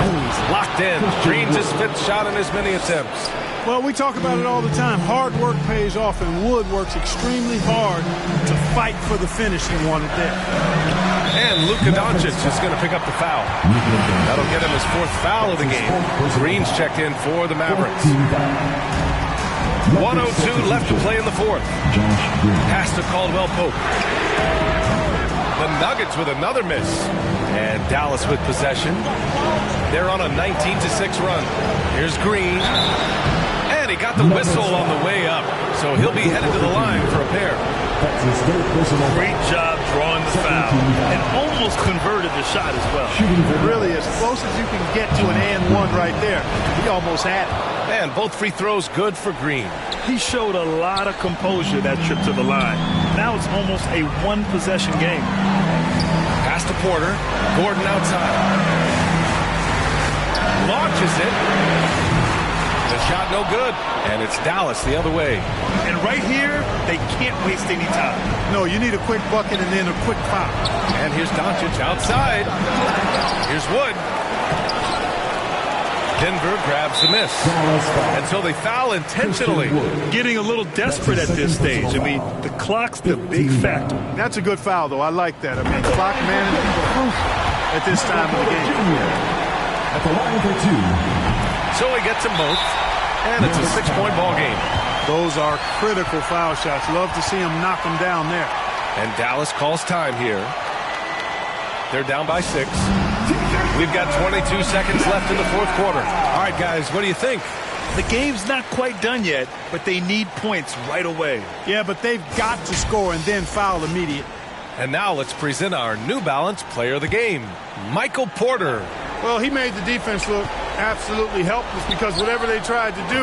Oh, he's locked in. Dreams his 5th shot in as many attempts. Well, we talk about it all the time. Hard work pays off, and Wood works extremely hard to fight for the finish he wanted there. And Luka Doncic is going to pick up the foul. That'll get him his 4th foul of the game. Green's checked in for the Mavericks. 1:02 left to play in the 4th. Pass to Caldwell Pope. The Nuggets with another miss. And Dallas with possession. They're on a 19-6 run. Here's Green. And he got the whistle on the way up. So he'll be headed to the line for a pair. Great job drawing the foul and almost converted the shot as well. Really, as close as you can get to an and one right there. He almost had it. And both free throws good for Green. He showed a lot of composure that trip to the line. Now it's almost a one-possession game. Pass to Porter. Gordon outside. Launches it. The shot no good. And it's Dallas the other way. And right here, they can't waste any time. No, you need a quick bucket and then a quick foul. And here's Doncic outside. Here's Wood. Denver grabs the miss. And so they foul intentionally. Getting a little desperate at this stage. I mean, the clock's the big factor. That's a good foul, though. I like that. I mean, clock management at this time of the game. At the line for 2. So he gets them both. And it's a 6-point ball game. Those are critical foul shots. Love to see him knock them down there. And Dallas calls time here. They're down by 6. We've got 22 seconds left in the fourth quarter. All right, guys, what do you think? The game's not quite done yet, but they need points right away. Yeah, but they've got to score and then foul immediately. And now let's present our New Balance player of the game, Michael Porter. Well, he made the defense look absolutely helpless because whatever they tried to do,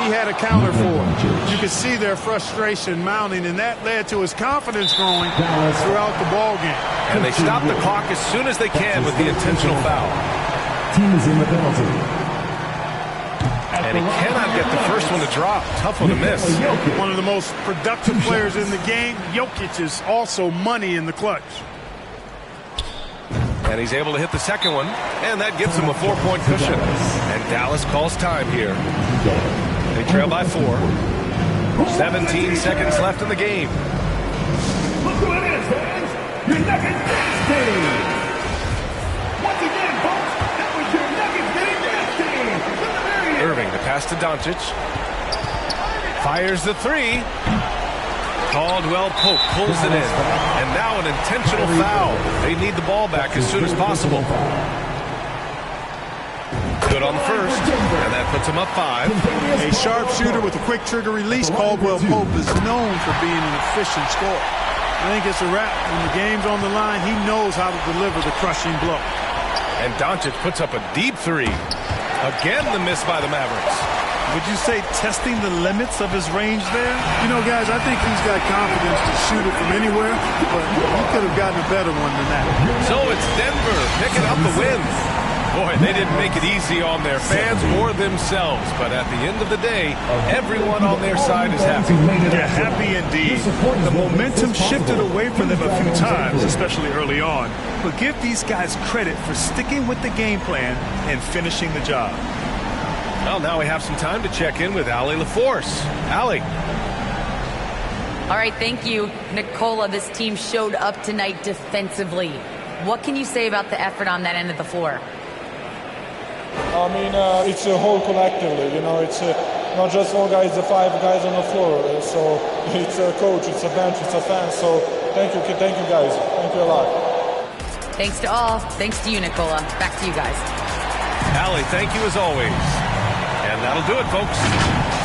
he had a counter for. You could see their frustration mounting, and that led to his confidence growing throughout the ball game. And they stop the clock as soon as they can with the intentional foul. Team is in the penalty. And he cannot get the first one to drop. Tough one to miss. One of the most productive players in the game. Jokic is also money in the clutch. And he's able to hit the second one, and that gives him a 4-point cushion. And Dallas calls time here. They trail by 4. 17 seconds left in the game. Look who it is, fans! Your Nuggets Dance Team! Once again, folks, that was your Nuggets Getting Dance Team! Irving, the pass to Doncic. Fires the 3. Caldwell Pope pulls it in. And now an intentional foul. They need the ball back as soon as possible. Good on the first. And that puts him up 5. A sharpshooter with a quick trigger release. Caldwell Pope is known for being an efficient scorer. I think it's a wrap. When the game's on the line, he knows how to deliver the crushing blow. And Doncic puts up a deep 3. Again, the miss by the Mavericks. Would you say testing the limits of his range there? You know, guys, I think he's got confidence to shoot it from anywhere, but he could have gotten a better one than that. So it's Denver picking up the win. Boy, they didn't make it easy on their fans or themselves, but at the end of the day, everyone on their side is happy. Yeah, happy indeed. The momentum shifted away from them a few times, especially early on, but give these guys credit for sticking with the game plan and finishing the job. Well, now we have some time to check in with Allie LaForce. Allie. All right, thank you, Nicola. This team showed up tonight defensively. What can you say about the effort on that end of the floor? I mean, it's a whole collectively, you know, it's not just 4 guys, the 5 guys on the floor. So it's a coach, it's a bench, it's a fan. So thank you guys. Thank you a lot. Thanks to all. Thanks to you, Nicola. Back to you guys. Allie, thank you as always. And that'll do it, folks.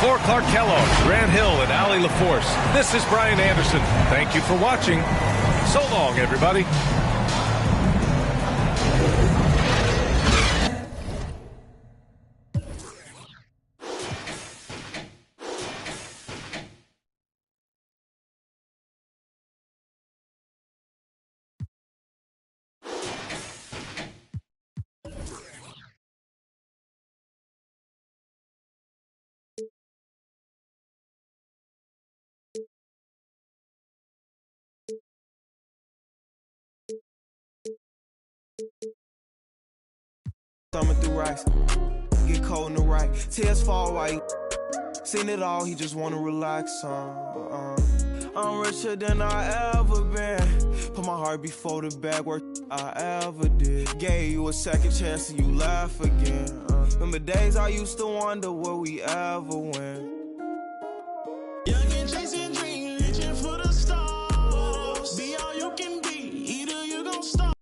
For Clark Kellogg, Grant Hill, and Allie LaForce, this is Brian Anderson. Thank you for watching. So long, everybody. Thumbing through rice, get cold in the right. Tears fall while you seen it all. He just wanna relax. I'm richer than I ever been. Put my heart before the bad work I ever did. Gave you a second chance and you laugh again. Remember days I used to wonder will we ever win. Young and chasing dreams, reaching for the stars. Be all you can be, either you gon' stop.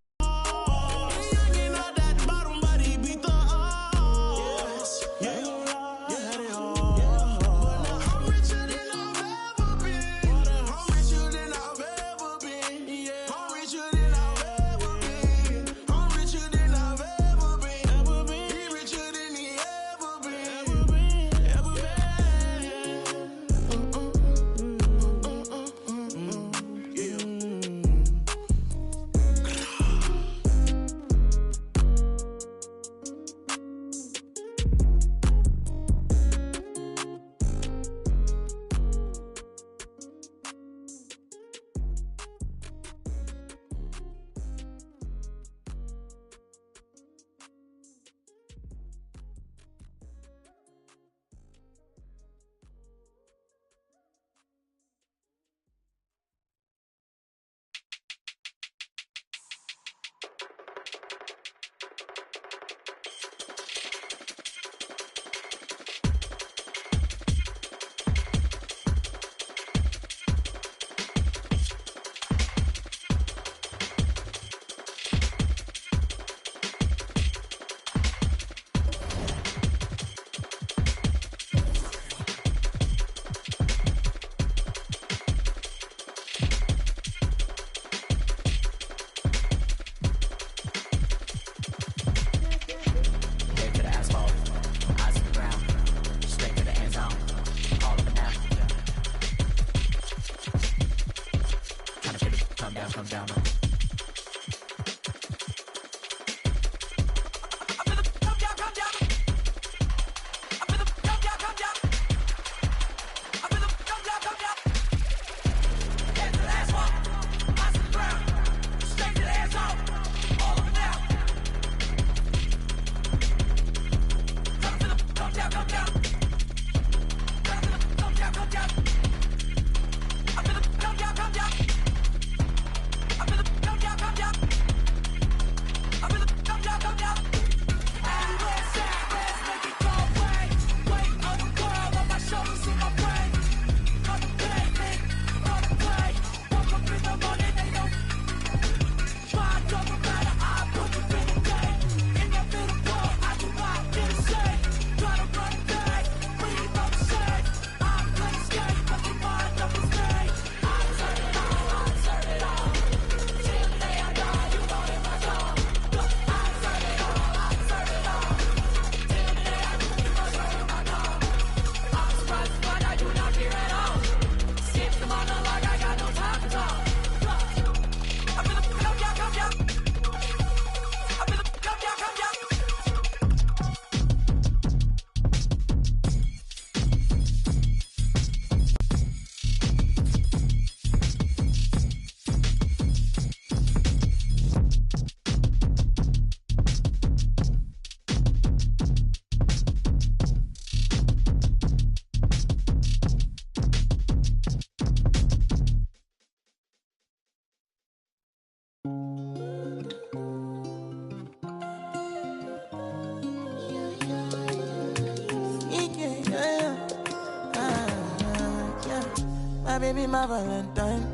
My baby, my Valentine.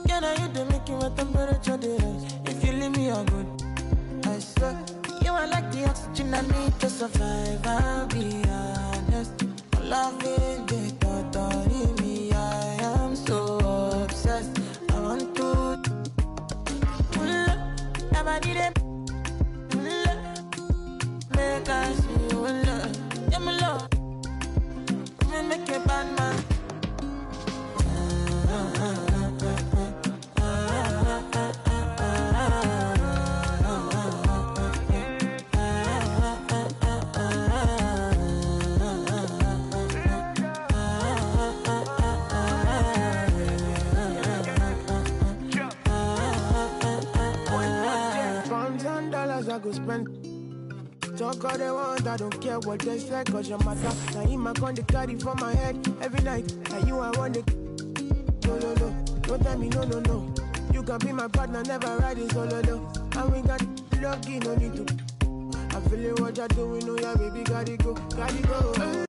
Can I you to make you with temperature rise? If you leave me, you're good. I swear, you are like the oxygen I need to survive. I'll be honest. Loving the thought of me, I am so obsessed. I want to never did it. Make I see you love. Yeah, my love. Make a bad man. $1,000 I go spend. Talk all they want, I don't care what they say, cause your matter. Now him I con the carry for my head every night. Now you I want it. No, no, no, don't tell me no, no, no. You can be my partner, never riding solo, no. And we got lucky, no need to. I'm feeling what you're doing, oh yeah, baby, gotta go, gotta go.